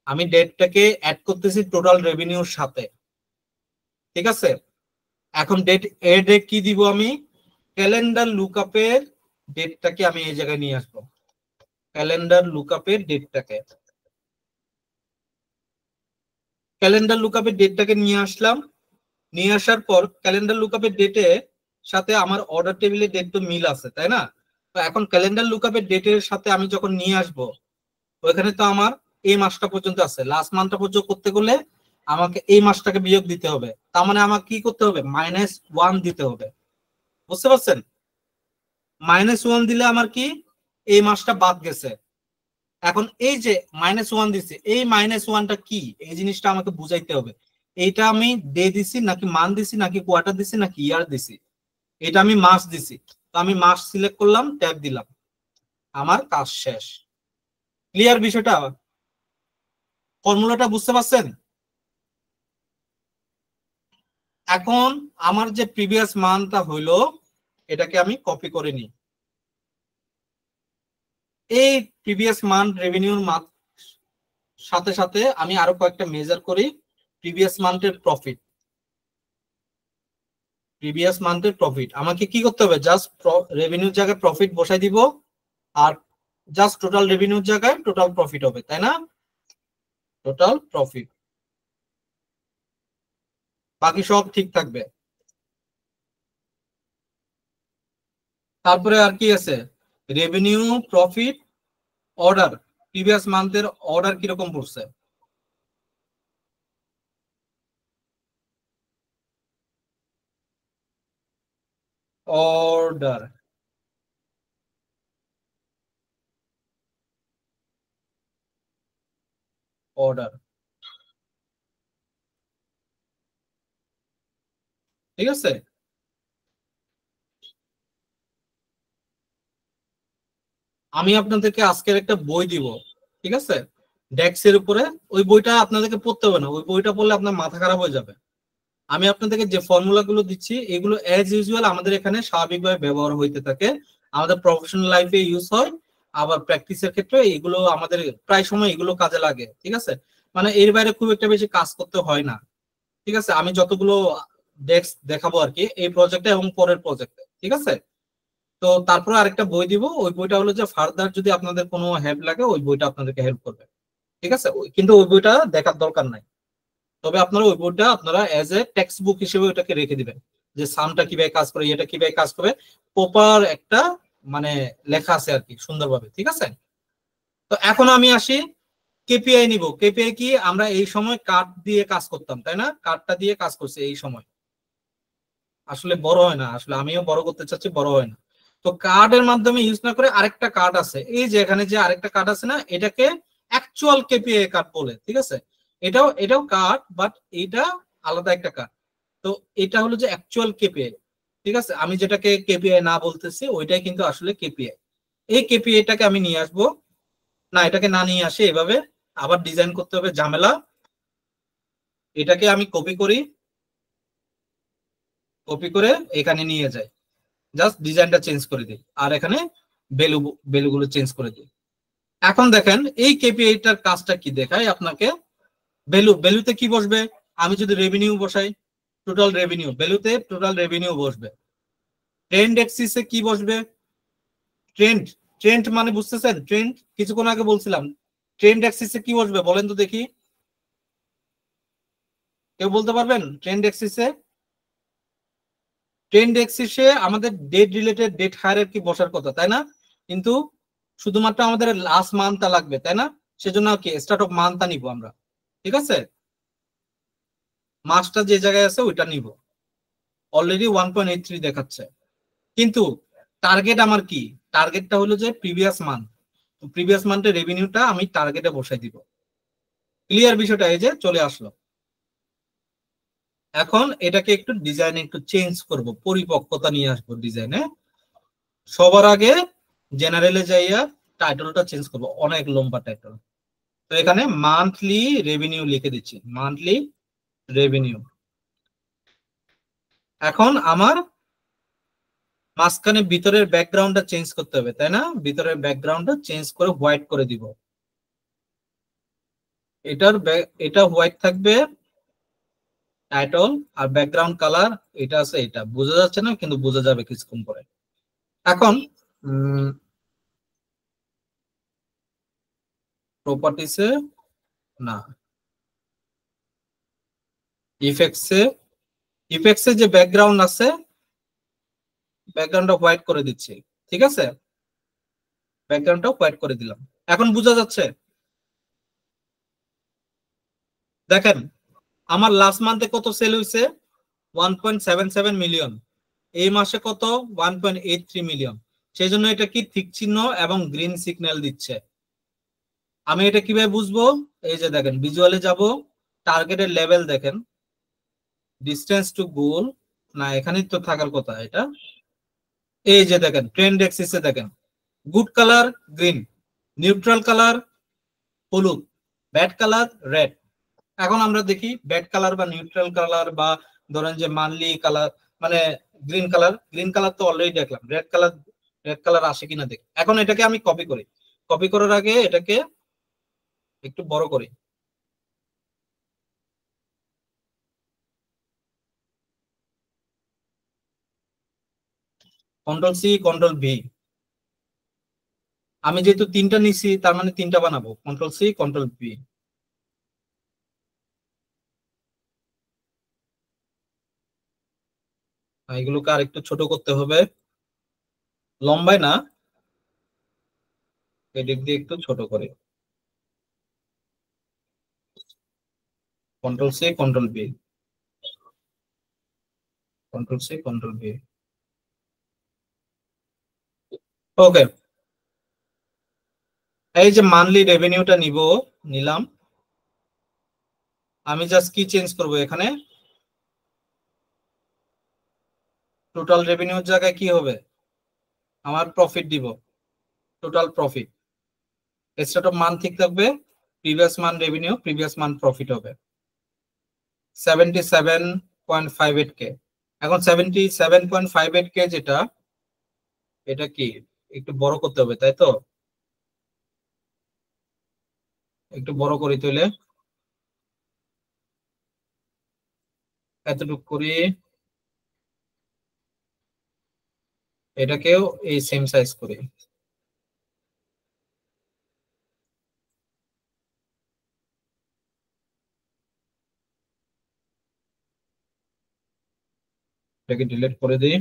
আমি ডেটটাকে অ্যাড করতেছি টোটাল রেভিনিউর সাথে, ঠিক আছে? এখন ডেট অ্যাডে কি দিব? আমি ক্যালেন্ডার লুকআপের ডেটটাকে আমি এই জায়গায় নিয়ে আসবো, ক্যালেন্ডার লুকআপের ডেটটাকে নিয়ে আসলাম। নিয়ে আসার পর ক্যালেন্ডার লুকআপের ডেটে সাথে আমার অর্ডার টেবিলের ডেট তো মিল আছে, তাই না? তো এখন ক্যালেন্ডার লুকআপের ডেটের সাথে আমি যখন নিয়ে আসবো, ওইখানে তো আমার এই মাসটা পর্যন্ত আছে, লাস্ট মান্থটা পর্যন্ত করতে গেলে আমাকে এই মাসটাকে বিয়োগ দিতে হবে। তার মানে আমাকে কি করতে হবে? -1 দিতে হবে, বুঝতে পারছেন? -1 দিলে আমার কি এই মাসটা বাদ গেছে। এখন এই যে -1 দিছে, এই -1টা কি, এই জিনিসটা আমাকে বুঝাইতে হবে। এইটা আমি ডে দিছি নাকি মান দিছি নাকি কোয়ার্টার দিছি নাকি ইয়ার দিছি? এটা আমি মাস দিছি, তো আমি মাস সিলেক্ট করলাম, ট্যাব দিলাম, আমার কাজ শেষ। ক্লিয়ার বিষয়টা? ফর্মুলাটা বুঝতে পারছেন? এখন আমার যে প্রিভিয়াস মানটা হইলো, এটাকে আমি কপি করে নিই। এই প্রিভিয়াস মান রেভিনিউর সাথে সাথে আমি আরো কয়েকটা মেজার করি। প্রিভিয়াস মান্থের প্রফিট, প্রিভিয়াস মান্থের প্রফিট আমাকে কি করতে হবে? জাস্ট রেভিনিউর জায়গায় প্রফিট বসাই দিব, আর জাস্ট টোটাল রেভিনিউর জায়গায় টোটাল প্রফিট হবে, তাই না? টোটাল প্রফিট, বাকি সব ঠিক থাকবে। তারপরে আর কি আছে? Revenue, profit, order. প্রিভিয়াস মান্থের অর্ডার কিরকম পড়ছে? অর্ডার, অর্ডার, ঠিক আছে। আমি আপনাদেরকে আজকের একটা বই দিব, ঠিক আছে, ডেক্সের উপরে। ওই বইটা আপনাদেরকে পড়তে হবে না, ওই বইটা পড়লে আপনার মাথা খারাপ হয়ে যাবে। আমি আপনাদেরকে যে ফর্মুলা গুলো দিচ্ছি এগুলো অ্যাজ ইউজুয়াল আমাদের এখানে স্বাভাবিকভাবে ব্যবহার হইতে থাকে, আমাদের প্রফেশনাল লাইফে ইউজ হয়, আবার প্র্যাকটিসের ক্ষেত্রে এগুলো আমাদের প্রায় সময় এগুলো কাজে লাগে, ঠিক আছে। মানে এর বাইরে খুব একটা বেশি কাজ করতে হয় না, ঠিক আছে। আমি যতগুলো ডেস্ক দেখাবো আর কি এই প্রজেক্টে এবং পরের প্রজেক্টে, ঠিক আছে। তো তারপরে আরেকটা বই দিব, ওই বইটা হলো যে ফার্দার যদি আপনাদের কোনো হেল্প লাগে ওই বইটা আপনাদেরকে হেল্প করবে, ঠিক আছে। কিন্তু ওই বইটা দেখার দরকার নাই, তবে আপনারা ওই বইটা আপনারা এজ এ টেক্সট বুক হিসেবে ওটাকে রেখে দিবেন, যে সামটা কিভাবে কাজ করে, এটা কিভাবে কাজ করে, প্রপার একটা মানে লেখা আছে আর কি সুন্দরভাবে, ঠিক আছে। তো এখন আমি আসি কেপিআই নিব। কেপিআই কি? আমরা এই সময় কার্ড দিয়ে কাজ করতাম, তাই না? কার্ডটা দিয়ে কাজ করছে এই সময়, আসলে বড় হয় না, আসলে আমিও বড় করতে চাচ্ছি, বড় হয় না। তো কার্ডের মাধ্যমে ইউজ না করে আরেকটা কার্ড আছে, এই যে এখানে যে আরেকটা কার্ড আছে না, এটাকে অ্যাকচুয়াল কেপিআই কার্ড বলে, ঠিক আছে। এটাও কার্ড, বাট এটা আলাদা একটা কার্ড। তো এটা হলো যে অ্যাকচুয়াল কেপিআই, ঠিক আছে। আমি যেটাকে কেপিআই না বলতেছি ওইটাই কিন্তু আসলে কেপিআই। এই কেপিআইটাকে আমি নিয়ে আসবো না, এটাকে না নিয়ে আসে এভাবে আবার ডিজাইন করতে হবে, ঝামেলা। এটাকে আমি কপি করি, কপি করে এখানে নিয়ে যাই, জাস্ট ডিজাইনটা চেঞ্জ করে দিই, আর এখানে ভ্যালুগুলো চেঞ্জ করে দিই। এখন দেখেন এই কেপিআইটার কাজটা কি দেখায় আপনাকে। ভ্যালুতে কি বসবে? আমি যদি রেভিনিউ বসাই, টোটাল রেভিনিউ, ভ্যালুতে টোটাল রেভিনিউ বসবে। ট্রেন্ড এক্সিসে কি বসবে? ট্রেন্ড। ট্রেন্ড মানে বুঝতেছেন? ট্রেন্ড কিছুক্ষণ আগে বলছিলাম। ট্রেন্ড এক্সিসে কি বসবে বলেন তো দেখি, কেউ বলতে পারবেন? ট্রেন্ড এক্সিসে, ট্রেন্ড এক্সিসে আমাদের ডেট রিলেটেড ডেট হায়ারার্কি বসার কথা, তাই না? কিন্তু শুধুমাত্র আমাদের লাস্ট মান্থটা লাগবে, তাই না? সেজন্য কি স্টার্ট অফ মান্থটা নিব আমরা, ঠিক আছে। মাসটা যে জায়গায় আছে ওইটা নিব। অলরেডি 1.83 দেখাচ্ছে, কিন্তু টার্গেট আমার কি? টার্গেটটা হলো যে প্রিভিয়াস মান্থ, তো প্রিভিয়াস মান্থের রেভিনিউটা আমি টার্গেটে বসাই দিব। ক্লিয়ার বিষয়টা? এই যে চলে আসলো। এখন এটাকে একটু ডিজাইনে একটু চেঞ্জ করব, পরিপক্কতা নিয়ে আসবো ডিজাইনে। সবার আগে জেনারেলে যাইয়া টাইটেলটা চেঞ্জ করব, অনেক লম্বা টাইটেল। তো এখানে মান্থলি রেভিনিউ লিখে দিচ্ছি, মান্থলি রেভিনিউ। এখন আমার মাঝখানে ভিতরের ব্যাকগ্রাউন্ডটা চেঞ্জ করতে হবে, তাই না? ভিতরের ব্যাকগ্রাউন্ডটা চেঞ্জ করে হোয়াইট করে দিব। এটা হোয়াইট থাকবে টাইটল, আর ব্যাকগ্রাউন্ড কালার এটা আছে, এটা বোঝা যাচ্ছে না কিন্তু বোঝা যাবে কিছুক্ষণ পরে। এখন প্রপার্টিসে না, ইফেক্টসে যে ব্যাকগ্রাউন্ড আছে ব্যাকগ্রাউন্ডটা হোয়াইট করে দিচ্ছি, ঠিক আছে। ব্যাকগ্রাউন্ডটা হোয়াইট করে দিলাম। এখন বোঝা যাচ্ছে? দেখেন আমার লাস্ট মান্থে কত সেল হয়েছে? 1.77 মিলিয়ন। এই মাসে কত? 1.83 মিলিয়ন। সেই জন্য এটা কি ঠিক চিহ্ন এবং গ্রিন সিগন্যাল দিচ্ছে। আমি এটা কিভাবে বুঝবো? এই যে দেখেন, ভিজুয়ালে যাব, টার্গেটের লেভেল দেখেন, ডিস্টেন্স টু গোল, না এখানেই তো থাকার কথা এটা। এই যে দেখেন ট্রেন্ড এক্সিসে দেখেন, good colour green, neutral colour হলুদ, ব্যাড কালার রেড। এখন আমরা দেখি ব্যাড কালার বা নিউট্রাল কালার বা ধরেন যে মানলি কালার, মানে গ্রিন কালার, গ্রিন কালার তো অলরেডি দেখলাম, রেড কালার আসে কিনা দেখি। এখন এটাকে আমি কপি করি, কপি করার আগে এটাকে একটু বড় করি। কন্ট্রোল সি কন্ট্রোল ভি, আমি যেহেতু তিনটা নিছি তার মানে তিনটা বানাবো, কন্ট্রোল সি কন্ট্রোল ভি। এগুলোকে আর একটু ছোট করতে হবে, লম্বায় না, এদিক দিয়ে একটু ছোট করে, control C control V, control C control V. Okay, এই যে মান্থলি রেভিনিউটা নিলাম। আমি জাস্ট কি চেঞ্জ করব এখানে, টোটাল রেভিনিউর জায়গায় কি হবে, আমার প্রফিট দিব, total profit. Start of month ঠিক থাকবে, previous month revenue, previous month profit হবে 77.58 কে। এখন 77.58 কে যেটা, এটা কি একটু বড় করতে হবে তাই তো, একটু বড় করি তাহলে, এতটুকু করি, এটাকেও এই সেম সাইজ করি। এটাকে ডিলিট করে দিই।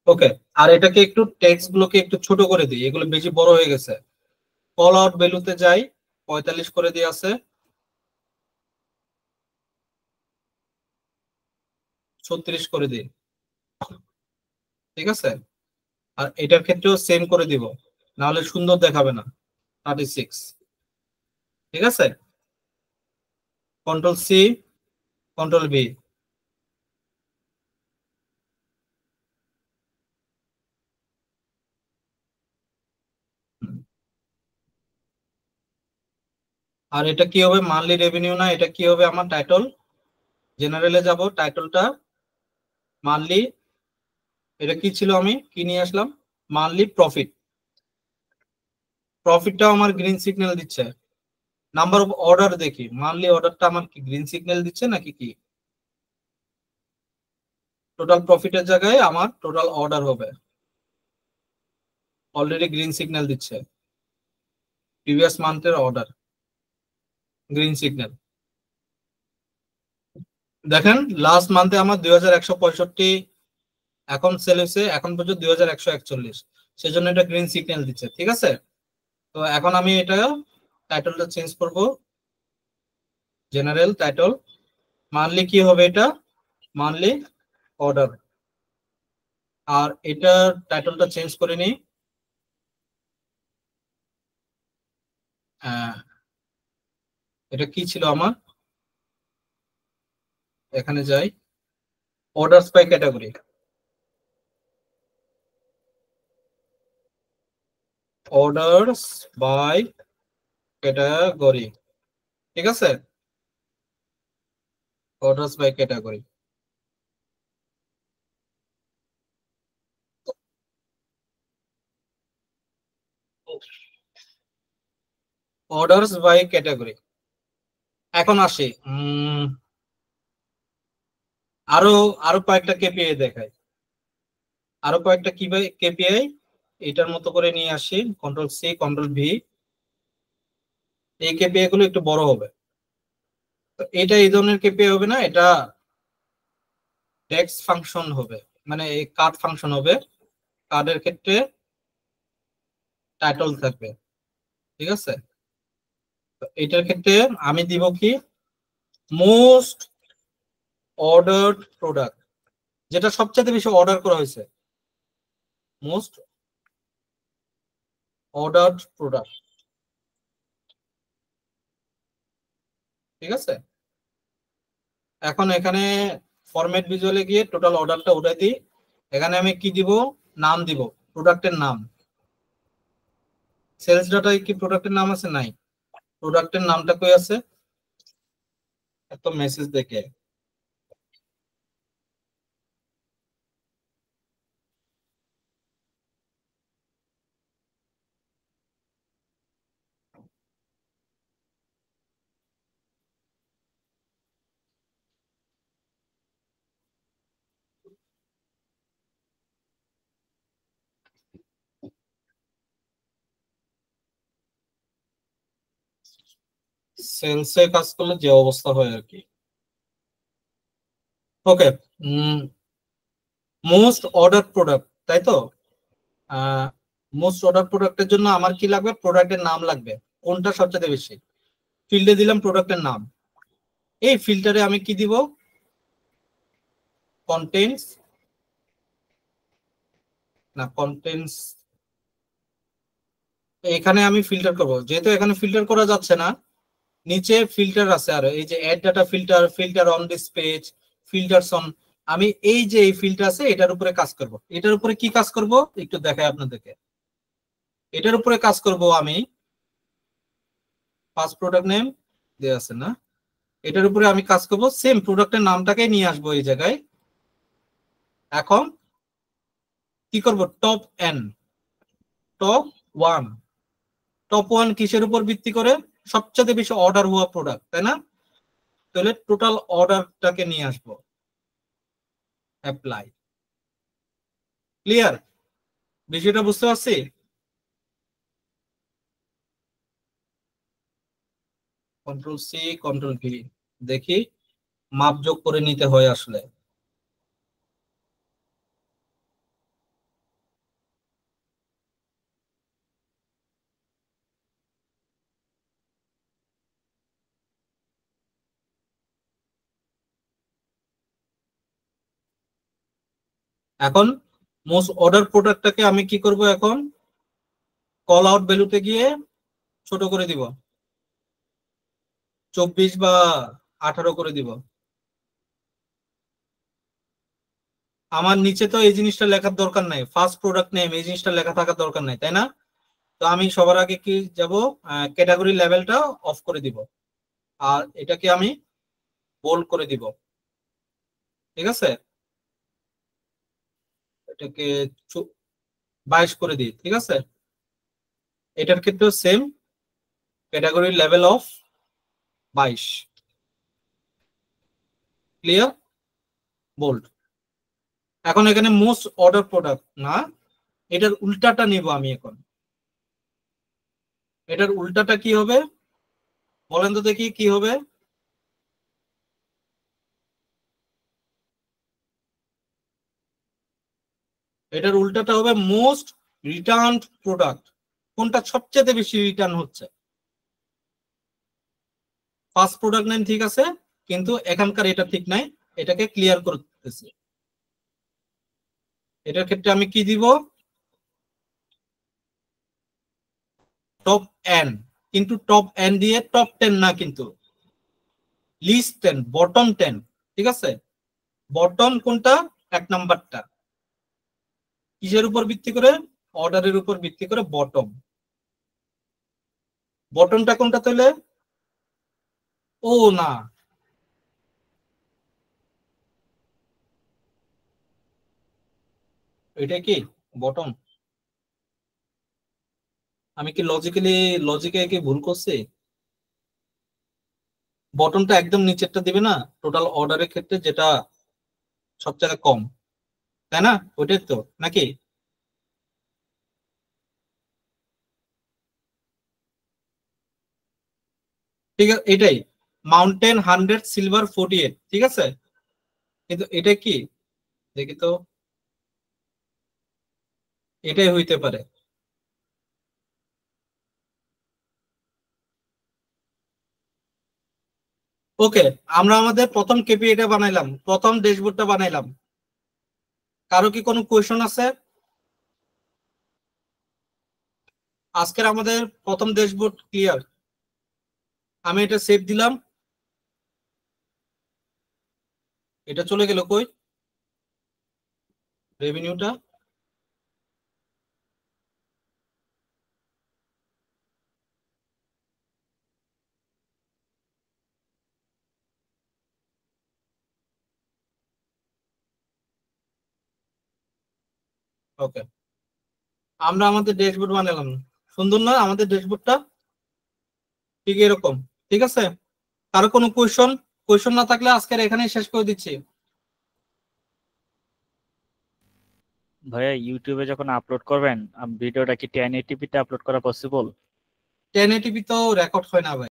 ওকে, আর এটাকে একটু টেক্সট গুলোকে একটু ছোট করে দিই, এগুলো বেশি বড় হয়ে গেছে। কল আউট ভ্যালুতে যাই, 45 করে দিয়ে আছে, 36 করে দিই, ঠিক আছে। আর এটার ক্ষেত্রেও সেম করে দিব, না হলে সুন্দর দেখাবে না, 36, ঠিক আছে। কন্ট্রোল সি কন্ট্রোল ভি, আর এটা কি হবে, মান্থলি রেভিনিউ না, এটা কি হবে আমার টাইটল, জেনারেলে যাব, টাইটলটা মান্থলি, এটা কি ছিল, আমি কি নিয়ে আসলাম, মান্থলি প্রফিট। প্রফিটটাও আমার গ্রিন সিগন্যাল দিচ্ছে। নাম্বার অফ অর্ডার দেখি, মান্থলি অর্ডারটা আমার কি গ্রিন সিগন্যাল দিচ্ছে নাকি কি, টোটাল প্রফিটের জায়গায় আমার টোটাল অর্ডার হবে, অলরেডি গ্রিন সিগন্যাল দিচ্ছে, প্রিভিয়াস মান্থের অর্ডার, গ্রিন সিগন্যাল। দেখেন লাস্ট মান্থে আমার 2165, এখন সেল হয়েছে এখন পর্যন্ত 2141, সেজন্য এটা গ্রিন সিগন্যাল দিচ্ছে, ঠিক আছে। তো এখন আমি এটা টাইটেলটা চেঞ্জ করব, জেনারেল টাইটল, মান্থলি কি হবে এটা, মান্থলি অর্ডার। আর এটা টাইটেলটা চেঞ্জ করে নিই, এটা কি ছিল আমার, এখানে যাই, orders by category, orders by category, ঠিক আছে, orders by category. Orders by category. এখন আসি, আরো আরো কয়েকটা কেপিআই দেখাই, আরো কয়েকটা কি কেপিআই এটার মতো করে নিয়ে আসি, কন্ট্রোল সি কন্ট্রোল ভি। এই কেপিআই গুলো একটু বড় হবে, তো এটা এই ধরনের কেপিআই হবে না, এটা টেক্সট ফাংশন হবে, মানে এই কার্ড ফাংশন হবে, কার্ডের ক্ষেত্রে টাইটল থাকবে, ঠিক আছে, তো এটার ক্ষেত্রে আমি দিব কি মোস্ট অর্ডার্ড প্রোডাক্ট, যেটা সবচেয়ে বেশি অর্ডার করা হয়েছে, মোস্ট অর্ডার্ড প্রোডাক্ট। ঠিক আছে, এখন এখানে ফরম্যাট ভিজুয়ালে গিয়ে টোটাল অর্ডারটা উঠাই দিই। এখানে আমি কি দিব, নাম দিব, প্রোডাক্টের নাম। সেলস ডাটায় কি প্রোডাক্টের নাম আছে? নাই। প্রোডাক্টের নামটা কই আছে? এত মেসেজ দেখে সেলসে কাজ করলে যে অবস্থা হয় আর কি। ওকে, মোস্ট অর্ডার প্রোডাক্ট, তাই তো? মোস্ট অর্ডার প্রোডাক্টের জন্য আমার কি লাগবে? প্রোডাক্টের নাম লাগবে। কোনটা সবচেয়ে বেশি? ফিল্ডে দিলাম প্রোডাক্টের নাম। এই ফিল্টারে আমি কি দিব? কন্টেন্টস, না কন্টেন্টস, এখানে আমি ফিল্টার করব। যেহেতু এখানে ফিল্টার করা যাচ্ছে না, নিচে ফিল্টার আছে আর এই যে add data filter, filter on this page, filters on, আমি এই যে এই ফিল্টার আছে এটার উপরে কাজ করব। এটার উপরে কি কাজ করব একটু দেখাই আপনাদেরকে। এটার উপরে কাজ করব আমি, ফার্স্ট প্রোডাক্ট নেম দেয়া আছে না, এটার উপরে আমি কাজ করব, সেম প্রোডাক্টের নামটাকে নিয়ে আসবো এই জায়গায়। এখন কি করব? Top N, top one, top one কিসের উপর ভিত্তি করে? সবচেয়ে বেশি অর্ডার হওয়া প্রোডাক্ট, তাই না? তাহলে টোটাল অর্ডারটাকে নিয়ে আসবো, অ্যাপ্লাই। ক্লিয়ার? বিষয়টা বুঝতে পারছি? কন্ট্রোল সি, কন্ট্রোল ভি, দেখি মাপ যোগ করে নিতে হয় আসলে। এখন মোস্ট অর্ডার প্রোডাক্টটাকে আমি কি করব? এখন কল আউট ভ্যালুতে গিয়ে ছোট করে দিব, 24 বা 18 করে দিব। আমার নিচে তো এই জিনিসটা লেখার দরকার নাই, ফার্স্ট প্রোডাক্ট নেম এই জিনিসটা লেখা থাকার দরকার নাই, তাই না? তো আমি সবার আগে কি যাব, ক্যাটাগরি লেভেলটা অফ করে দিব, আর এটাকে আমি বোল্ড করে দিব। ঠিক আছে, এটাকে 22 করে দিই। ঠিক আছে, এটার ক্ষেত্রেও same, category level of 22। Clear? Bold. এখন এখানে মোস্ট অর্ডার প্রোডাক্ট না, এটার উল্টাটা নিব আমি এখন। এটার উল্টাটা কি হবে বলেন তো দেখি, কি হবে? এটার উল্টাটা হবে মোস্ট রিটার্ন প্রোডাক্ট। কোনটা সবচেয়ে বেশি রিটার্ন হচ্ছে? ফার্স্ট প্রোডাক্ট নেম ঠিক আছে, কিন্তু এখানকার এটা ঠিক নাই, এটাকে ক্লিয়ার করতেছি। এটার ক্ষেত্রে আমি কি দিব? টপ এন, কিন্তু টপ এন দিয়ে টপ 10 না, কিন্তু লিস্ট 10, বটম 10। ঠিক আছে, বটম কোনটা? এক নাম্বারটা। কিসের উপর ভিত্তি করে? অর্ডারের উপর ভিত্তি করে বটম। বটমটা কোনটা তাহলে? ও না, এটা কি বটম? আমি কি লজিকে কি ভুল করছি? বটমটা একদম নিচেরটা দিবে না টোটাল অর্ডারের ক্ষেত্রে, যেটা সবচেয়ে কম, তাই না? ওইটাই তো নাকি? ঠিক আছে, এটাই মাউন্টেন 100, সিলভার 48। ঠিক আছে, কিন্তু এটা কি দেখি তো, এটাই হইতে পারে। ওকে, আমরা আমাদের প্রথম কেপিআইটা বানাইলাম, প্রথম ড্যাশবোর্ডটা বানাইলাম। কারো কি কোনো কোয়েশন আছে? আজকের আমাদের প্রথম ড্যাশবোর্ড ক্লিয়ার। আমি এটা সেভ দিলাম, এটা চলে গেল কই রেভিনিউটা? ওকে, আমরা আমাদের ড্যাশবোর্ড বানালাম, সুন্দর না আমাদের ড্যাশবোর্ডটা? ঠিক এরকম, ঠিক আছে। কারো কোনো কোয়েশন না থাকলে আজকের এখানেই শেষ করে দিচ্ছি। ভাইয়া ইউটিউবে যখন আপলোড করবেন ভিডিওটা কি 1080p তে আপলোড করা পসিবল? 1080p তো রেকর্ড হয় না ভাই।